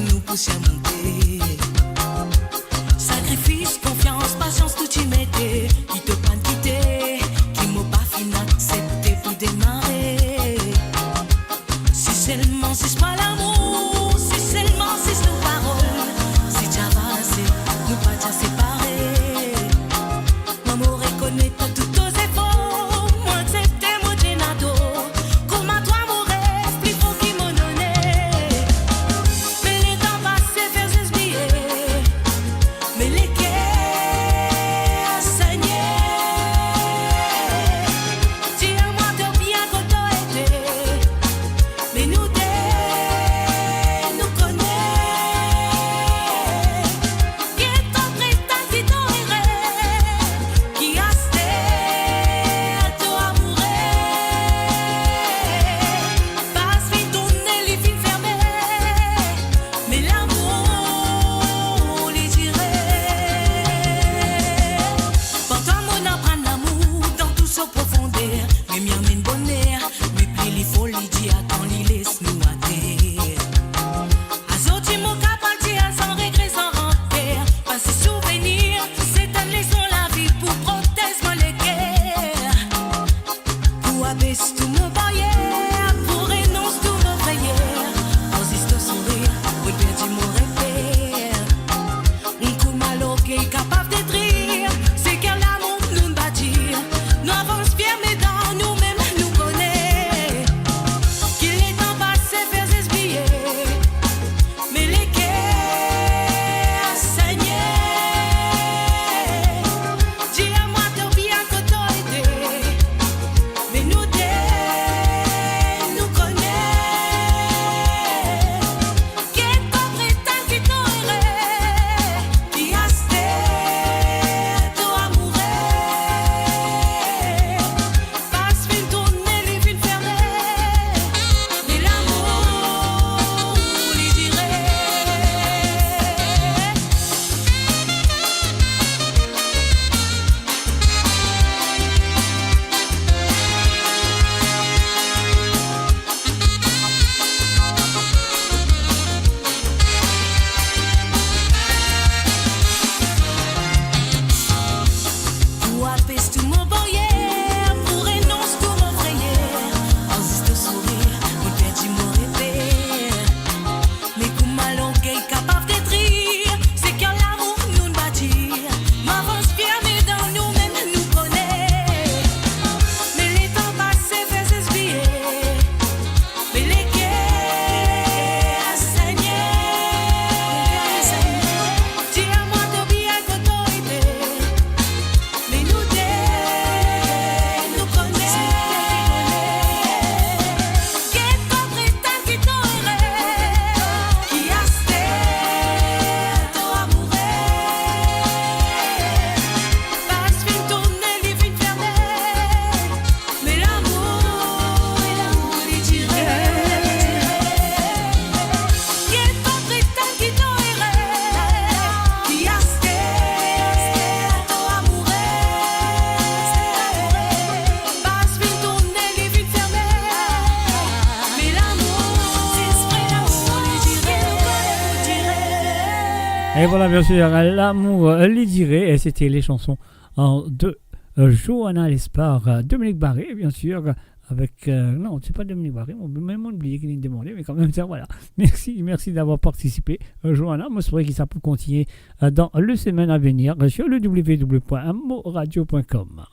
B: Et voilà, bien sûr, l'amour l'idée, et c'était les chansons de Johanna Lespard, Dominique Barré, bien sûr, avec... non, c'est pas Dominique Barré, on peut même oublier qu'il est demandé, mais quand même, ça, voilà. Merci d'avoir participé, Johanna. Moi, c'est vrai que ça peut continuer dans le semaine à venir sur le www.moradio.com.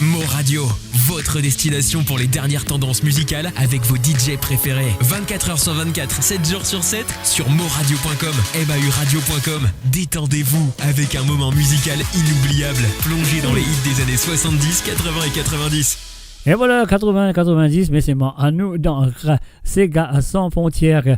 A: Mo Radio, votre destination pour les dernières tendances musicales avec vos DJ préférés. 24h sur 24, 7 jours sur 7 sur moradio.com, mahuradio.com. Détendez-vous avec un moment musical inoubliable, plongé dans les hits des années 70, 80 et 90.
B: Et voilà, 80-90, mais c'est bon, à nous dans Sega sans frontières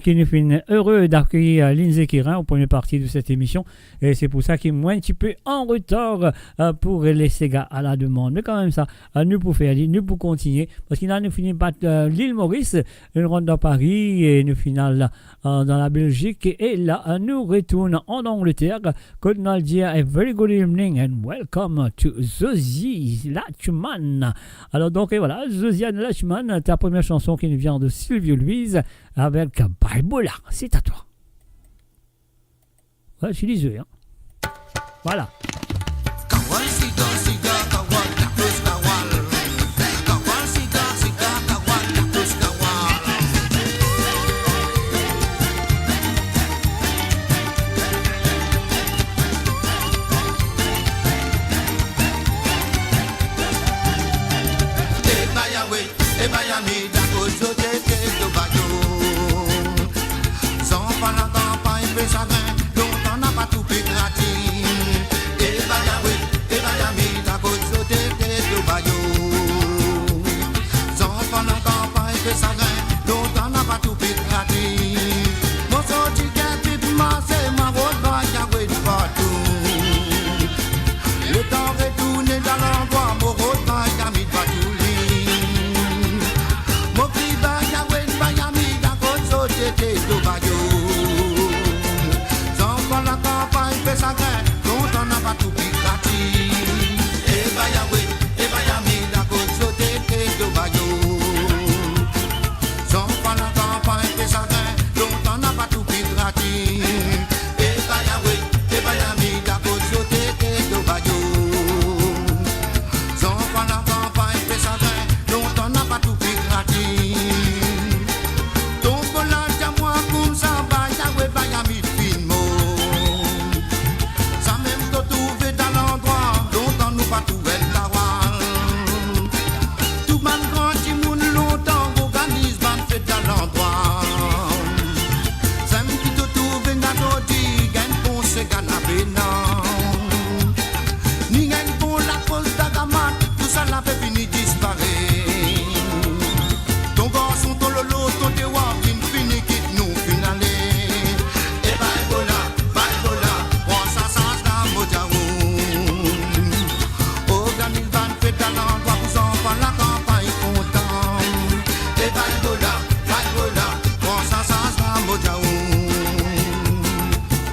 B: qui nous fait heureux d'accueillir Lindsay Kirin en première partie de cette émission. Et c'est pour ça qu'il est un petit peu en retard pour les Sega à la demande. Mais quand même ça, nous pour faire, nous pour continuer, parce qu'il a nous fini par l'île Maurice, une ronde dans Paris et une finale dans la Belgique. Et là, nous retournons en Angleterre. Good night, dear, a very good evening and welcome to Zosie Latchman. Alors donc, et voilà, Josiane Lachman, ta première chanson qui nous vient de Sylvio Louise avec Balbola. C'est à toi. Ouais, je suis désolé. Hein. Voilà.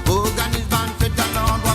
G: Organise ban fête dans l'endroit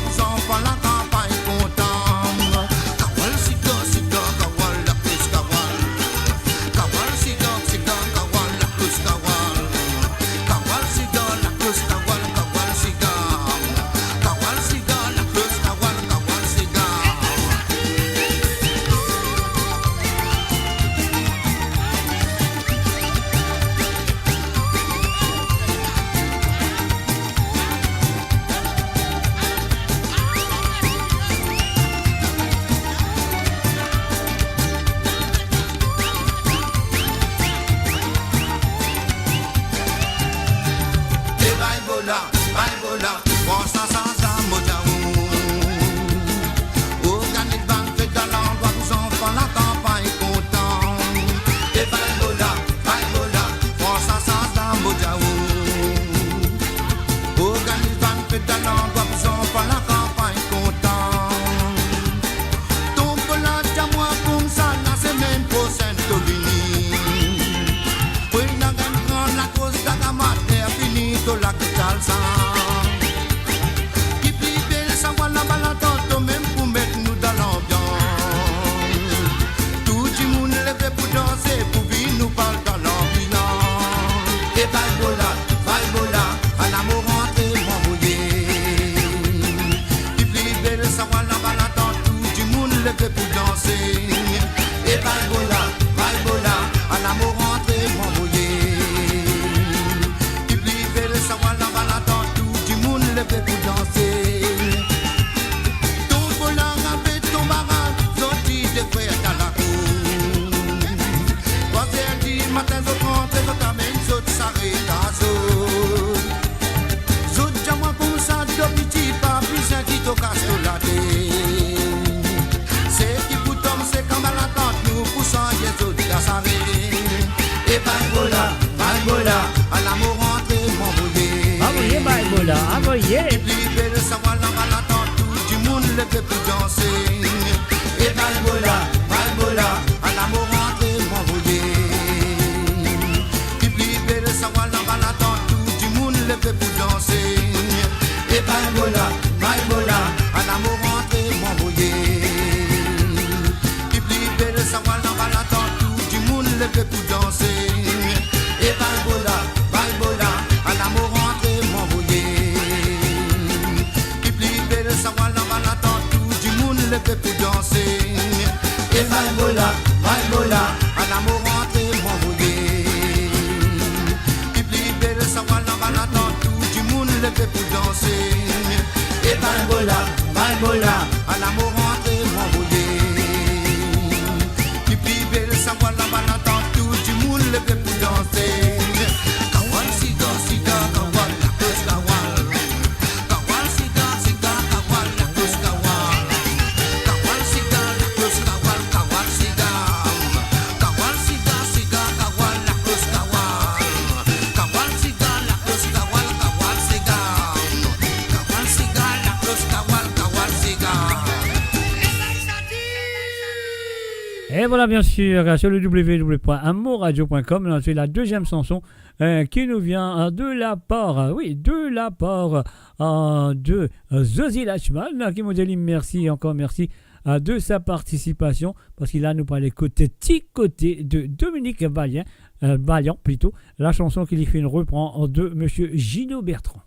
B: voyez.
G: Libéré de savoir la maladie, tout du monde le fait plus danser. Et Balbola, Balbola, à l'amour rentré m'envoyer. Libéré de savoir la maladie, tout du monde le fait plus danser. Et Balbola, Balbola, à l'amour rentré m'envoyer. Libéré de savoir la maladie, tout du monde le fait plus danser. Et Balbola, Balbola, à l'amour rentré m'envoyer. Libéré de savoir la maladie, tout du monde le fait plus danser. Et Balbola, Balbola, à l'amour rentré m'envoyer. Libéré de savoir la maladie, tout du monde le fait plus danser. Et Balbola, Balbola, à l'amour rentré m'envoyer. Libéré de savoir la maladie, tout du monde le fait plus danser. Kawal sida sida kawal la kus kawal. Kawal sida sida kawal la kus kawal. Kawal sida la kus kawal kawal sida. Kawal sida sida kawal la kus kawal. Kawal sida la kus kawal kawal sida. Kawal sida la kus kawal kawal sida.
B: Et voilà, bien sûr, sur le www.amourradio.com, c'est la deuxième chanson qui nous vient de la part, de Zozy Lachman, qui nous dit merci, encore merci de sa participation, parce qu'il a nous parlé côté de Dominique Valiant, plutôt, la chanson qu'il y fait une reprend de Monsieur Gino Bertrand.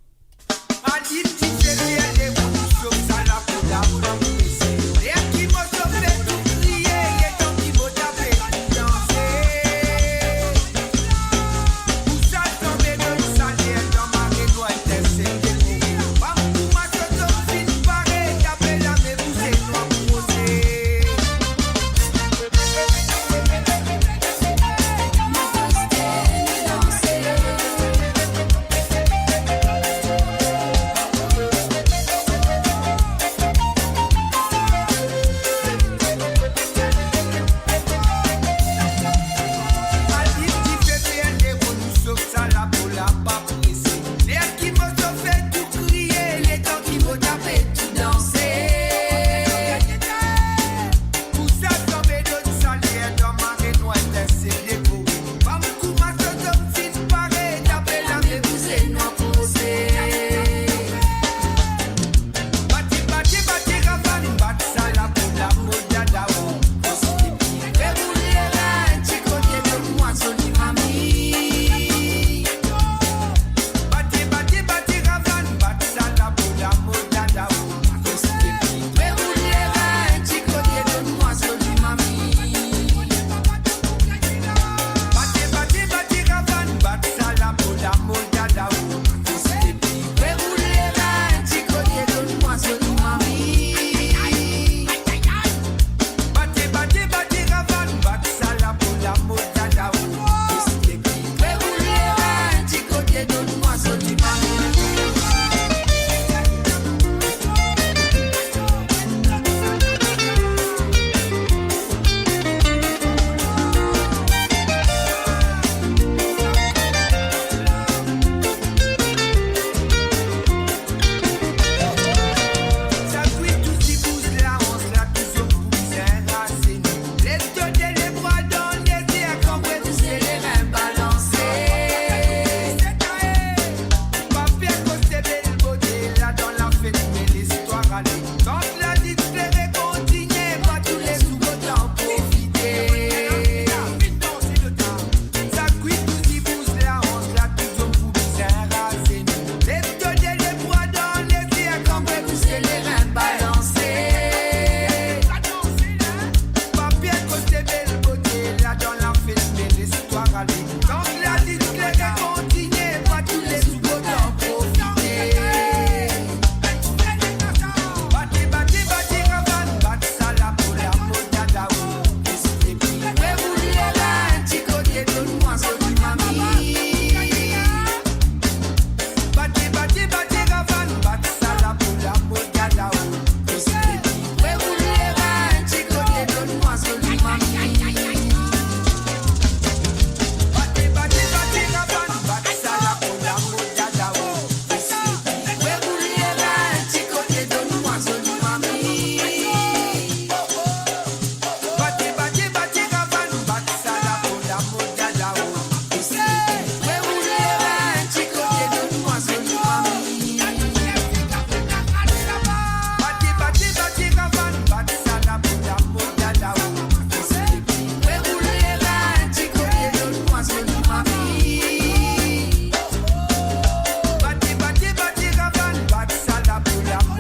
G: Danser.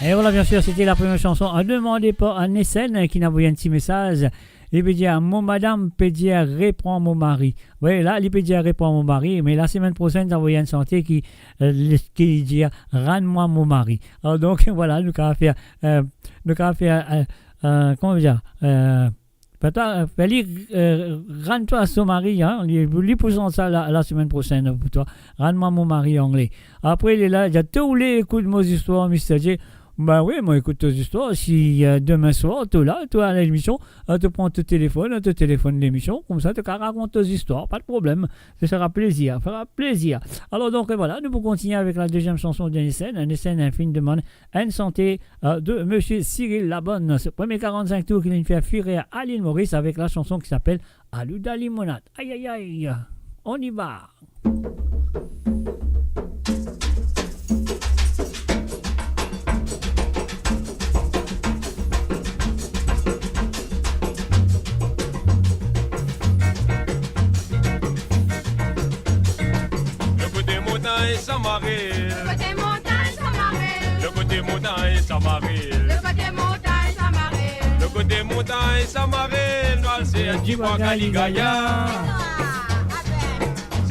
B: Et voilà, bien sûr, c'était la première chanson demandée par Nessen qui n'a envoyé un petit message. Il peut dire mon madame peut dire reprends mon mari. Oui, là, il peut dire reprends mon mari, mais la semaine prochaine, il a envoyé une chanson qui dit rends-moi mon mari. Alors, donc, voilà, nous allons faire, comment dire, rends-toi à son mari, hein, lui posons ça la semaine prochaine pour toi. Rends-moi mon mari anglais. Après, il est là, il y a tous les coups de mots histoires, Mr. J. Bah oui, moi écoute tes histoires. Si demain soir, tu es là, tu es à l'émission, tu prends ton téléphone, tu téléphones l'émission, comme ça tu racontes tes histoires, pas de problème. Ça fera plaisir, Alors donc voilà, nous pouvons continuer avec la deuxième chanson de Nissen. Nissen, un film demande une santé de Monsieur Cyril Labonne. Ce premier 45 tours qu'il a fait fuir à l'île Maurice avec la chanson qui s'appelle Alouda Limonade. Aïe aïe aïe, on y va.
I: Le côté montagne, ça m'arrête. Le côté montagne, ça m'arrête. Le côté montagne, ça m'arrête. Le côté montagne, ça m'arrête. Noël, c'est un petit Galigaya.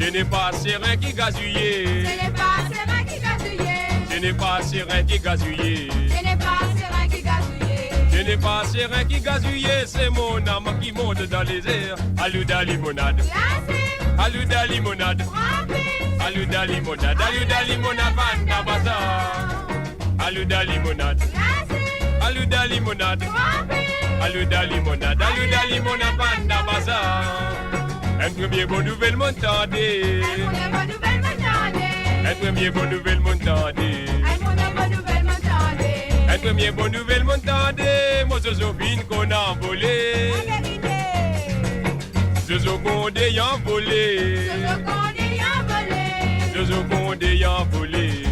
I: Ce n'est pas serein qui gazouillé. Ce n'est pas serein qui gazouillé. Ce n'est pas serein qui gazouillé. Ce n'est pas serein qui gazouillé. Ce n'est pas serein qui gazouillé. C'est mon âme qui monte dans les airs. Alouda limonade. Alouda limonade. Alouda limonade, banda bazar. Alouda limonade, alouda limonade, alouda limonade, banda bazar. Un premier bonne nouvelle m'entendez. Un premier bonne nouvelle m'entendez. Un premier bonne nouvelle m'entendez. Moi Josephine qu'on a volé. Jojo Condé y a volé. Jojo Condé y a volé.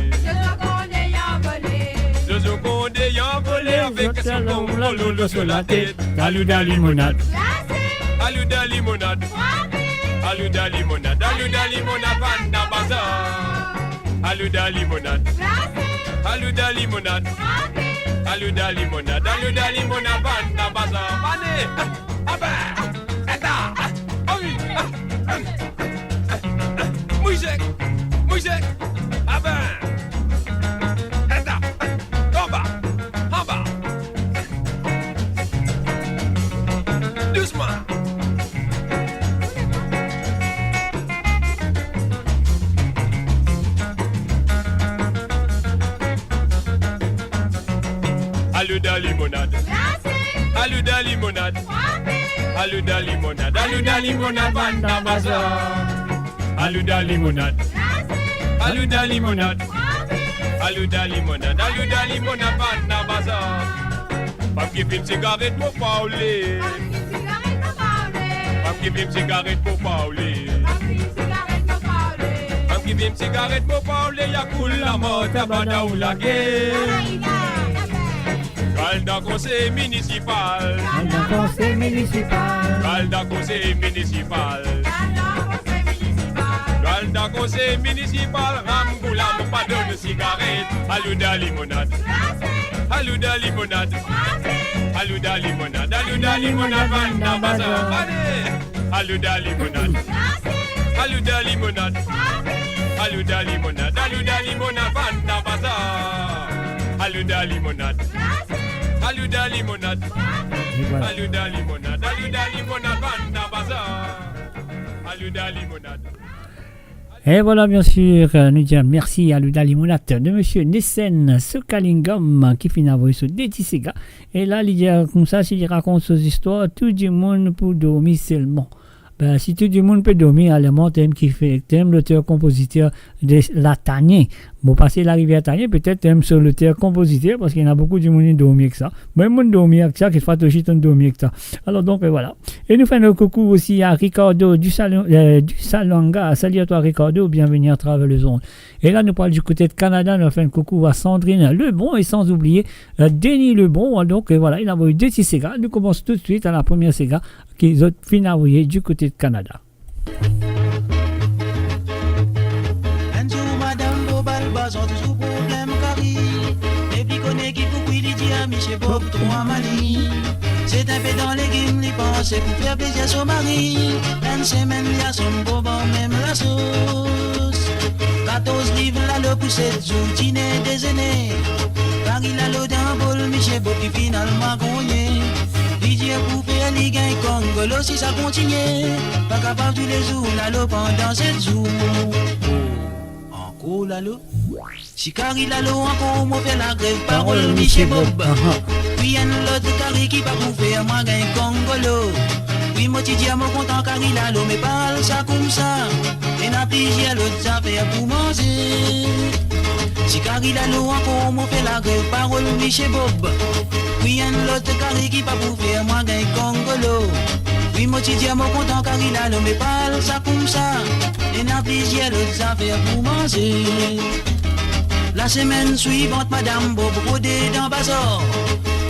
I: Jojo Condé y a volé avec son bon sur la tête.
B: Alouda limonade.
I: Alouda limonade. Alouda limonade. Alouda limonade. Banda bazar. Alouda limonade. Alouda limonade. Alouda limonade. Alouda limonade. Banda bazar. Allez. Ah ben. Eta. Ah oui. Musique. Musique, ah ben, là, en bas, doucement. Alouda limonade, alouda limonade, alouda limonade, alouda limonade, banda bazar, alouda limonade. Alouda limonade, alouda limonade, alouda limonade, banda bazar. Femme qui fume cigarette pour parler. Femme qui fume cigarette pour parler. Femme qui fume cigarette pour parler. Y'a cool la mort, tabada ou la guerre. Calda conseil municipal.
B: Calda conseil municipal.
I: Calda conseil municipal. Calda conseil municipal, Ramgoulam, pas de cigarette. Alouda limonade. Alouda limonade. Alouda limonade. Alouda limonade. Banda bazar. Allez. Alouda limonade. Alouda limonade. Alouda limonade. Alouda limonade. Banda bazar. Alouda limonade. Alouda limonade. Alouda limonade. Alouda limonade. Banda bazar. Alouda limonade.
B: Et voilà, bien sûr, nous disons merci à Alouda limonade de monsieur Nissen Sokalingam qui finit à sur Détisega. Et là, il dit comme ça, s'il raconte ses histoires, tout le monde pour dormir seulement. Ben, si tout le monde peut dormir, allemand, t'aimes l'auteur-compositeur de la Tanier. Bon, passer la rivière Tanier, peut-être t'aimes sur l'auteur-compositeur, parce qu'il y en a beaucoup de monde qui dormir que ça. Mais moi, dormir que ça, qu'il faut aussi dormir que ça. Alors, donc, voilà. Et nous faisons un coucou aussi à Ricardo du Salonga. Salut à toi, Ricardo. Bienvenue à travers les ondes. Et là, nous parlons du côté de Canada. Nous faisons un coucou à Sandrine Lebon et sans oublier Denis Lebon. Donc, voilà, il a envoyé 2 petits Sega. Nous commençons tout de suite à la première Sega qui ont fini envoyé du côté de Canada.
E: C'est un peu dans les guimes, les pensées pour faire plaisir à son mari. Une semaine, il y a son beau vent, même la sauce. 14 livres, là, le poussé, du dîner des aînés. Paris, là, l'eau d'un bol, Michel Bob, qui finalement gagné. Didier Poupé, Ligue 1, Congolo, si ça continue. Pas capable tous les jours, là, l'eau pendant 7 jours. Oh lalo, Chikari lalo encore moi fait la grève, parole Michel Bob. Puis y'en l'autre carré qui va pour faire moi gagne Congolo. Oui, moi tu dis à mon content Kari lalo, mais parle ça comme ça. Et n'a plus j'ai l'autre affaire pour manger. Chikari lalo encore moi fait la grève, parole Michel Bob. Puis y'en l'autre carré qui va pour faire moi gagne Congolo. Oui, moi tu dis à mon content Kari lalo, mais parle ça comme ça. Et n'a plus j'ai l'autre affaire pour manger. La semaine suivante, Madame Bob rodé dans Bazar.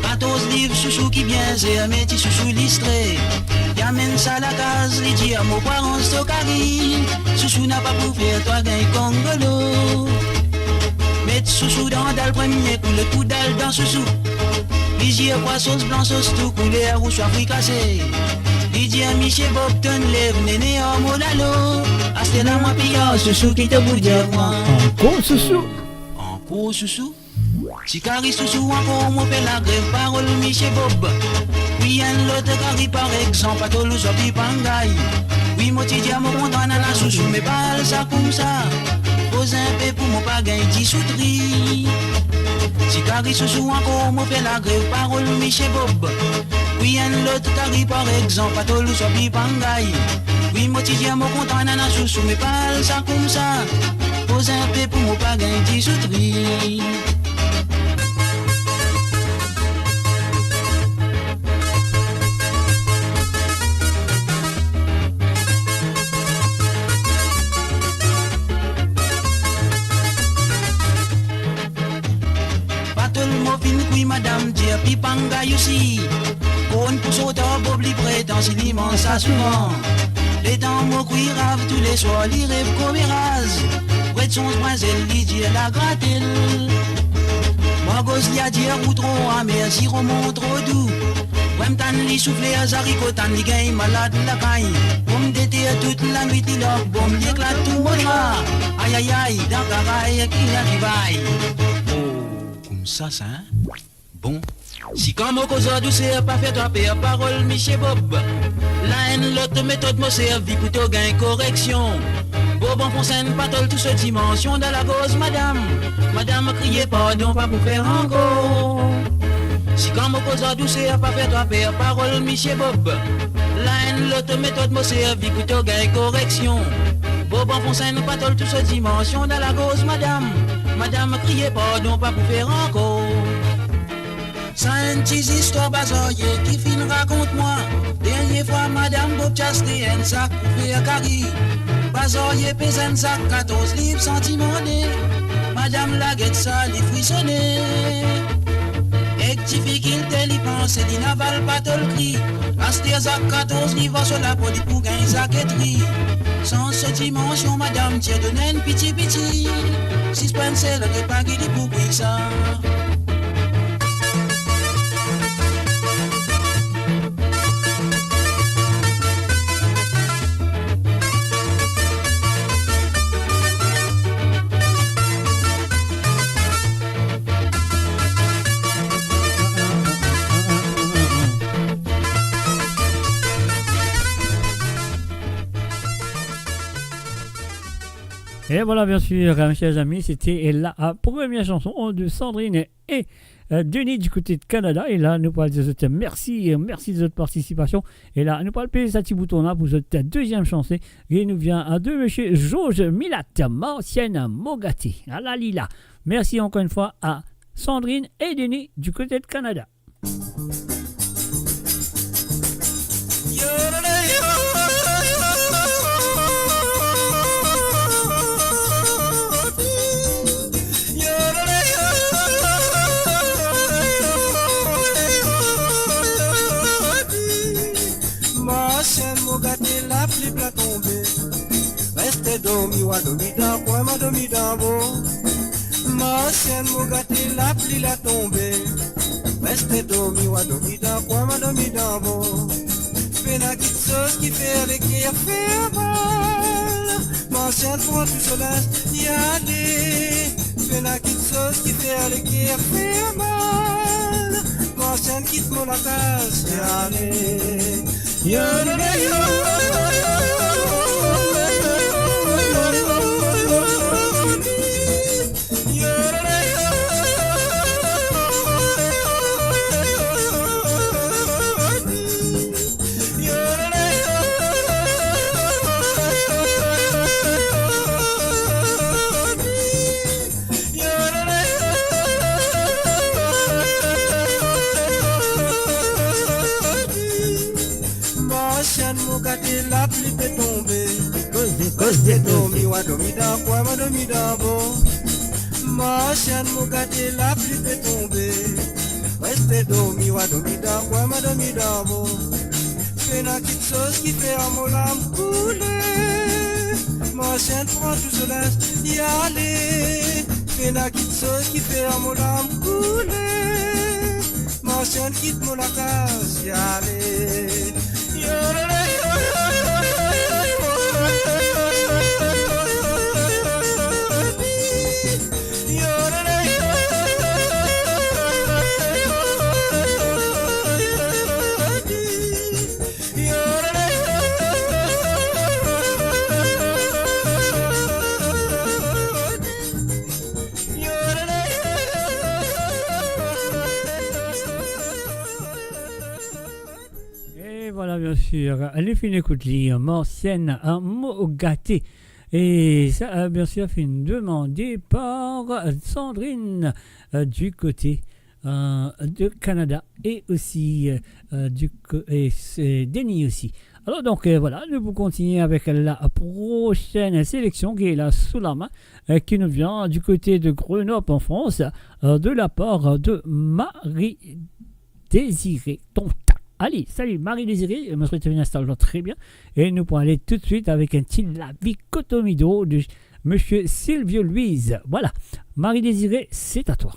E: 14 livres chouchou qui bien c'est mes petits chouchous listrés. Y'amène ça à la case, les dit à mon parent Stokari. Chouchou n'a pas pour faire toi gagne Congolo. Mets chouchou dans le premier coup, le coup d'aile dans chouchou. Les dit à quoi sauce blanc, sauce tout couleur ou soit fricassé. Les dit à Michel Bob, ton lève, néné en molalo. Asté la moi pillard, chouchou qui te bout dire moi.
B: Encore chouchou.
E: Oh chouchou, Chikari chouchou encore moi fait la grève, parole Michel Bob. Oui y'en l'autre Kari par exemple, pas tout le sopi pangay. Oui moi tu dis à mon content dans la chouchou, mais parle ça comme ça. Pose un peu pour mon pagaille, 10 soutri. Chikari chouchou encore moi fait la grève, parole Michel Bob. Oui y'en l'autre Kari par exemple, pas tout le sopi pangay. Oui moi tu dis à mon content dans la chouchou, mais parle ça comme ça. Pose un peu pour mon pagaille, 10 soutri. Madame dire pipanga aussi. Qu'on pousse au top, bob li prétend si l'immense ça souvent. Les temps mo cuir rave tous les soirs, li rêve comme rase. Près de son demoiselle, li dit la gratte-elle. Moi gosse li a dire ou trop amer, si remonte trop doux. Ouem tan li souffler à zaricot, tan li gagne malade la caille. Boum d'été toute la nuit, li lock, boum li éclate tout mon drap. Aïe aïe aïe, dans caraille, qui arrive aïe. Oh, comme ça, hein? Bon, si comme au cause du c'est pas fait toi payer parole Michel Bob. La haine l'autre méthode me servi pour te gain correction. Bob en fontaine pas tout ce dimension de la cause madame. Madame criez pardon pas pour faire encore. Si comme au cause du c'est pas fait toi payer parole Michel Bob. La haine l'autre méthode me servi pour te gain correction. Bob en fontaine pas tout ce dimension de la cause madame. Madame criez pardon pas pour faire encore. Ça une petite histoire bazoye qui fin raconte-moi. Dernière fois Madame Bob Chasté un sac pour faire Kari. Bazoye pèse un sac 14 livres sentimentés. Madame Laguette ça lui frissonnait. Et difficulté l'y pense, il n'avale pas tout le cri. Asté sac 14 livres sur la poli pour gagner saquetterie. Sans ce dimension Madame tient de naine piti. Si c'est le repas qui dit pour ça.
B: Et voilà, bien sûr, mes chers amis, c'était la première chanson de Sandrine et Denis du côté de Canada. Et là, nous parlons de votre merci de votre participation. Et là, nous parlons de ce petit bouton là pour votre deuxième chanson. Et nous vient de monsieur Georges Milat, ancienne Mogati, à la Lila. Merci encore une fois à Sandrine et Denis du côté de Canada.
C: La pluie plat tombé, restez dormi ou dormi dans quoi m'a dormi dans beau. Ma sienne m'a gâté la pluie l'a tombé, restez dormi ou dormi dans quoi m'a dormi dans beau. Fais la petite sauce qui fait les qui a fait mal. Ma sienne pour tout cela y aller. Fais la petite sauce qui fait les qui a fait mal. Ma sienne quitte mon la case y aller. Yo yo yo
E: chien mon gâté la pluie peut tomber. Cause de domi wa domi da quoi ma domi da bon. Ma chien mon gâté la pluie peut tomber. Reste domi wa domi da quoi ma domi da bon. Fais la petite sauce qui fait à mon âme couler. Ma chienne prend tout cela, y aller. Fais la petite sauce qui fait à mon âme couler. Ma chienne quitte mon lacasse, y aller.
B: Voilà, bien sûr, les filles écoutent lire Morsienne un mot gâté. Et ça, bien sûr, fait une demande par Sandrine du côté de Canada et aussi et Denis aussi. Alors donc voilà, nous pouvons continuer avec la prochaine sélection qui est là sous la main, qui nous vient du côté de Grenoble en France, de la part de Marie-Désirée Tonta. Allez, salut Marie-Désirée, je me souhaite une installation très bien. Et nous pourrons aller tout de suite avec un petit La Vicotomido de Monsieur Silvio Louise. Voilà, Marie-Désirée, c'est à toi.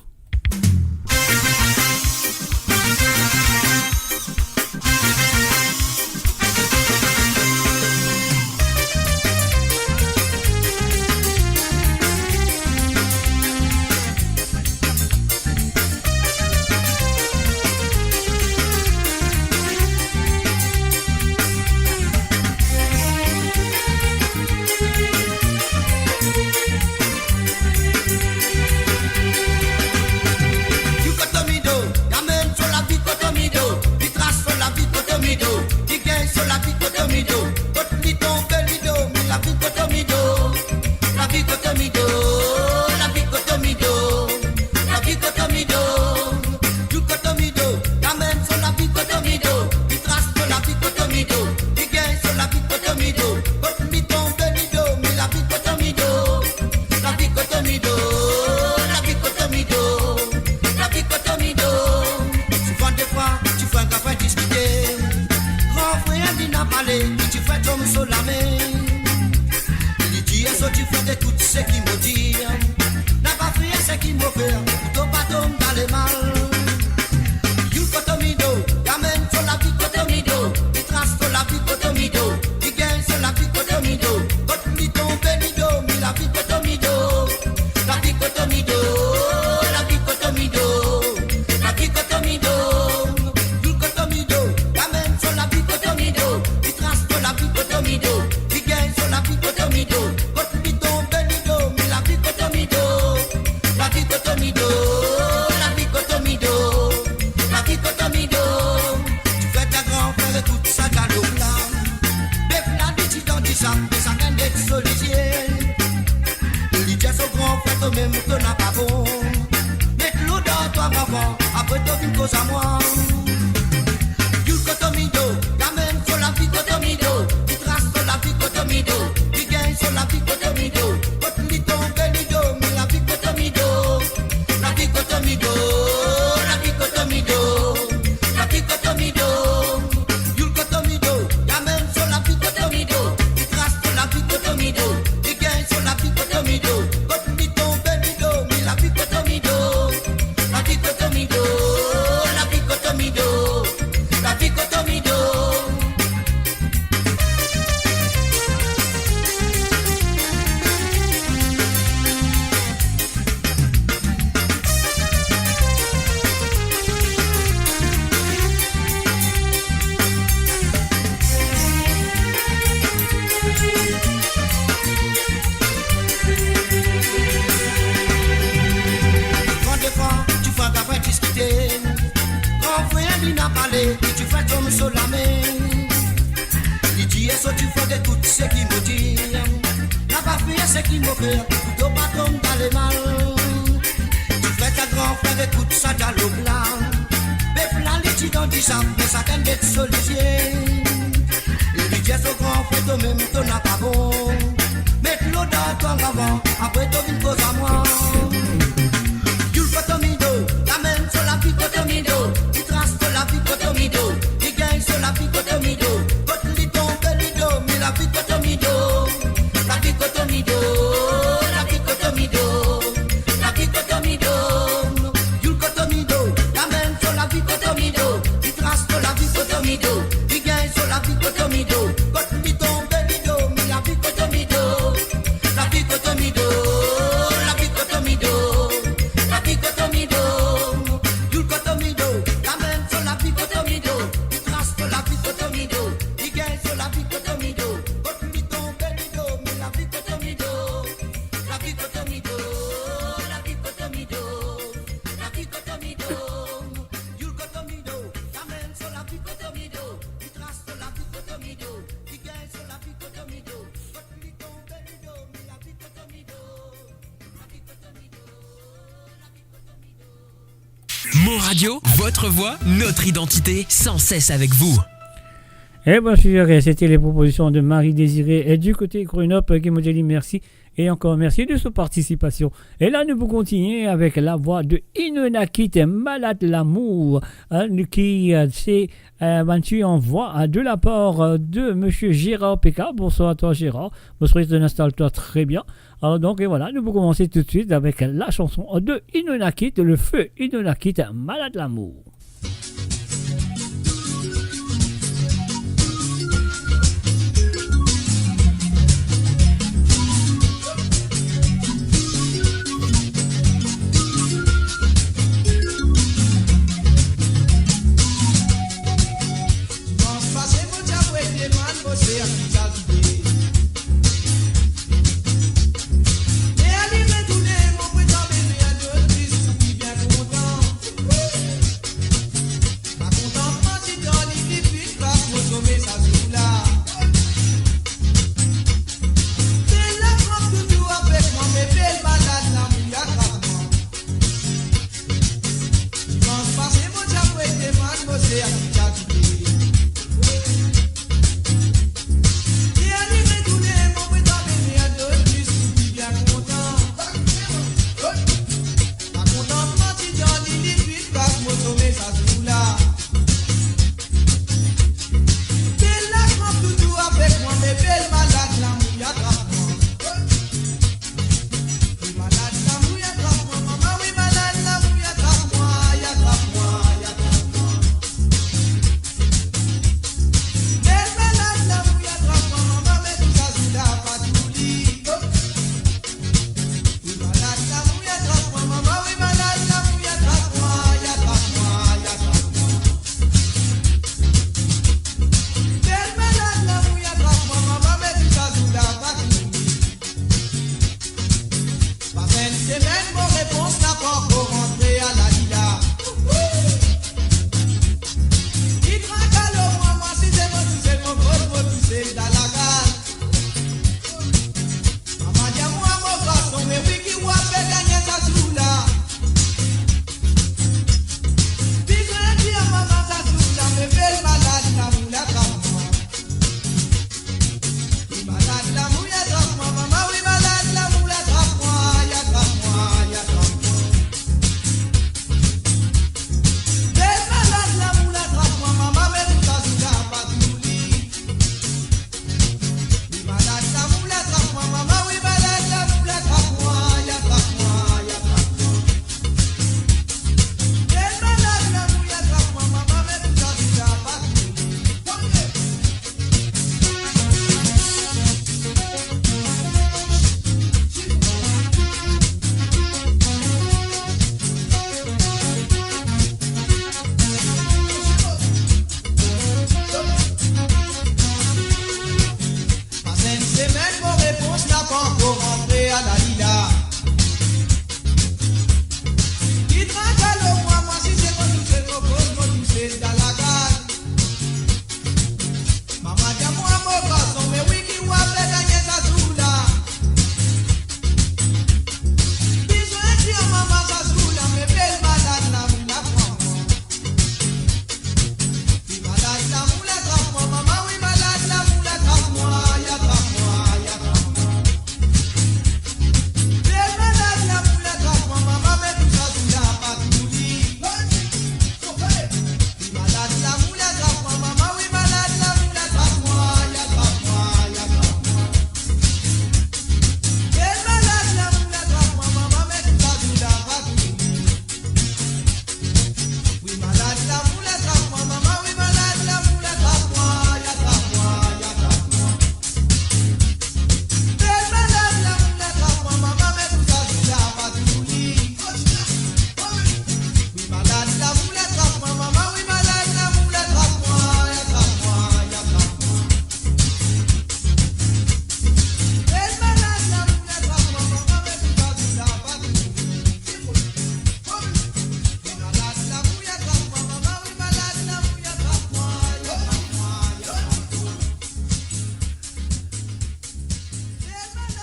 E: toi-même, ton n'a pas bon. Mets l'eau dans ton avant, après toi, une cause à moi. Tu le cotomido, la main sur la vie cotomido. Tu traces sur la vie cotomido. Tu gagnes sur la vie cotomido. Votre lit tombe, lido, mais la vie cotomido. La vie cotomido, la vie cotomido. La vie cotomido. Tu le cotomido, la main sur la vie cotomido. Tu traces sur la vie cotomido. Tu gagnes sur la vie cotomido. Votre lit tombe, lido, mais la vie cotomido. La vie cotomido. La vie cotomido. La vie cotomido. Tu le cotomido, la main sur la vie cotomido. Tu traces sur la vie cotomido. Tu gagnes sur la vie cotomido. Votre lit tombe, lido, mais la vie cotomido. La vie cotomido. La vie cotomido. La vie cotomido. Tu le cotomido, la main sur la vie cotomido. Tu traces sur la vie cotomido. Tu gagnes sur la vie cotomido. Votre lit tombe, lido, mais la vie cotomido. La vie cotomido. La vie cotomido.
A: Mon Radio, votre voix, notre identité, sans cesse avec vous.
B: Et bien sûr, c'était les propositions de Marie-Désirée et du côté Grenoble qui me dit merci et encore merci de sa participation. Et là, nous pouvons continuer avec la voix de Inonakit, Malade l'amour, qui s'est battu en voix de la part de M. Gérard Péka. Bonsoir à toi Gérard, bonsoir, installe-toi très bien. Alors donc, et voilà, nous pouvons commencer tout de suite avec la chanson de Inonakit, le feu Inonakit, Malade l'amour.
C: Bien content.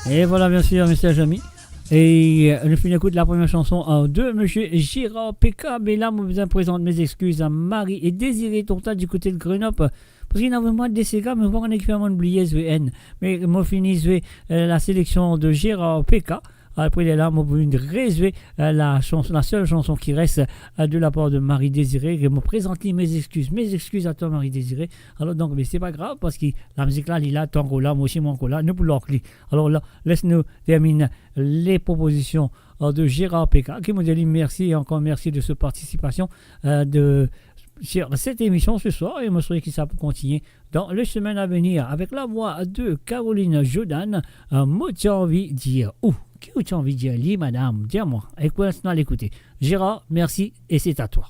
B: Et voilà, bien sûr, message ami. Et nous finissons écoute la première chanson de monsieur Gérard Péka. Mais là, je vous présente mes excuses à Marie et Désiré Tonta du côté de Grenoble. Parce qu'il y a vraiment des ségas, mais on a équipement oublié ce N. Mais moi, finis la sélection de Gérard Péka. Après, il est là, moi, je résumer la seule chanson qui reste de la part de Marie Désiré. Je me présente mes excuses à toi, Marie Désiré. Alors, donc, mais c'est pas grave parce que la musique là, il est là, tant là, moi aussi, mon là, nous pouvons l'orcler. Alors là, laisse-nous terminer les propositions de Gérard Péka, qui me dit merci et encore merci de cette participation sur cette émission ce soir. Et je me souhaite que ça peut continuer dans les semaines à venir avec la voix de Caroline Jordan. Moi, j'ai envie de dire où? Qui tu as envie de dire, madame? Dis-moi. Écoute, à l'écouter. Gérard, merci et c'est à toi.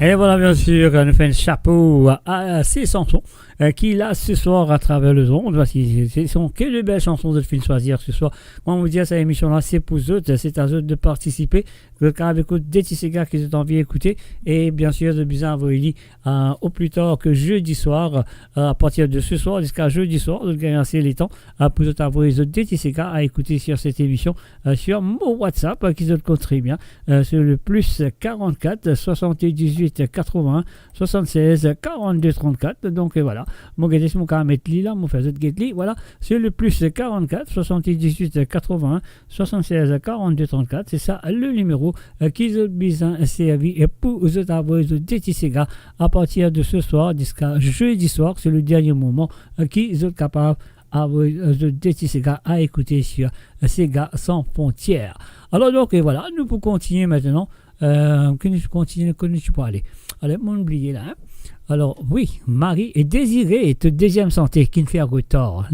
B: Et voilà, bien sûr, nous fait un chapeau à ces chansons. qui là ce soir à travers le monde. Ce sont que de belles chansons de film choisir ce soir. Moi, on vous dit à cette émission-là, c'est pour eux, c'est à eux de participer. Le cas avec des petits gars qui ont envie d'écouter. Et bien sûr, de bizarre au plus tard que jeudi soir, à partir de ce soir jusqu'à jeudi soir, de gagner assez les temps pour envoyer les petits gars à écouter sur cette émission sur mon WhatsApp qui se compte très bien. C'est le plus 44 78 81 76 42 34. Donc voilà, mon gars, mon cas mettre là, mon fait voilà, c'est le plus 44 78 81 76 42 34. C'est ça le numéro qui ont besoin de servir et pour vous avoir des petits gars à partir de ce soir jusqu'à jeudi soir. C'est le dernier moment qui sont capables d'avoir des petits gars à écouter sur Sega sans frontières. Alors donc et voilà, nous pouvons continuer maintenant. Que tu peux aller. Allez, m'en oublier là. Hein? Alors oui, Marie est désirée et te deuxième santé qui ne fait retard.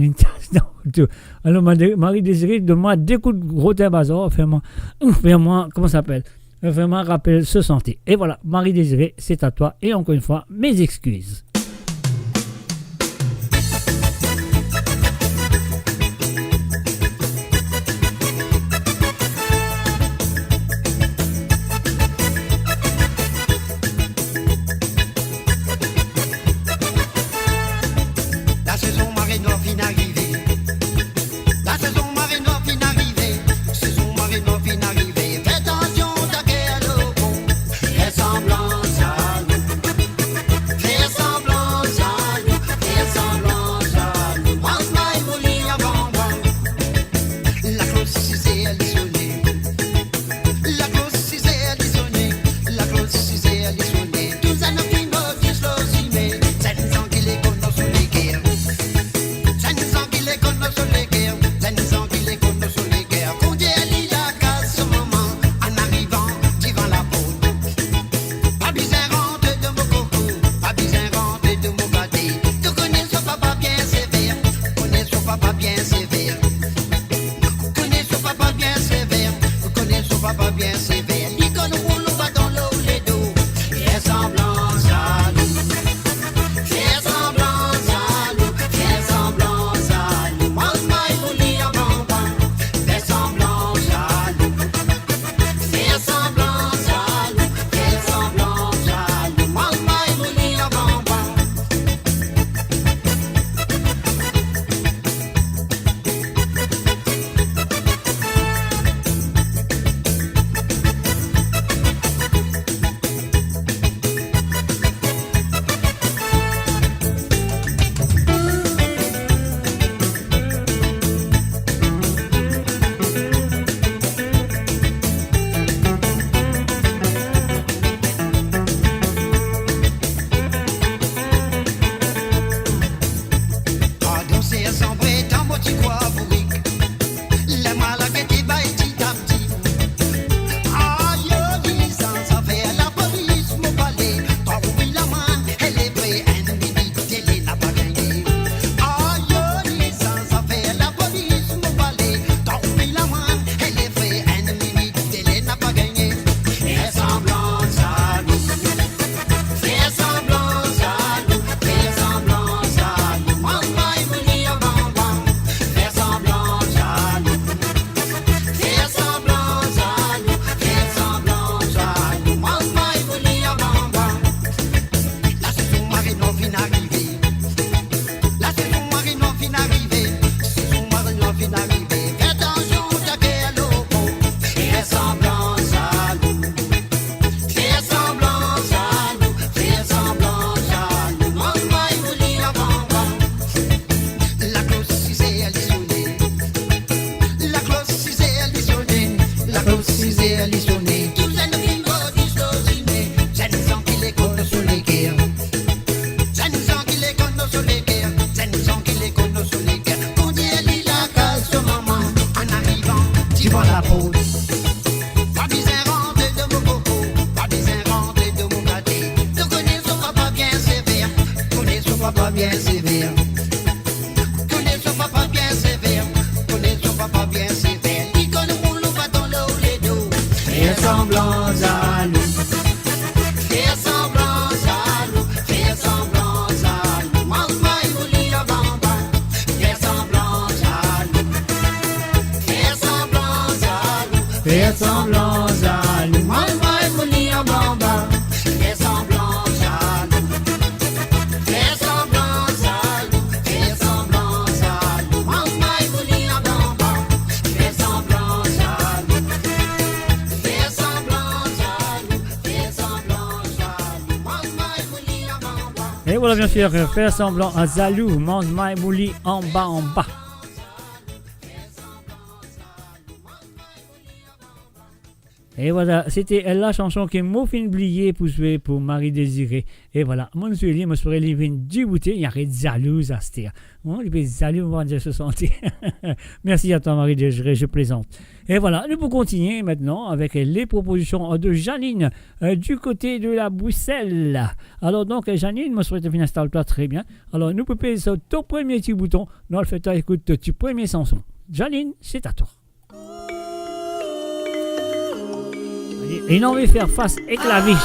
B: Alors Marie désirée demande des coups de gros bazar, fais-moi, comment ça s'appelle? Vraiment rappel se santé. Et voilà, Marie désirée, c'est à toi et encore une fois mes excuses.
J: bien sévère. Connais son papa bien sévère. Connais son papa bien sévère. Il connaît où l'on va dans l'eau les dos. Fais semblant à nous. Fais semblant à nous. Fais semblant à nous. Mange-moi
B: semblant jaloux.
J: Moi, vous lis en bamba. Fais semblant jaloux. Fais semblant jaloux. Fais semblant jaloux. Moi, vous lis en bamba. Fais semblant jaloux. Fais semblant jaloux. Fais semblant jaloux. Moi, vous lis en bamba.
B: Et voilà, bien sûr, faire semblant à jaloux. Mange my mouli en bas, en bas. Et voilà, c'était la chanson que m'a fait oublier pour jouer pour Marie Désirée. Et voilà, mon soulier, je serais livré du bouteille, il y a rien de jalouse à se dire. Bon, il est jaloux, on va dire se sentir. Merci à toi, Marie Désirée, je plaisante. Et voilà, nous pouvons continuer maintenant avec les propositions de Janine du côté de la Bruxelles. Alors donc, Janine, je souhaite que tu installes-toi très bien. Alors, nous pouvons payer sur ton premier petit bouton. Nous le faisons écouter ton premier chanson. Janine, c'est à toi. Et non, on va faire face avec la vie.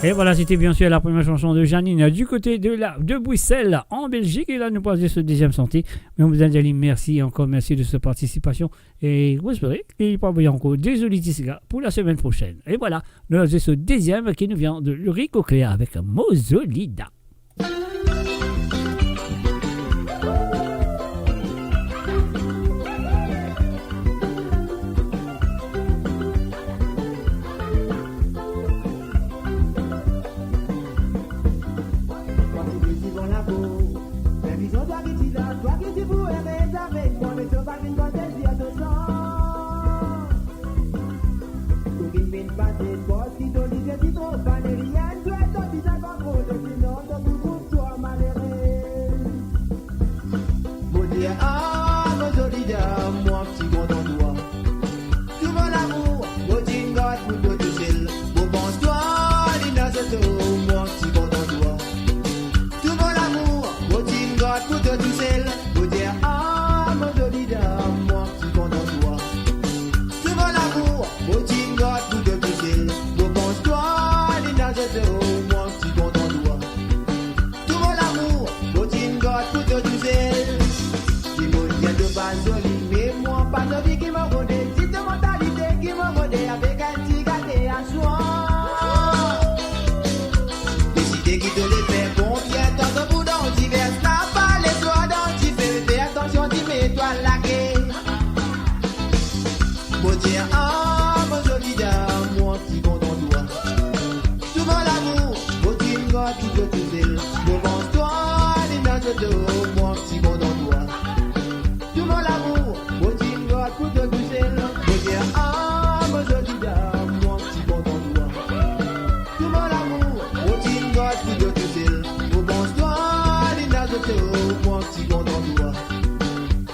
B: Et voilà, c'était bien sûr la première chanson de Janine du côté de Bruxelles, en Belgique. Et là, nous passons ce deuxième santé. Mais on vous a dit merci, encore merci de cette participation. Et vous espérez qu'il n'y a pas encore des auditeurs pour la semaine prochaine. Et voilà, nous avons ce deuxième qui nous vient de Rico Cléa avec Mozolida.
J: tout de tout, devant toi, les nages de moi, si bon dans toi. Tout mon amour, continue tout de tout, me dire ah, me dis moi, si bon dans toi. Tout mon amour, continue tout de tout, devant toi, les nages de moi, si bon dans toi.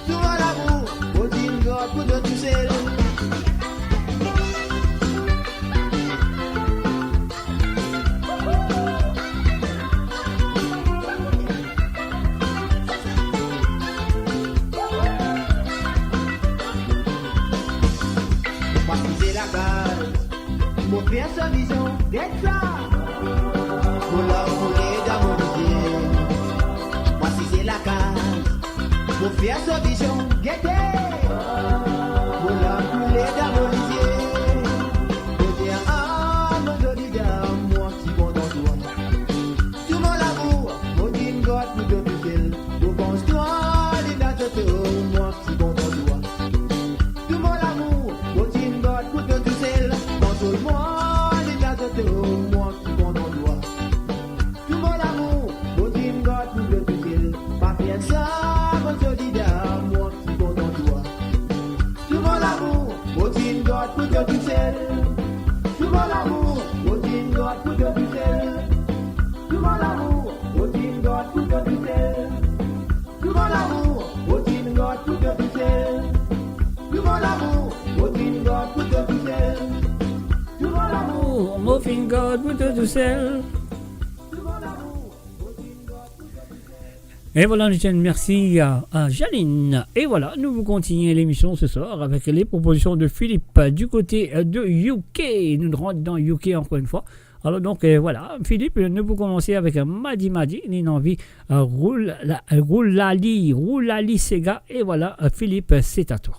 J: Tout mon amour, continue tout de tout, mon père sa vision, get ça. Pour la rouler d'amoriser. Moi si c'est la case. Mon père sa vision, get it. Pour la rouler d'amoriser. Je dis ah, mon joli gars, moi si bon dans toi. Tout mon amour, mon digne God, pour de tout vous pense-toi, les nattes de moi si bon dans toi. Tout mon amour, mon digne God, pour de tout moi, les nattes de moi qui vont dans toi. Tout mon amour, mon digne God, pour de tout pas bien ça, mon joli gars, moi qui vont dans toi. Tout mon amour, mon digne God, pour de tout tout mon amour, mon digne God, pour de tout tout mon amour, mon digne God, pour de tout tout mon amour, mon digne God, pour de tout tout mon amour, mon digne God, pour de tout
B: Muffin God, put it to sell. Et voilà, nous disons merci à Jaline. Et voilà, nous vous continuons l'émission ce soir avec les propositions de Philippe du côté de UK. Nous rentrons dans UK encore une fois. Alors donc voilà, Philippe, nous vous commencer avec Madi Madi, une envie Roulali Sega. Et voilà, Philippe, c'est à toi.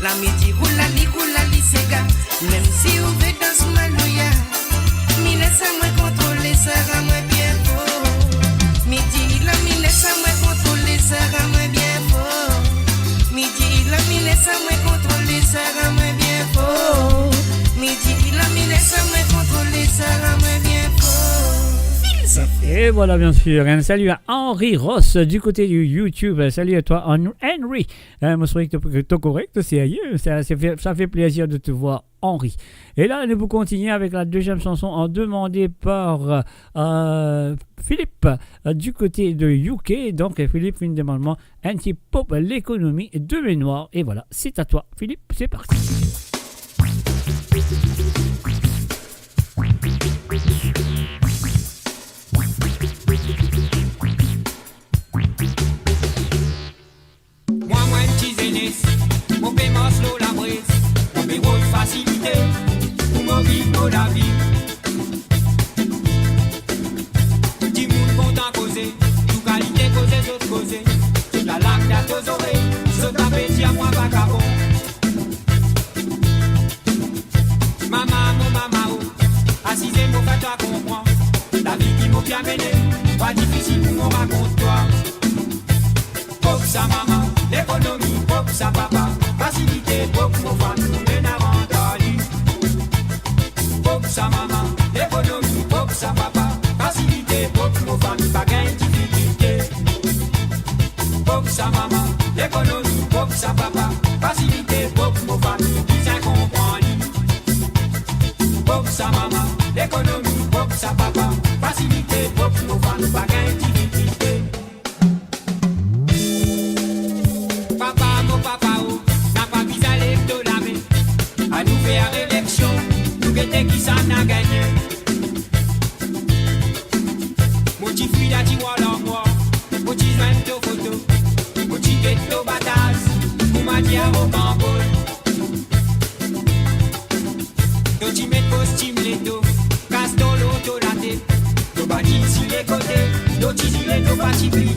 K: La midi
E: koulali sega. Même si vous veut dans ce manouya, mi laisse-moi contrôler ça, rends-moi bien fort. Midi là, mi laisse-moi contrôler ça, rends-moi bien fort. Midi là, mi laisse-moi contrôler ça, rends-moi bien fort. Midi là, mi laisse-moi contrôler ça, rends-moi bien fort.
B: Et voilà, bien sûr, un salut à Henri Ross du côté du YouTube. Salut à toi, Henry. Moi, je crois que tu es correct, ça fait plaisir de te voir, Henri. Et là, nous pouvons continuer avec la deuxième chanson demandée par Philippe du côté de UK. Donc, Philippe, une demande anti-pop, l'économie de mémoire. Et voilà, c'est à toi, Philippe, c'est parti.
K: Moi, un petit zénith, mon paiement slow la brise, mon bureau de facilité, pour mon vivre la vie. Petit monde content causer, tout qualité causer, d'autres causer. Toute la lac d'à deux oreilles, saute appétit à moi vagabond. Maman, assise mon fait toi comprendre. La vie qui m'a bien mené, pas difficile pour mon raconte-toi. Pop sa maman, l'économie, pop sa papa, facilité, pop mon fan, nous n'avons pop sa maman, l'économie, pop sa papa, facilité, pop mon fan, pas gain difficulté. Pop sa maman, l'économie, pop sa papa, facilité, pop mon fan, qui comprend. Pop sa maman, l'économie, pop sa papa, facilité, pop mon fan, pas gain difficulté. A nous faire élection, nous guetter qui s'en a gagné. Mon petit fui a dit voilà moi, mon petit joint de photo, mon petit ghetto batasse, pour m'a dit à au cambol. Ton petit met costume les dos, casse ton l'auto la tête, ton bâti sur les côtés, ton petit gilet, ton bâti brillé.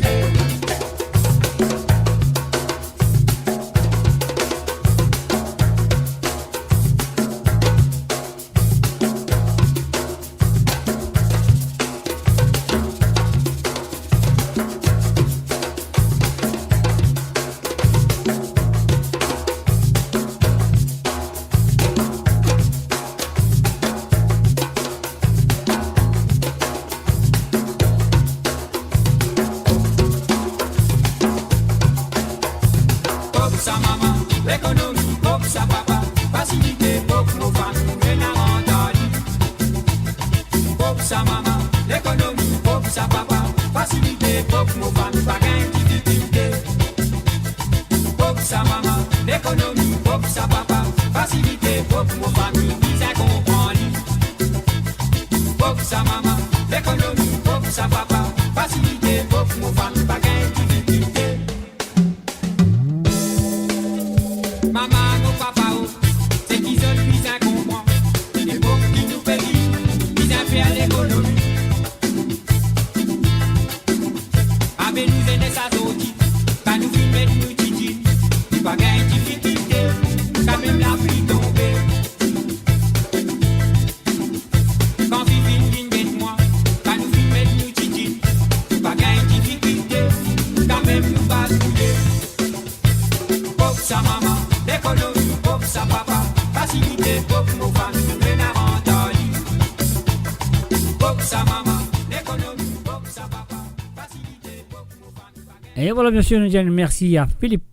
B: Et voilà, bien sûr, nous disons merci à Philippe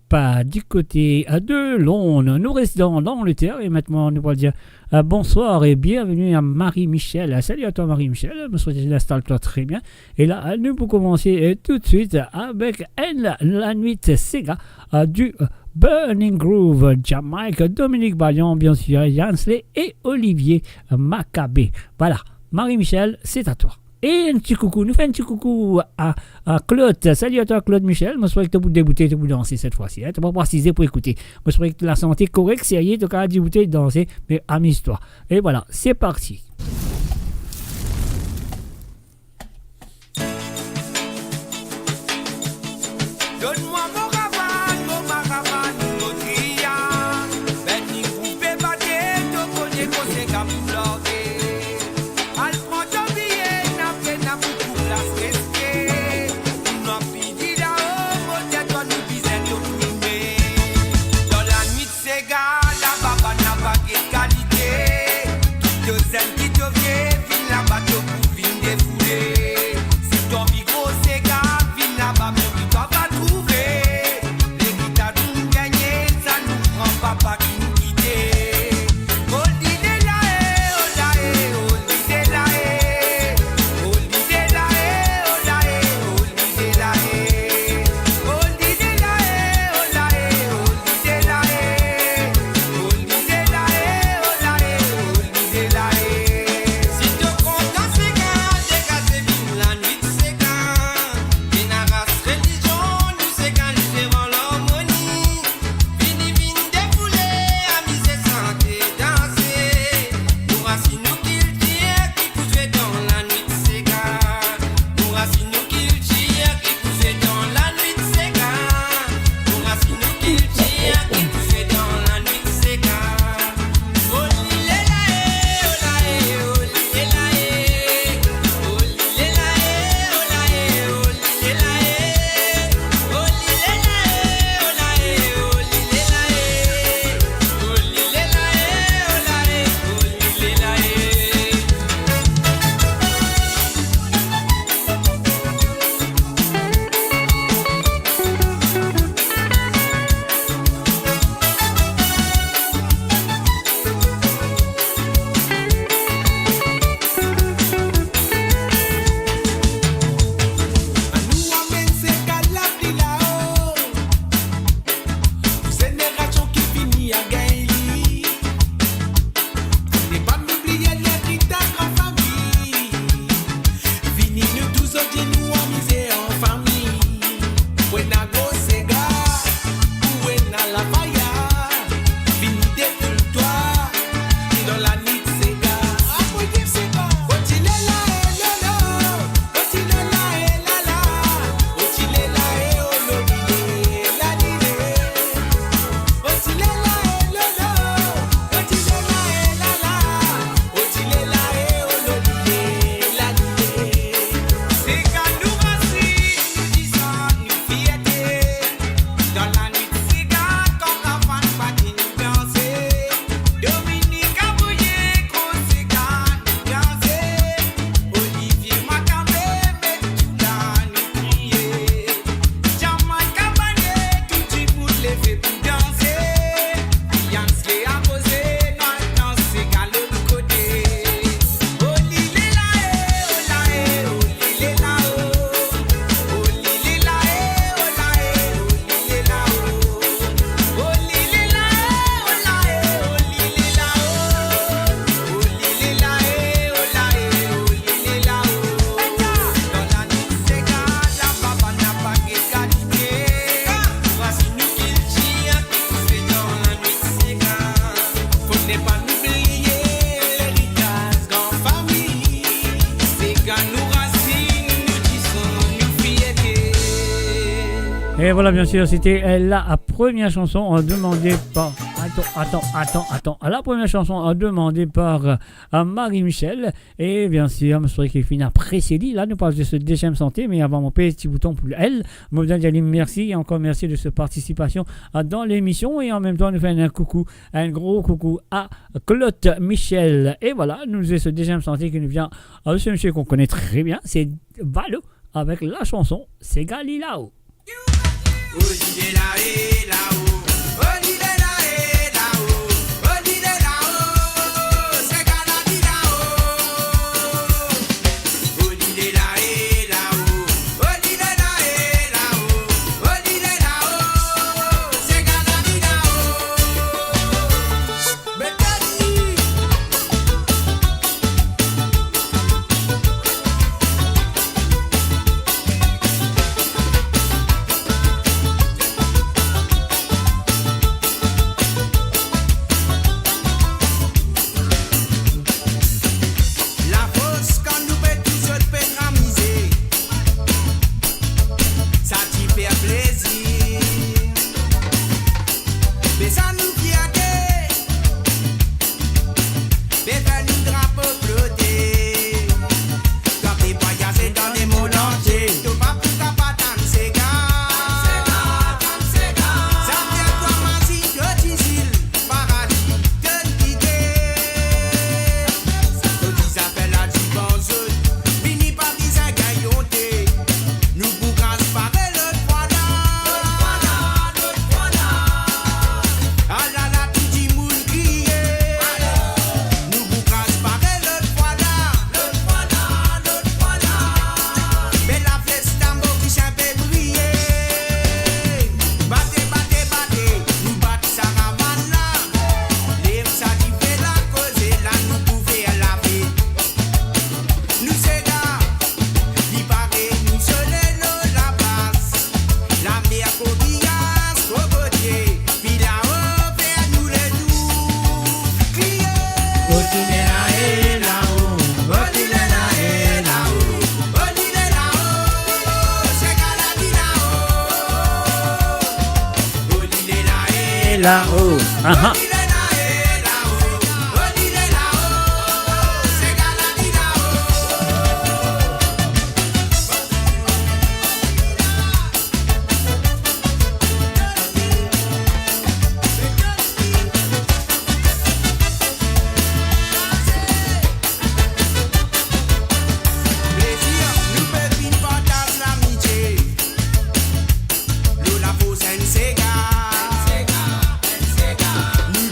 B: du côté de Londres. Nous restons dans le terre et maintenant nous allons dire bonsoir et bienvenue à Marie-Michel. Salut à toi Marie-Michel, je souhaite que installe-toi très bien. Et là, nous pouvons commencer tout de suite avec elle, la nuit Sega du Burning Groove, Jamaïque, Dominique Ballion, bien sûr, Yansley et Olivier Maccabé. Voilà, Marie-Michel, c'est à toi. Et un petit coucou, nous faisons un petit coucou à Claude. Salut à toi Claude Michel. Moi je souhaite que tu débuter, tu danser cette fois-ci. Tu vas préciser pour écouter. Moi je souhaite que la santé correcte, sérieux, tu vas débuter, danser, mais amuse-toi. Et voilà, c'est parti.
E: Donne-moi mon ravane, mon maravane, mon tria. Burning
B: Et voilà, bien sûr, c'était la première chanson demandée par... Attends. La première chanson demandée par Marie-Michel. Et bien sûr, je souhaite qu'il finisse précédé. Là, nous parlons de ce deuxième santé, mais avant mon petit bouton pour elle, je vous dis merci et encore merci de cette participation dans l'émission. Et en même temps, nous faisons un gros coucou à Claude Michel. Et voilà, nous avons ce deuxième santé qui nous vient de ce monsieur qu'on connaît très bien, c'est Valo, avec la chanson C'est Galilao. Là-haut.
E: Nous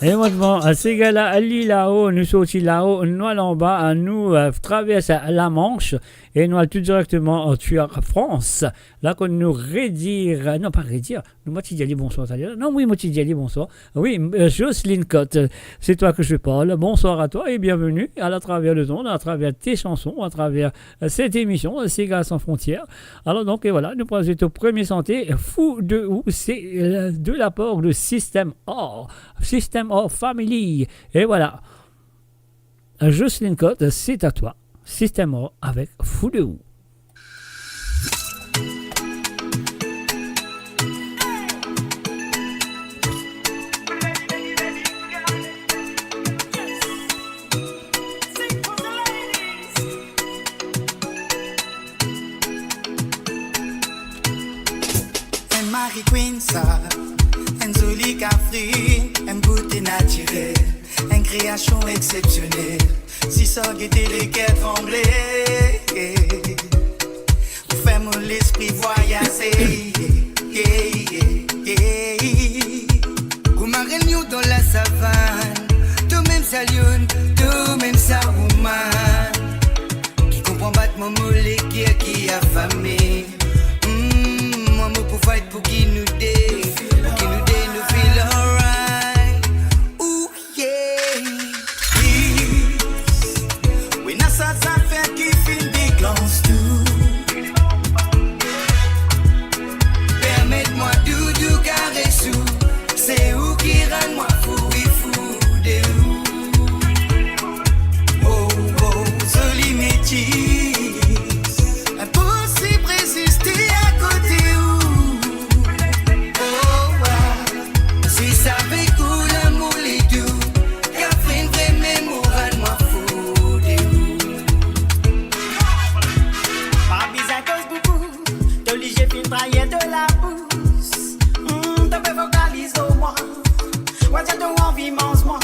B: Et maintenant, ces gars-là, Ali là-haut, nous sommes aussi là-haut, nous allons bas, nous traversons la Manche et nous allons tout directement sur France. Là, qu'on nous redire, non pas redire, nous m'as dit bonsoir. Non, oui, m'as dit bonsoir. Oui, Jocelyne Cotte, c'est toi que je parle. Bonsoir à toi et bienvenue à travers le monde, à travers tes chansons, à travers cette émission, Ces gars sans frontières. Alors donc, et voilà, nous présentons au premier santé, Fou de ou, c'est de l'apport de System of Family. Et voilà, Jocelyne Cotte, c'est à toi. System of avec Fou de ou.
E: Marie Queen, ça, une jolie Catherine, un beauté naturelle, une création exceptionnelle. Si ça guettait les quêtes tremblées, vous faites mon l'esprit voyager. Vous marrez nous dans la savane, tout même ça lion, tout même ça woman, qui comprend battre mon mollet qui a affamé. Pour fight pour qui nous dé, nous feel alright. Ooh yeah. Oui, n'a ça fait qui fin déclenche tout. Permettez-moi doudou caressou, c'est où qui rend moi fou et fou de où. Oh oh, joli métis, impossible résister à côté où.
K: Travailler de la pousse, te fais vocaliser au moi. Ouais, t'as ton envie, mange-moi.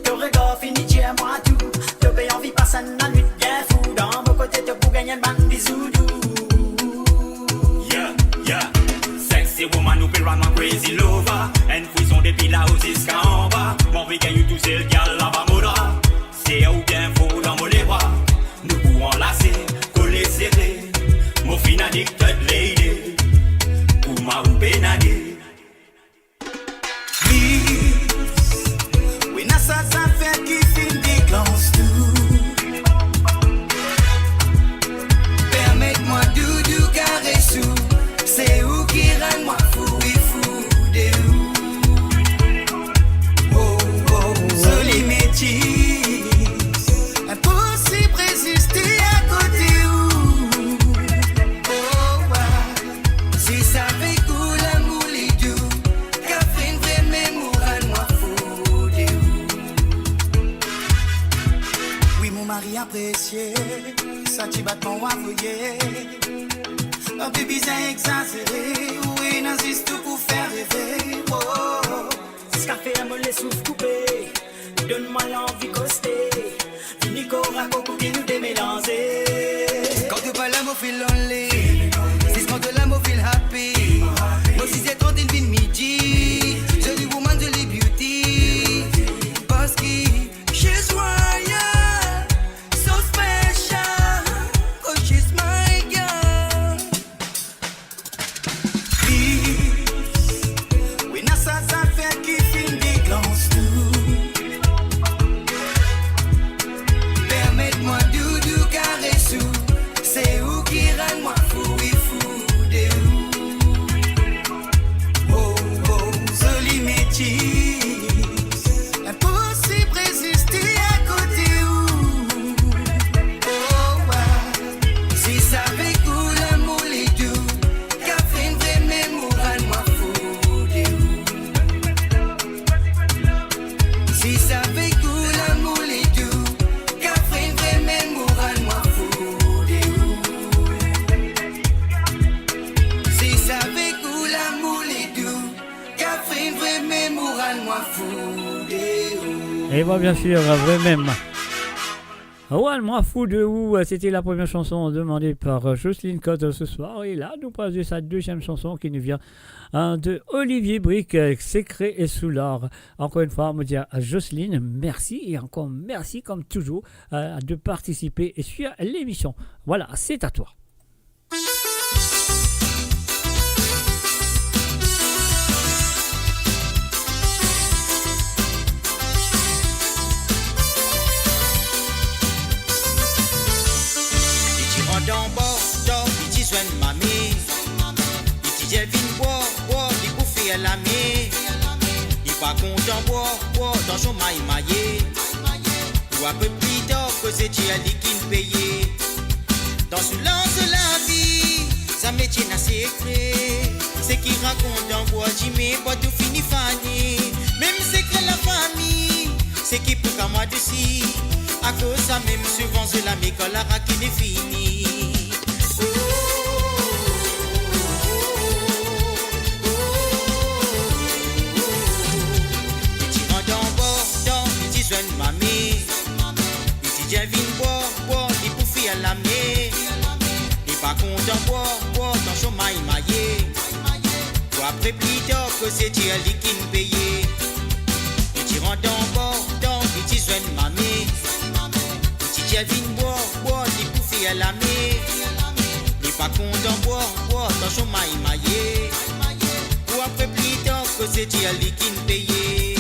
K: Ton regard finit, tu es moi tout. Te paye envie, personne la nuit bien fou. Dans vos côtés, te pour gagner une bande bisous doux.
L: Yeah, yeah. Sexy woman, nous payons ma crazy lover. And fouillons depuis là haut jusqu'en bas. Mon vie gagne tout seul, gal là-bas, moda. C'est où bien fou dans mon bras. Nous pouvons enlacer, coller serré. Mon fin addicted lady, pour ma ou benade.
E: Oui, n'a ça fait qui fin déclenche tout. Permettez-moi doudou caressou, c'est où qui rend moi fou et fou de où. Oh oh, joli métis, impossible résister à côté où. Mari apprécié, ça t'y bat mon envoyé. Un peu bizarre exagéré, oui, n'assiste tout pour faire rêver. Oh,
K: ce café à me les souffle coupé, donne-moi l'envie costée. Nico raconte qui nous démélanger.
E: Quand tu parles, mon feel lonely. Si ce de l'amour, feel happy. Moi, si c'est 30 il vient midi. Jolie woman, jolie beauty. Parce que she's royal. C'est où qui rend moi fou et fou de où. Oh oh, joli métis, impossible résister à côté où. Oh ouais, si ça fait cool l'amour les doux, qu'a fait une vraie mémoire rend moi fou de où. Si ça fait cool l'amour les doux, qu'a fait une vraie mémoire rend moi fou.
B: Et moi bien sûr, vrai même. Ouais, moi fou de où, c'était la première chanson demandée par Jocelyne Cotte ce soir. Et là, nous passons sa deuxième chanson qui nous vient de Olivier Brick, Secret et Soulard. Encore une fois, on me dit à Jocelyne, merci et encore merci comme toujours de participer sur l'émission. Voilà, c'est à toi.
E: D'en bas, dans petit soin de mamie. Petit j'ai vin boire, il bouffe à la mie. Il pas content boire, dans son maille maillé. Ou un peu plus tard que c'est Thierry qui me payait. Dans ce lance de la vie, ça métier n'a secret. C'est qui raconte en bois, Jimmy, bois tout fini Fanny. Même secret la famille, c'est qui peut qu'à moi dessus. À cause ça même souvent c'est la mécole à qui n'est fini. Petit rentre en bord, dans petit soin de mamie. Petit j'ai vin boire, il bouffe à la mie. Il pas content boire, dans son maille maillé. Ou après plus tard que c'est Thierry qui me payait. Petit rentre en bord, dans petit soin de mamie. J'ai vin boire, il bouffe à la mie. Il pas content boire, dans son maille maillé. Ou après plus tard que c'est Thierry qui me payait.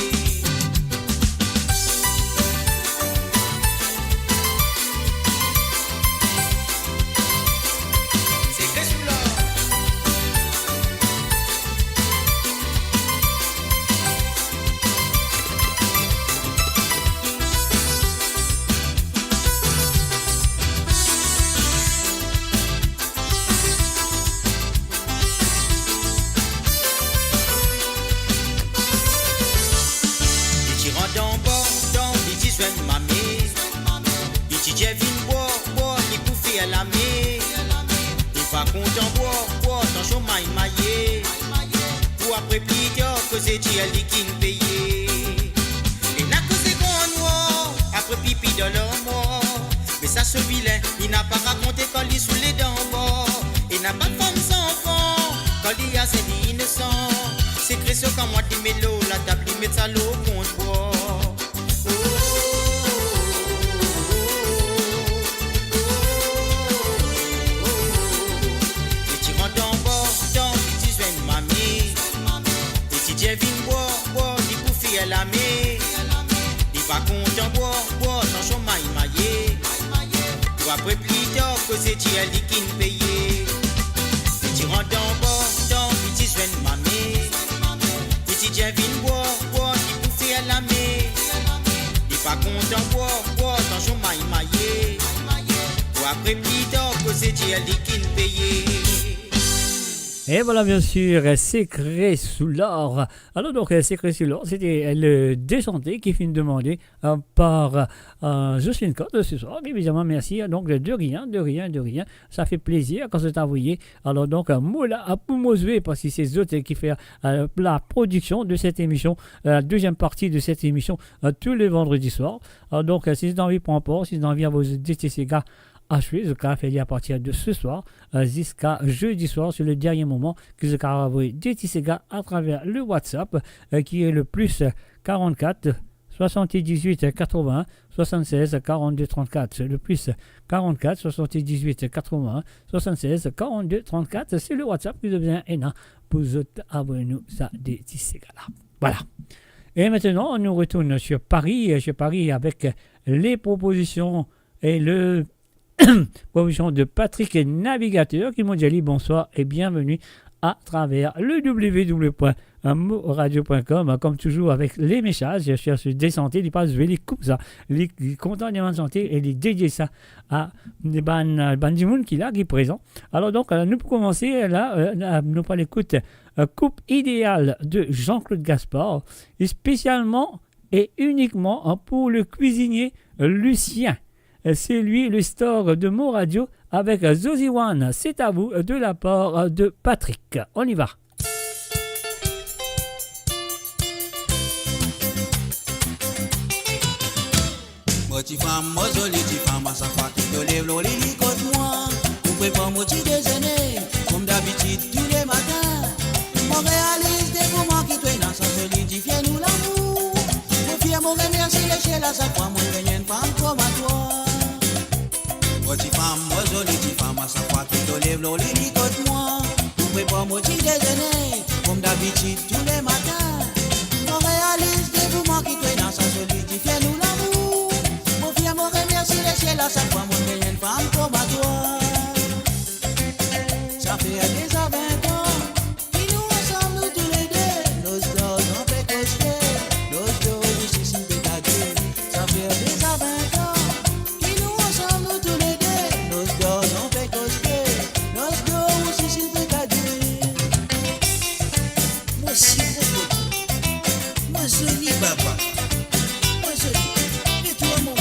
E: C'est Thierry qui me payait. Et n'a causé qu'on noir, après pipi dans leur mort. Mais ça ce vilain, il n'a pas raconté quand il sous les dents morts. Et n'a pas de femme sans enfant, quand il y a ses innocents. C'est Christo quand moi des mélos, la table il met sa l'eau contre bois. Et tu rentres en bord, dans les petits soins de mamie. J'ai vin boire, il bouffe à la mie. Il pas content boire, dans son maille maillé. Ou après plus tard que c'est Thierry qui me payait. Petit rentre en bord, dans petit soin de mamie. Petit j'ai vin boire, il bouffe à la mie. Il pas content boire, dans son maille maillé. Ou après plus tard que c'est Thierry qui me payait.
B: Et voilà, bien sûr, Secret sous l'or. Alors, donc, Secret sous l'or, c'était le déchanté qui finit demandé par Jocelyne Cotte ce soir. Évidemment, merci. Donc, de rien. Ça fait plaisir quand c'est envoyé. Alors, donc, Moula à Poumozoué, parce que c'est Zoté qui fait la production de cette émission, la deuxième partie de cette émission, tous les vendredis soirs. Alors, donc, si vous avez envie, prendre part, si vous avez envie à vous détester ces gars, achevé, ce qu'a fait à partir de ce soir jusqu'à jeudi soir, sur le dernier moment que ce qu'a envoyé des Tissega à travers le WhatsApp qui est le plus 44 78 81 76 42 34. C'est le plus 44 78 81 76 42 34. C'est le WhatsApp qui devient ENA pour vous abonner à des Tissega là. Voilà. Et maintenant, on nous retourne sur Paris avec les propositions et le proposition de Patrick Navigateur qui m'ont dit bonsoir et bienvenue à travers le www.moradio.com. Comme toujours avec les messages, je cherche des santé, il passe les coups ça, les contents de santé et les dédier ça à des ban du monde qui est là, qui est présent. Alors donc, nous pour commencer là, nous pas l'écoute Coupe idéale de Jean-Claude Gaspard, et spécialement et uniquement pour le cuisinier Lucien. C'est lui, le store de Mo Radio avec Zozy One. C'est à vous de la part de Patrick. On y va.
E: Petite femme, moi jolie petite femme, à chaque fois que tu te lèves, l'eau lit contre moi. Vous préparez mon petit déjeuner, comme d'habitude tous les matins. On réalise des moments qui traînent, ça solidifie nous l'amour. Mon fier, mon remercie l'échelle à chaque fois, moi gagne une femme comme à toi. Petite femme, moi jolie petite femme, à chaque fois que tu te lèves, l'eau lit contre moi. Vous préparez mon petit déjeuner, comme d'habitude tous les matins. On réalise des moments qui traînent, ça solidifie nous l'amour. Mon fier, mon remercie l'échelle à chaque fois, moi gagne une femme comme à toi. Ça fait déjà 20 ans qui nous ensemble nous tous les deux. Nos dos on fait cocher, nos dos ici si pétadé. Ça fait déjà 20 ans qui nous ensemble nous tous les deux. Nos dos on fait cocher, nos dos ici si pétadé. Moi si beau, moi joli papa, moi joli. Et toi maman,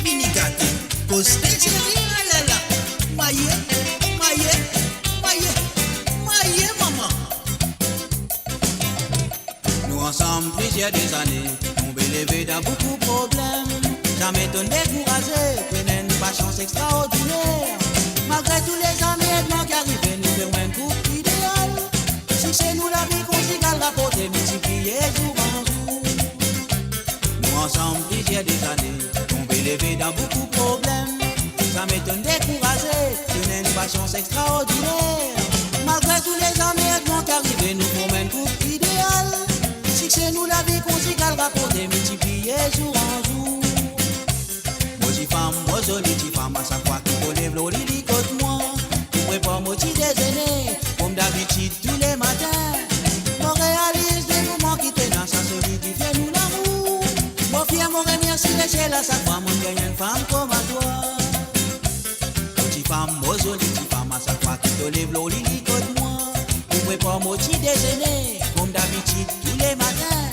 E: mini gâté, coster chérie, ah là là, maillé. Maman. Nous ensemble plusieurs des années, on veut lever dans beaucoup de problèmes. Jamais ton découragé, prenez une patience extraordinaire. Malgré tous les aménagements qui arrivent, nous faisons un couple idéal. Si c'est nous la vie conjugale, rapporter, multiplier jour en jour. Nous ensemble plusieurs des années, on veut lever dans beaucoup de problèmes. Ça m'étonne découragé, tenez une patience extraordinaire. Malgré tous les aménagements qui arrivent, nous formons un couple idéal. Si c'est nous la vie conjugale, rapporter, multiplier jour en jour. Moi j'y femme, moi jolie j'y femme, à chaque fois que tu lèves l'eau lit contre moi. Tu prépares mon petit déjeuner, comme d'habitude tous les matins. On réalise des moments qui traînent, ça solidifie nous l'amour. Mon fier, mon remercie l'échelle à chaque fois, mon gagne une femme comme à toi. Femme, moi jolie petite femme, à chaque fois que tu te lèves, l'eau lit contre moi. Tu prépares mon petit déjeuner, comme d'habitude tous les matins.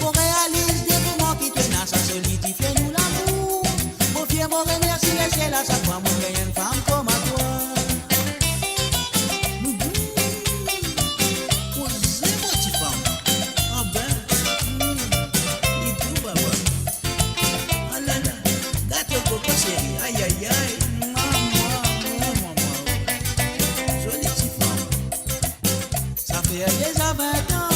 E: On réalise des moments qui traînent, ça solidifie nous l'amour. Mon fier, mon remercie l'échelle à chaque fois, mon gagne une femme comme à toi. Posez mon petite femme, ah ben, dis tout papa. Ah là là, gâteau coco chérie, aïe aïe aïe. Déjà 20 ans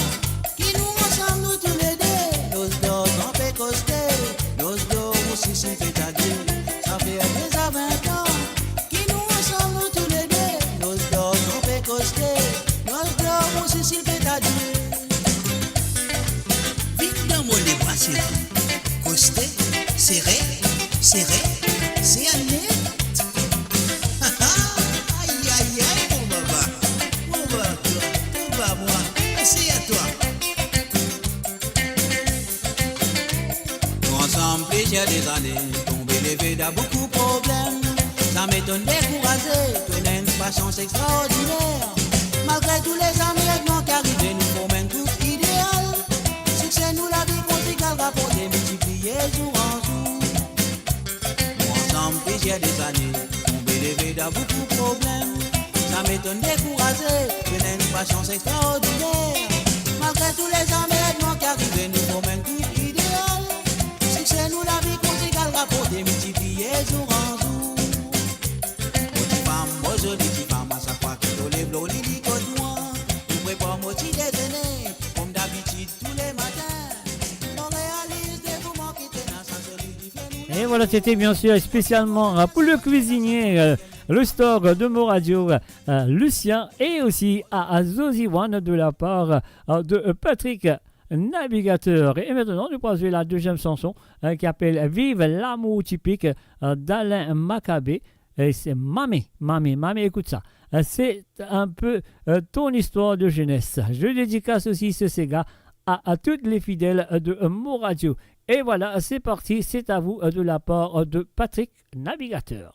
E: qui nous ensemble nous tous les deux. Nos dos on fait coster, nos dos aussi si pétadé. Ça fait déjà 20 ans qui nous ensemble nous tous les deux. Nos dos on fait coster, nos dos aussi si pétadé. Vite dans mon les bras serrés, coster, serré, serré, c'est un nez. Merci à toi. Nous ensemble plusieurs des années, tombé levé dans beaucoup de problèmes. Ça m'étonne découragé, prenez une patience extraordinaire. Malgré tous les aménagements qui arrivent, nous formons un couple idéal. Succès nous la vie conjugale, rapporter, multiplier jour en jour. Nous ensemble plusieurs des années, tombé levé dans beaucoup de problèmes. Ça m'étonne découragé, prenez une patience extraordinaire. Malgré tous les aménagements qui arrivent, nous formons un couple idéal. Succès nous la vie conjugale, rapporter, multiplier jour en jour. Petite femme, moi jolie petite femme, à chaque fois que tu lèves l'eau lit contre moi. Tu prépares mon petit déjeuner, comme d'habitude tous les matins. On réalise des moments qui traînent, ça solidifie nous.
B: Et voilà, c'était bien sûr spécialement pour le cuisinier. Le store de Mo Radio, Lucien, et aussi à Zozy One de la part de Patrick Navigateur. Et maintenant, nous passons la deuxième chanson qui s'appelle Vive l'amour typique d'Alain Maccabé. Et c'est Mamé, écoute ça. C'est un peu ton histoire de jeunesse. Je dédicace aussi ce Sega à toutes les fidèles de Mo Radio. Et voilà, c'est parti, c'est à vous de la part de Patrick Navigateur.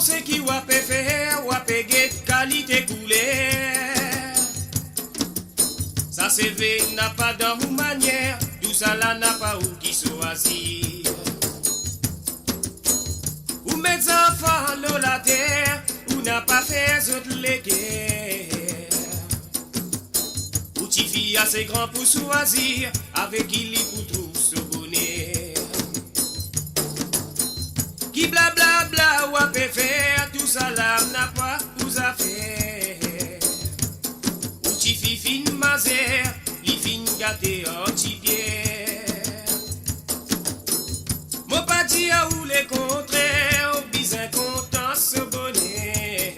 F: C'est qui wapé faire, wapé get qualité couleur. Ça c'est vrai, n'a pas d'amour manière, tout ça là n'a pas où qui choisit. Ou mettre enfants l'eau la terre, ou n'a pas fait autres les guerres.
I: Petit fille assez grand pour choisir, avec il pour trouver ce bonheur. Qui blabla bla ou a fait faire, tout ça là n'a pas vous a faire. Petit fille fin mazère, li fin gâté anti-bière. Mon pas dit à ou les contraires, au bizarre content ce bonheur.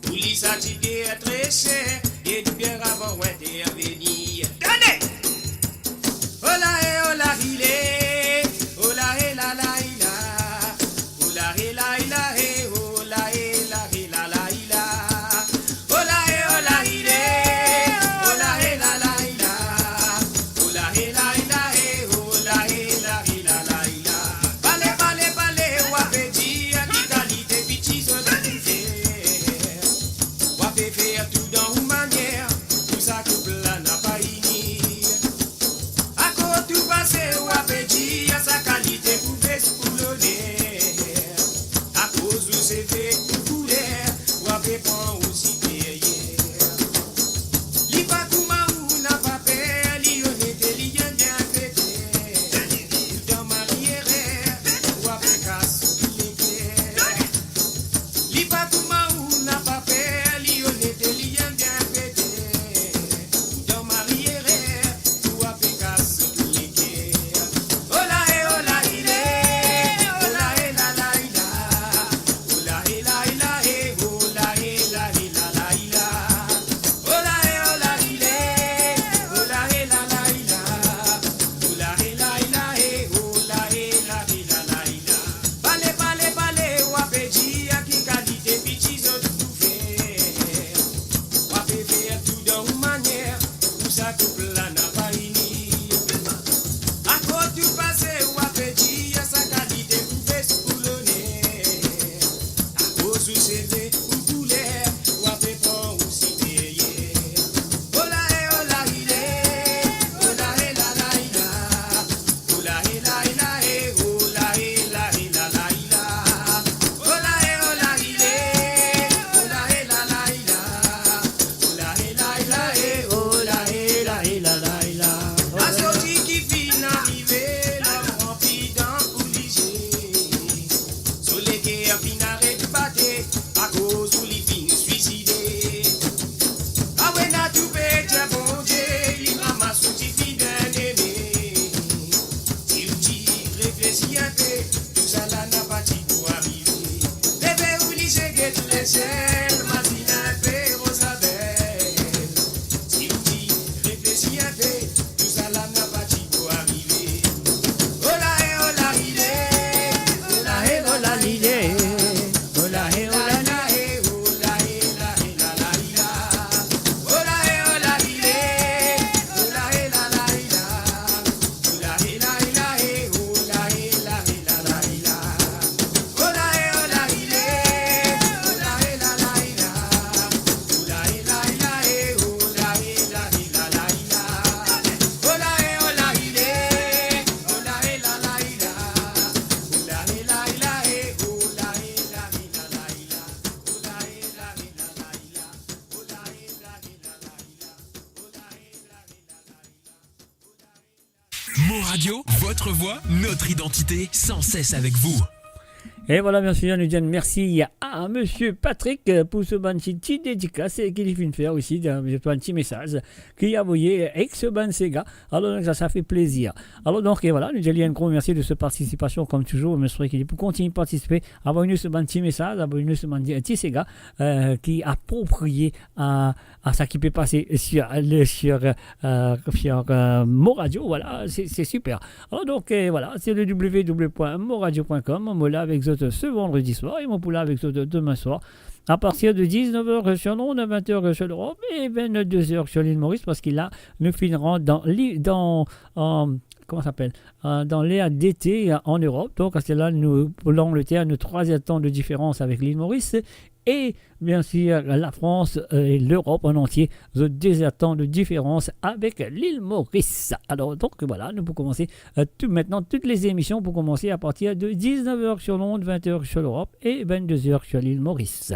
I: Ou li satigué très cher, et du bien avant d'intervenir. Donnez! Ola et ola il est, ola et la la il a, ola et la il a, ola et la il a la il a, ola et ola il est, ola et la la il a, ola et la il a, ola et la il a la il a. Balé balé balé, wapé dit à qui qualité petit son wapé faire tout dans une manière, tout ça couple là n'a pas ini. À quoi tout passé wapé dit à sa qualité pour baisser pour l'honneur. À cause de ses faits pour couleur, wapé prend aussi payé. Li pas kuma ou n'a pas peur, li honnête li bien bien fait. Dans ma rière, wapé casse les clés. Li pas kuma ou n'a pas peur, li honnête li bien bien fait. Dans ma rière, wapé casse les clés. Ola e ola il est, ola e la la il a, ola e la il a, ola e la il a la il a. Ola e ola il est, ola e la la il a, ola e la il a, ola e la il a la il a. Balé balé balé, wapé dit à qui qualité petit zo tout fait. Wapé faire tout dans une manière, où ça couple là n'a pas ini. À quoi tu passé ou à petit à sa qualité pour baisser pour l'honneur. À cause du CV ou couleur ou à fait prendre aussi payé. Ola et ola il est, ola et la la il a, ola et la il a, ola et la il a la il a. Ola et ola il est, ola et la la il a, ola et la il a, ola et la il a la il a. A sorti qui fin arrivé, l'homme rempli d'un coulisser. Soleil qui a fin arrêté de battre, à cause où les fins suicidés. Ah ouais, n'a tout fait, tiens bon Dieu, il ramasse tout fin d'un aimé. Si ou t'y réfléchis un peu, tout ça là n'a pas dit pour arriver. Bébé ou les cheguettes, les chèvres, Martine un peu, Rosabelle. Si ou t'y réfléchis un peu, tout ça là n'a pas dit pour arriver. Ola et ola il est, ola et ola il est, ola et ola la et ola et la et la la il a. Ola et ola il est, ola et la la il a, ola et la il a et ola et la et la la il a. Ola et ola il est, ola et la la il a, ola et la il a et ola et la et la la il a. Ola et ola il est, ola et la la il a, ola et la il a et ola et la et la la il a, ola et la et la la il a, ola et la et la la il a.
A: Mo Radio, votre voix, notre identité, sans cesse avec vous.
B: Et voilà, bien sûr, nous disons merci à monsieur Patrick pour ce petit dédicace et qu'il vient faire aussi un petit message qu'il a envoyé avec ce ban Sega. Alors, donc, ça fait plaisir. Alors, donc, et voilà, nous disons un gros merci de cette participation, comme toujours, monsieur qui pour continuer de participer, envoyez-nous ce petit message, envoyez-nous ce petit Sega qui est approprié à ça qui peut passer sur Mo Radio. Voilà, c'est super. Alors, donc, voilà, c'est le www.moradio.com. On là avec ce vendredi soir et mon poula avec demain soir à partir de 19h sur l'onde, 20h sur l'Europe et 22h sur l'île Maurice parce qu'il a nous finirons dans comment ça s'appelle dans l'air d'été en Europe. Donc c'est là pour l'Angleterre nous 3 temps de différence avec l'île Maurice et bien sûr la France et l'Europe en entier, 2 temps de différence avec l'île Maurice. Alors donc voilà, nous pouvons commencer maintenant toutes les émissions pour commencer à partir de 19h sur l'onde, 20h sur l'Europe et 22h sur l'île Maurice.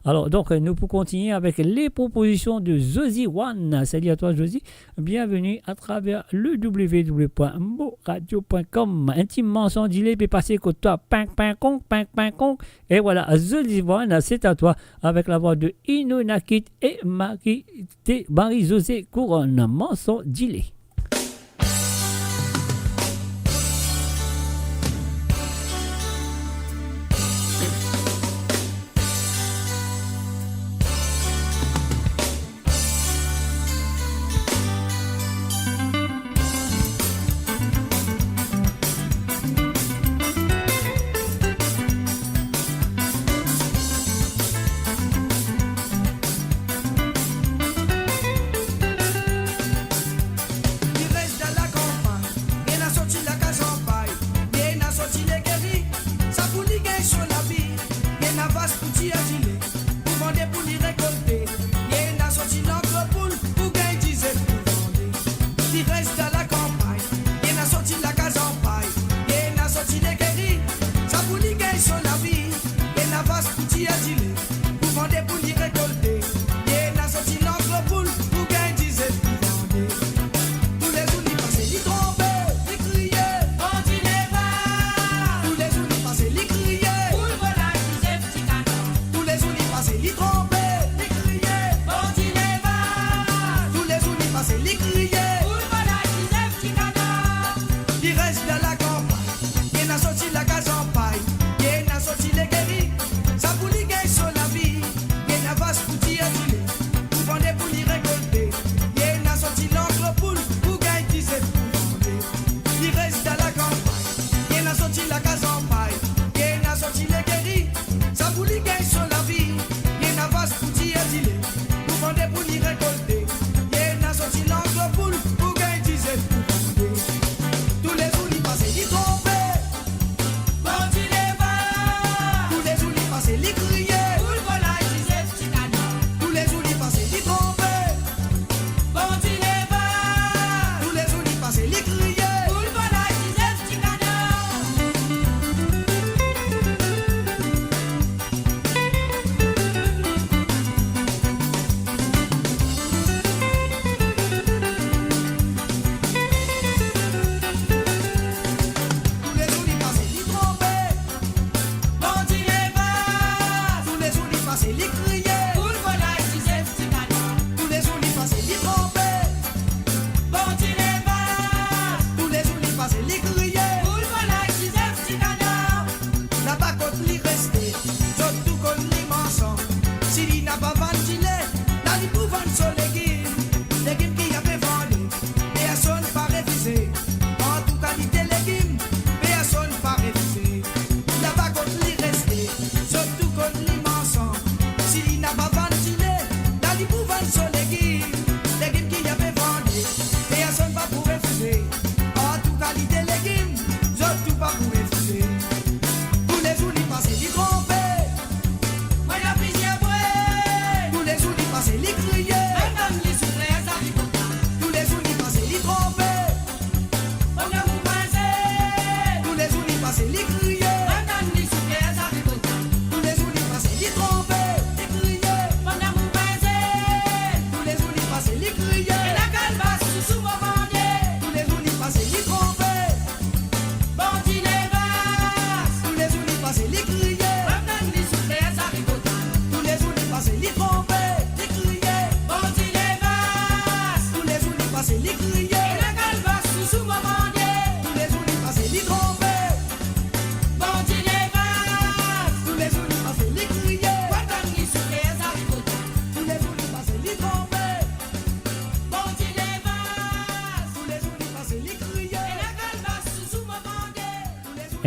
B: Alors, donc, nous pouvons continuer avec les propositions de Josie One. Salut à toi, Josie. Bienvenue à travers le www.moradio.com. Intimement sans délai, puis passer côté toi. Ping, ping, kong, ping, ping, kong. Et voilà, Josie One, c'est à toi, avec la voix de Ino Nakit et Marie-Josée Couronne. Sans délai.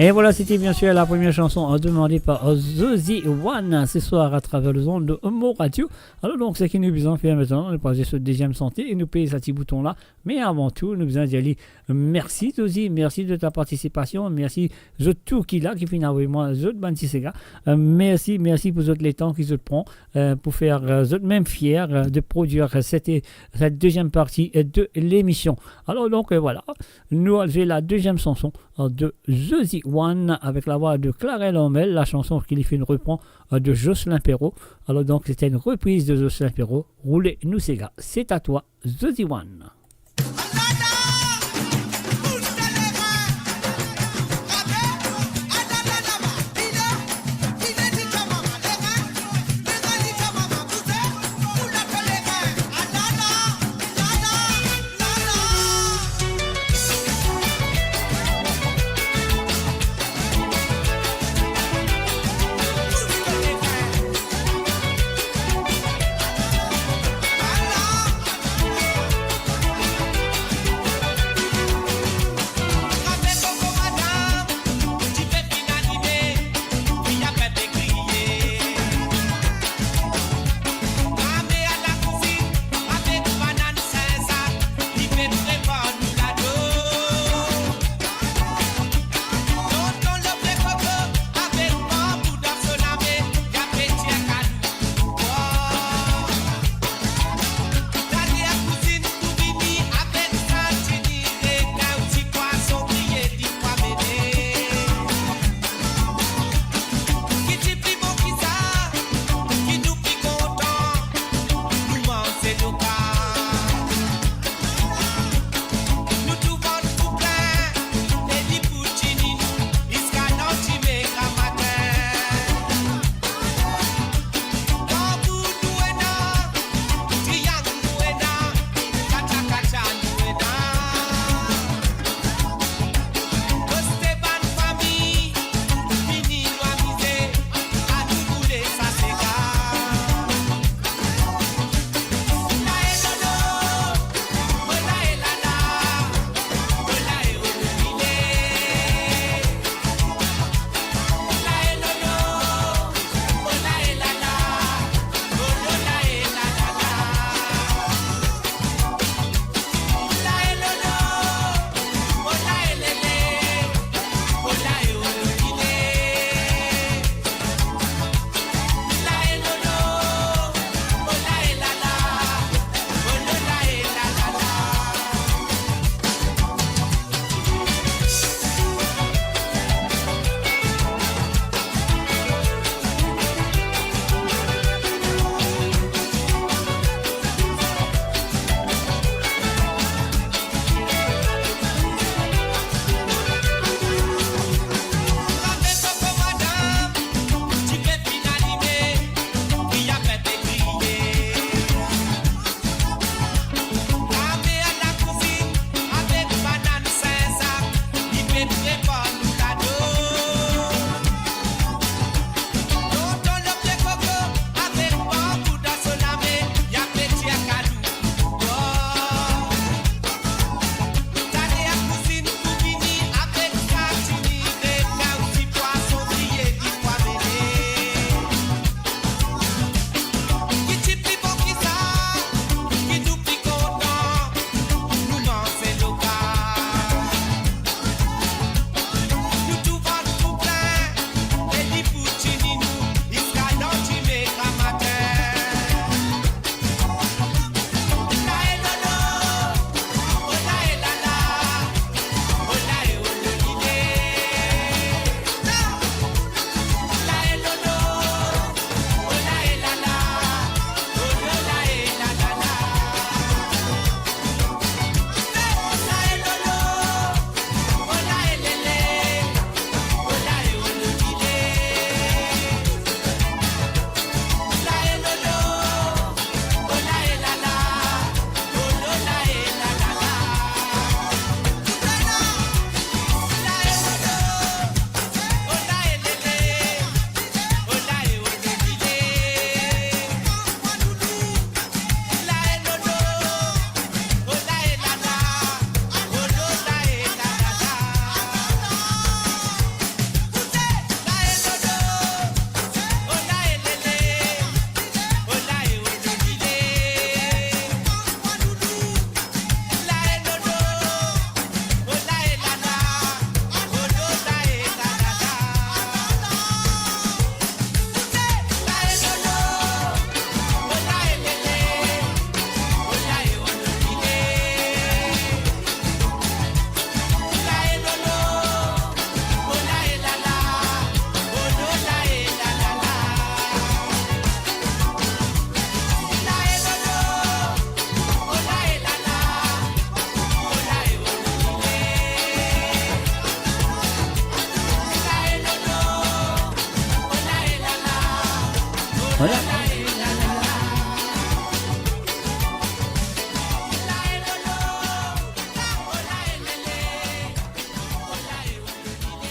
B: Et voilà, c'était bien sûr la première chanson demandée par Josie One ce soir à travers le zone de Mo Radio. Alors donc, ce qui nous besoin faire maintenant, on est passé sur le deuxième santé et nous payer ce petit bouton là. Mais avant tout, nous besoin d'y aller. Merci Josie, merci de ta participation, merci de tout qui là, qui finit avec moi, de Bantisega. Merci pour les temps qu'ils se prend pour faire même fiers de produire cette deuxième partie de l'émission. Alors donc voilà, nous avons la deuxième chanson de Josie One avec la voix de Clarelle Hormel, la chanson qui lui fait une reprend de Jocelyn Perrault. Alors donc c'était une reprise de Jocelyn Perrault. Roulez nous Sega, c'est à toi, The One.
C: Alla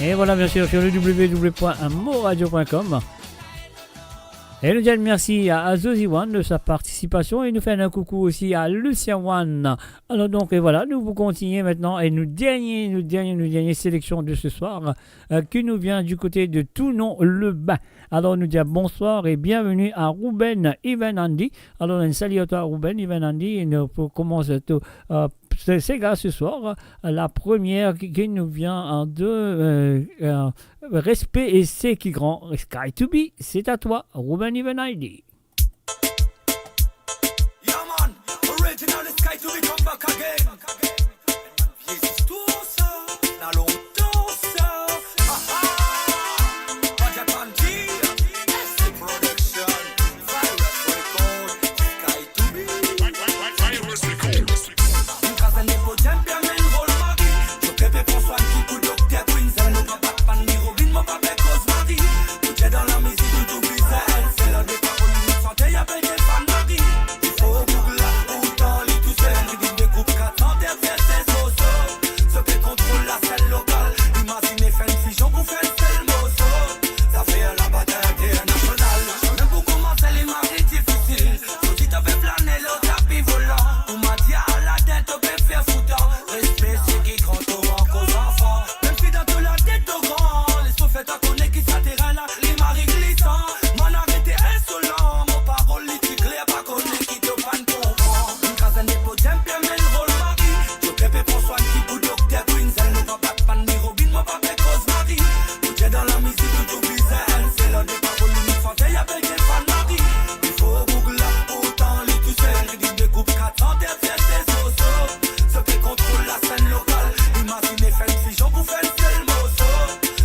B: Et voilà, bien sûr, sur le www.moradio.com. Et nous disons merci à Zozy One de sa participation et nous faisons un coucou aussi à Lucia One. Alors donc et voilà, nous vous continuons maintenant et nous dernière sélection de ce soir qui nous vient du côté de Toulon-le-Bain. Alors nous disons bonsoir et bienvenue à Ruben Ivanandi. Alors un salut à toi Ruben Ivanandi et nous commençons ces gars ce soir. La première qui nous vient de Respect et c'est qui grand Sky to be, c'est à toi Ruben Ivanandi.
M: Yeah man, original Sky to be come back again. Yes, it's tout ça, n'a longtemps ça. What you can do? SC Production, Virus Record, Sky to be. Virus Record. Casa Nepo Champion, men roll Maggie. Je pepe François qui coule Dr. Quinzel. Nous pas pas ni Robin, mon papa cause Marie. Tout est dans la musique, tout bizarre. C'est la dépa pour nous santé, y'a pas de fan Marie. Il faut Google là, autant lit tout seul. Rigide de groupe 400, derrière ses sosos. Ce qui contrôle la scène locale. Imaginez faire une fiction pour faire seul mozo. Ça fait la bataille internationale. Même pour commencer les marées difficiles. Faut si t'avais plané le tapis volant. Ou m'a dit à la tête, t'avais fait foutant. Respect, c'est qui grand au manque aux enfants. Même si dans tout la tête au grand. Les prophètes à connaître qui s'atterrent là. Les maris glissants. Mon arrêté insolent. Mon parole litique clair, pas connaître qui te fan comprend. Une case n'est pas champion, mais le rôle Marie. Je pepe François qui pour Dr. Quinzel. Nous pas pas ni Robin, mon papa cause Marie. Tout est dans la musique, tout bizarre. C'est l'un des paroles uniques français, y'a bel des fans Marie. Il faut Google là, autant lit tout seul. Rigide de groupe 400, derrière ses sosos. Ce qui contrôle la scène locale. Imaginez faire une fiction pour faire seul mozo.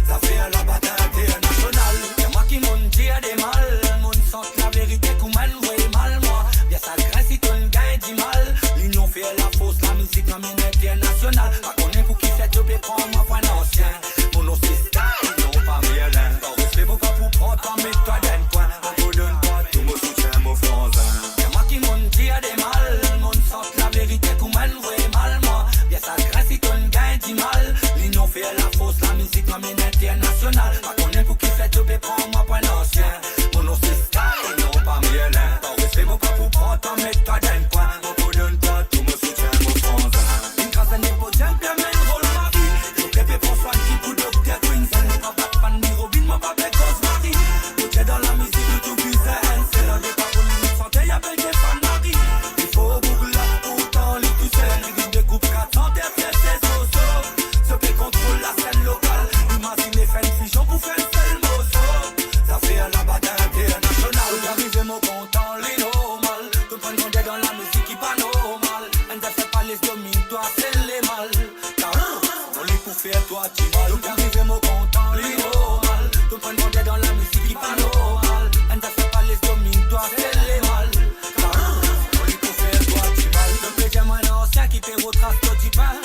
M: Ça fait la bataille internationale. Y'a moi qui m'en dit à des mal. Mon sens la vérité qu'on m'a loué mal moi. Bien ça graisse si ton gain dit mal. L'union fait la fausse, la musique dans mon international. Pas qu'on est pour qui fait job et prendre moi point ancien. Mon nom c'est style, non pas violent. Pas respect mon pas pour prendre toi, mais toi d'un point. On vous donne pas tout mon soutien, mon franzin. Y'a moi qui m'en dit à des mal. Mon sens la vérité qu'on m'a loué mal moi. Bien ça graisse si ton gain dit mal. L'union fait la fausse, la musique dans mon international. Pas qu'on est pour qui fait job et prendre moi point ancien. Mon nom c'est style, non pas violent. Pas respect mon pas pour prendre toi, mais toi d'un point. On vous donne pas tout mon soutien, mon franzin. Une case n'est pas champion, mais le rôle Marie. Je pepe François qui pour Dr. Quinzel. Nous pas pas ni Robin, mon papa cause Marie. Tout est dans la musique, tout bizarre. C'est l'un des paroles uniques santé, y'a bel des fans Marie. Il faut Google là, autant lit tout seul. Rigide de groupe 400, derrière ses sosos. Ce qui contrôle la scène locale. Imaginez faire une fiction pour faire seul mozo. Ça fait la bataille internationale. J'arrive mon content, les normal. Tout prendre qu'on est dans la musique qui pas normal. On ne fait pas les domines, toi c'est les mal. Car on les pour faire toi tu mal. J'arrive mon content, les normal. Tout prendre qu'on est dans la musique qui pas normal. On ne fait pas les domines, toi c'est les mal. Car on les pour faire toi tu mal. Le péché moins ancien qui fait votre trace du pain.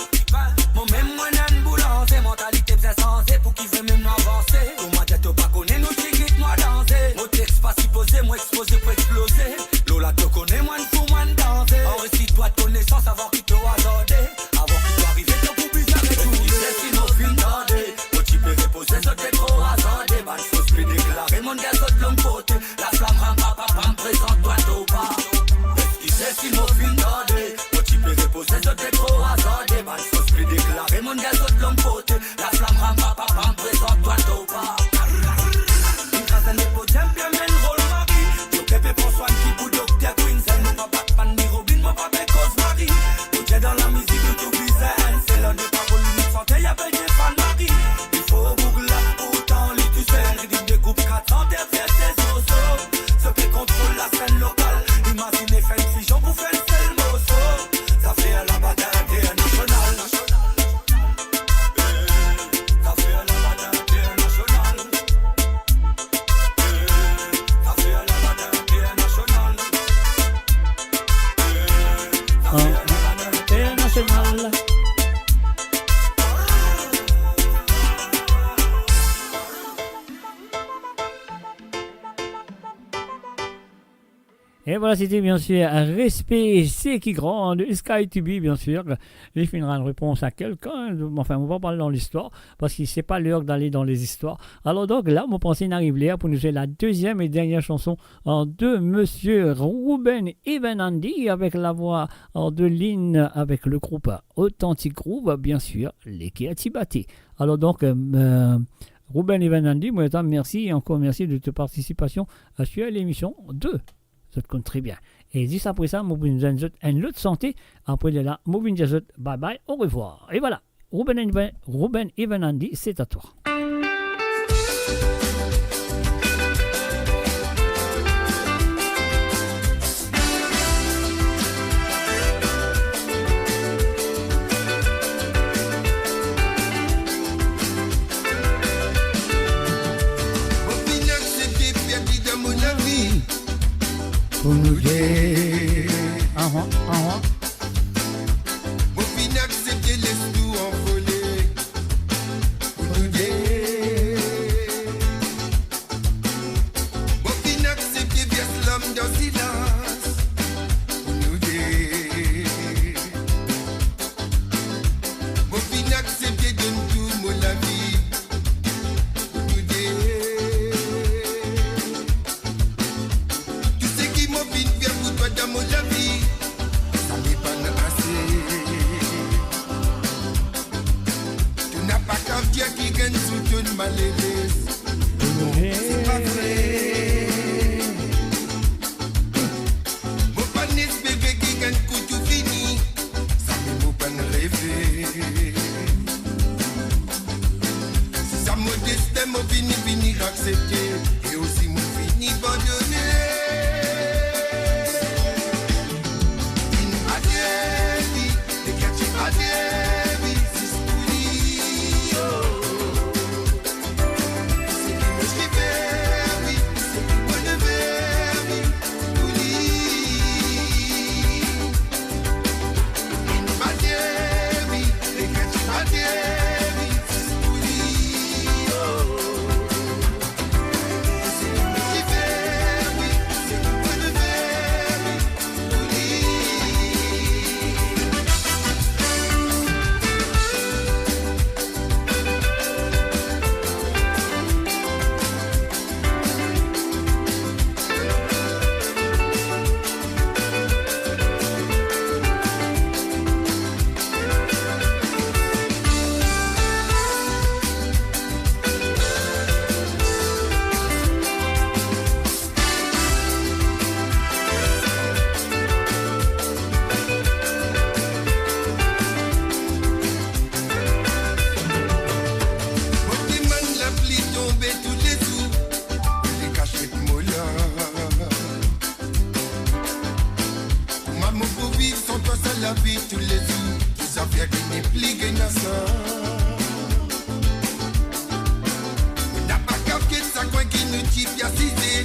M: Mon même moi n'a une boulanger. Mentalité bien sensée pour qui veut même nous avancer. Tout ma tête pas connaît nous chiquite moi danser. Mon texte pas si posé, moi exposé pour exploser. Lola te connaît moi pour moi danser. Enrichis-toi de connaissance avant qu'il te hasardé. Avant qu'il soit arrivé te pour bizarre et tout. C'est si nos films tendés. Mon type est reposé, ça t'est trop hasardé. Bah il faut se déclarer mon gars de l'homme côté. La flamme ram papa me présente-toi au pas. Qui sait si nos films tendés. Mon type est reposé, ça t'est trop hasardé. Bah il faut se déclarer mon gars de l'homme côté. La flamme ram papa me présente-toi au pas. Une case n'est pas champion, mais le rôle Marie. Je pepe François qui pour Dr. Quinzel. Nous pas pas ni Robin, mon papa cause Marie. Tout est dans
B: voilà, c'était bien sûr un respect, c'est qui grand, de Sky to Be, bien sûr. Il finira une réponse à quelqu'un. Enfin, on va parler dans l'histoire, parce que c'est pas l'heure d'aller dans les histoires. Alors donc, là, mon pensée n'arrive là pour nous faire la deuxième et dernière chanson de Monsieur Ruben Evenandi, avec la voix de Lynn, avec le groupe Authentic Groove, bien sûr, les Kiatibati. Alors donc, Ruben Evenandi, moi, merci et encore merci de ta participation sur l'émission 2. Ça te compte très bien. Et juste après ça, je vous donne une autre santé. Après de là, je vous dis bye bye, au revoir. Et voilà, Ruben Evenandi, c'est à toi.
E: Pour nous dire,
G: Mon fin accepter les sous envolés. Pour nous dire, mon fin accepter vers l'homme dans silence. Pour nous dire, mon fin accepter de tout mon la vie. Pour nous dire. Dans mon vie, ça n'est pas assez. Tu n'as pas qu'à dire qui gagne sous ton malheureuse. C'est pas vrai. Mon panis bébé qui gagne coup tout fini. Ça ne vaut pas rêver. Ça mon destin, mon fini accepter. Et aussi mon fini abandonner. La vie tous les jours, tous affaires qui n'est plus gagnant ça. On n'a pas capté ça quoi qui nous tire bien cisé.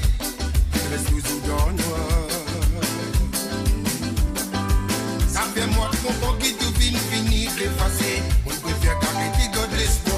G: Il reste toujours dans le noir. Ça fait moi qu'on peut qui tout finir effacé. On préfère garder God l'espoir.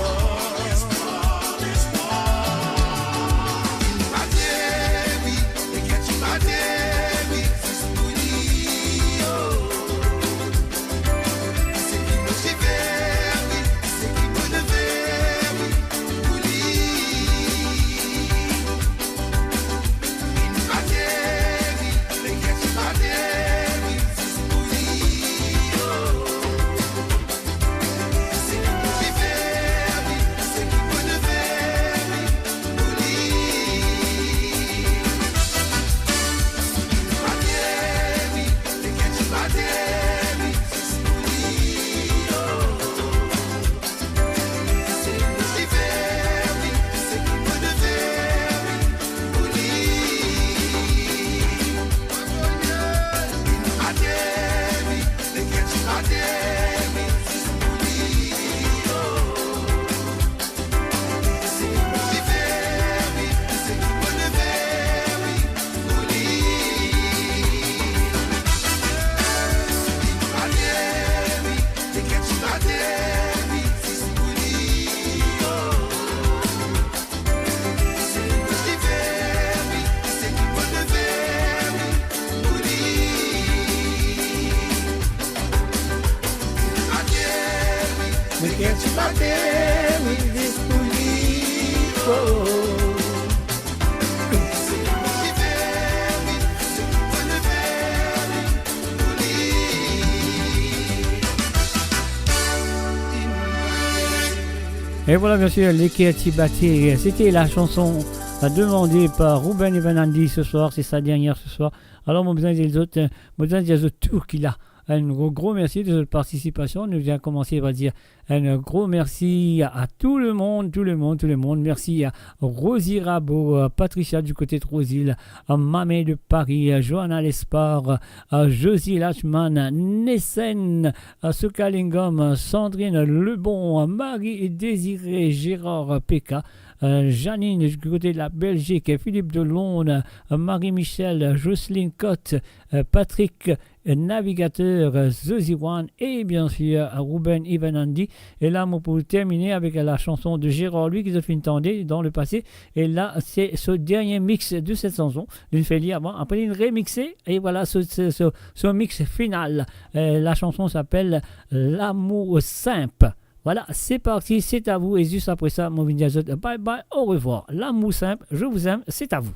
B: que tu bater, oui, Et voilà, bien sûr, les Kéatibati, c'était la chanson demandée par Ruben Evanandi ce soir, c'est sa dernière ce soir. Alors, mon besoin des autres, tours qu'il a. Un gros merci de votre participation. Nous avons commencé par dire un gros merci à tout le monde. Merci à Rosie Rabot, à Patricia du côté de Rosil, à Mamé de Paris, à Johanna Lespard, à Josie Lachman, Nessen, à Sokalingom, Sandrine Lebon, à Marie et Désiré, Gérard Péka, Janine du côté de la Belgique, Philippe Delonde, Marie-Michel, Jocelyne Cotte, Patrick Navigateur, The One et bien sûr Ruben Ivanandi. Et là, pour terminer avec la chanson de Gérard, lui, qui se fait entendre dans le passé. Et là, c'est ce dernier mix de cette chanson. Il fait lire avant, après il remixé. Et voilà ce mix final. La chanson s'appelle L'amour simple. Voilà, c'est parti, c'est à vous. Et juste après ça, mon Vindiazot, bye bye, au revoir. L'amour simple, je vous aime, c'est à vous.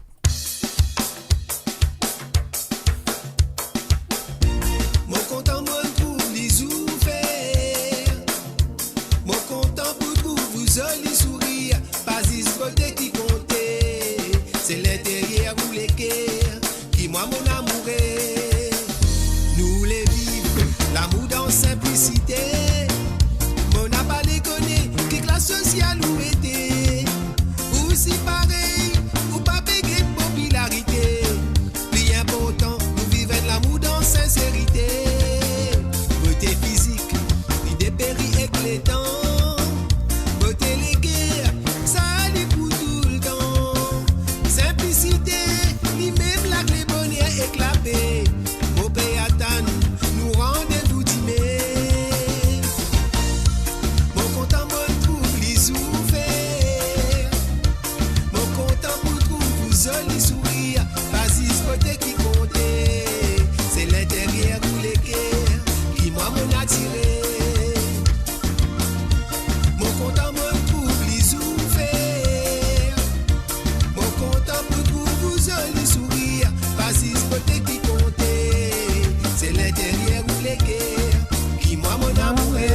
E: Mon content, moi, trouve les ouverts. Mon content, pour trouve vous les sourire. Pas ce côté qui comptait. C'est l'intérieur ou l'équerre qui, moi, mon amour est. Nous les vivons, l'amour dans simplicité. Social ou été, ou si pareil, ou pas payer popularité. Plus important, nous vivons l'amour dans sincérité. Beauté physique, idée péri éclatant. Beauté les guerres, ça allait pour tout le temps. Simplicité, ni même la clé bonheur éclapée. Au pays à nous rendez-vous dîner. Joli sourire, pas ce côté qui comptait. C'est l'intérieur ou l'équerre qui moi m'en attiré. Mon content me trouve les ouverts. Mon content me trouve joli sourire, pas ce côté qui comptait. C'est l'intérieur ou l'équerre qui moi m'en amouré.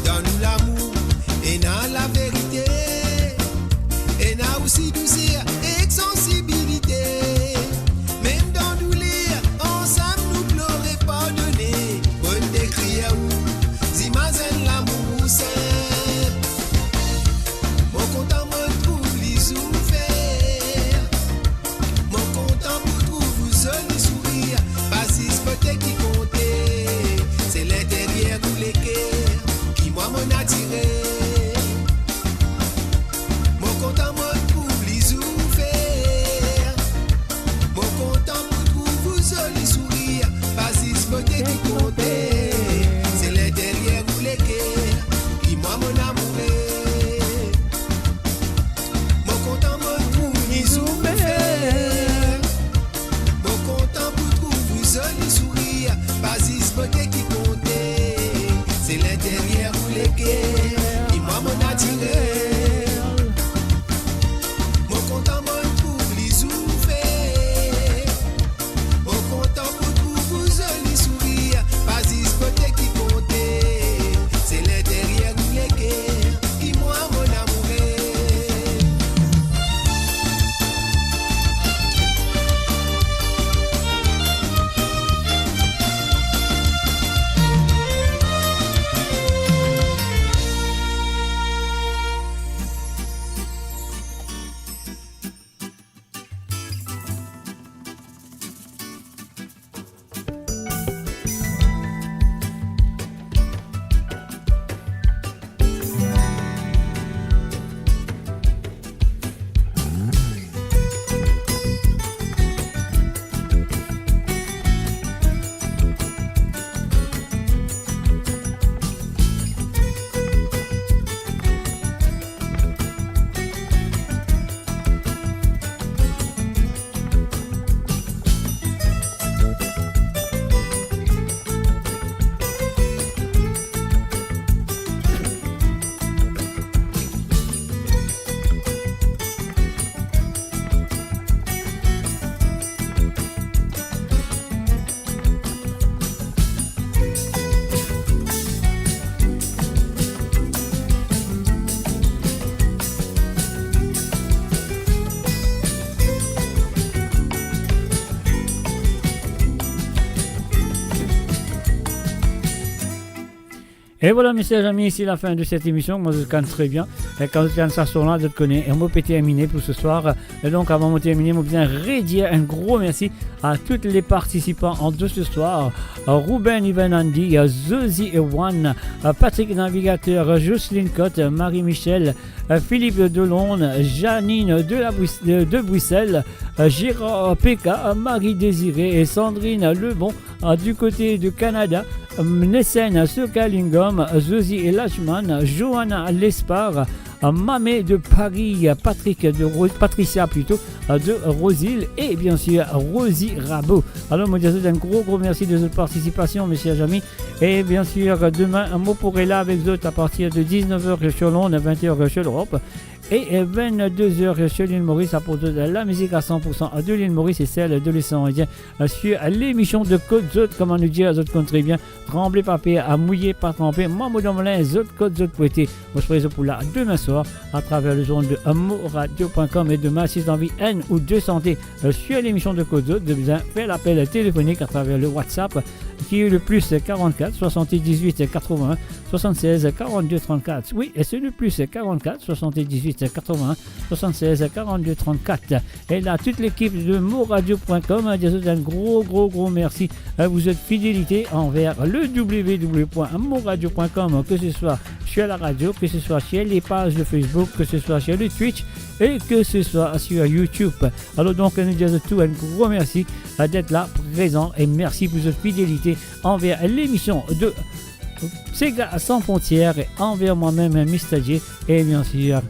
E: Donne-nous l'amour et dans la vérité. Et dans aussi douceur et sensibilité. Même dans douleur, ensemble nous pleurer pardonner. Bonne décrire où j'imagine l'amour simple. Mon content me trouve les ouverts. Mon content me trouve joli sourire. Pas si côté qui comptait. C'est l'intérieur ou l'équerre qui moi m'en attiré. Mon content me trouve les ouverts.
B: Et voilà, mes chers amis, ici la fin de cette émission. Moi, je canne très bien. Et quand je canne ça sur là, je te connais. Et on peut terminer pour ce soir. Et donc, avant de terminer, je bien redire un gros merci à tous les participants de ce soir. Ruben Ivanandi, Zozi Ewan, Patrick Navigateur, Jocelyne Cotte, Marie-Michel, Philippe Delonde, Janine de Bruxelles, Gérard Péka, Marie-Désirée et Sandrine Lebon du côté du Canada, Nessen Sokalingom, Zozi et Lachman, Johanna Lespar, Mamé de Paris, Patricia plutôt, de Rosile et bien sûr Rosie Rabot. Alors moi je vous dis un gros merci de votre participation, mes chers amis. Et bien sûr demain un mot pour là avec vous à partir de 19h sur Londres, 20h sur l'Europe. Et 22h sur l'île Maurice à propos de la musique à 100% de l'île Maurice et celle de l'océan Indien sur l'émission de Côte Zot, comment nous dire, Zot compte très bien, trembler papier à mouiller, pas tremper, moi Moudamolin, Zot Côte Zot poété. Moi je ferai pour là demain soir à travers le zone de moradio.com et demain si vous avez envie N ou de santé sur l'émission de Côte Zot, de bien faire l'appel téléphonique à travers le WhatsApp qui est le plus 44 78 81 76 42 34. Oui, et c'est le plus 44 78 81 76 42 34. Et là, toute l'équipe de moradio.com, un gros merci à votre fidélité envers le www.moradio.com, que ce soit sur la radio, que ce soit sur les pages de Facebook, que ce soit sur le Twitch et que ce soit sur YouTube. Alors donc, nous disons tout un gros merci d'être là, présent, et merci pour votre fidélité envers l'émission de Sega sans frontières et envers moi-même, Mr. J, et bien sûr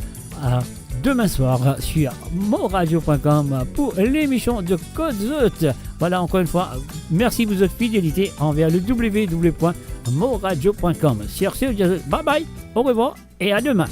B: demain soir sur moradio.com pour l'émission de Côte Zot. Voilà, encore une fois, merci pour votre fidélité envers le www.moradio.com. Sur ce, bye bye, au revoir et à demain.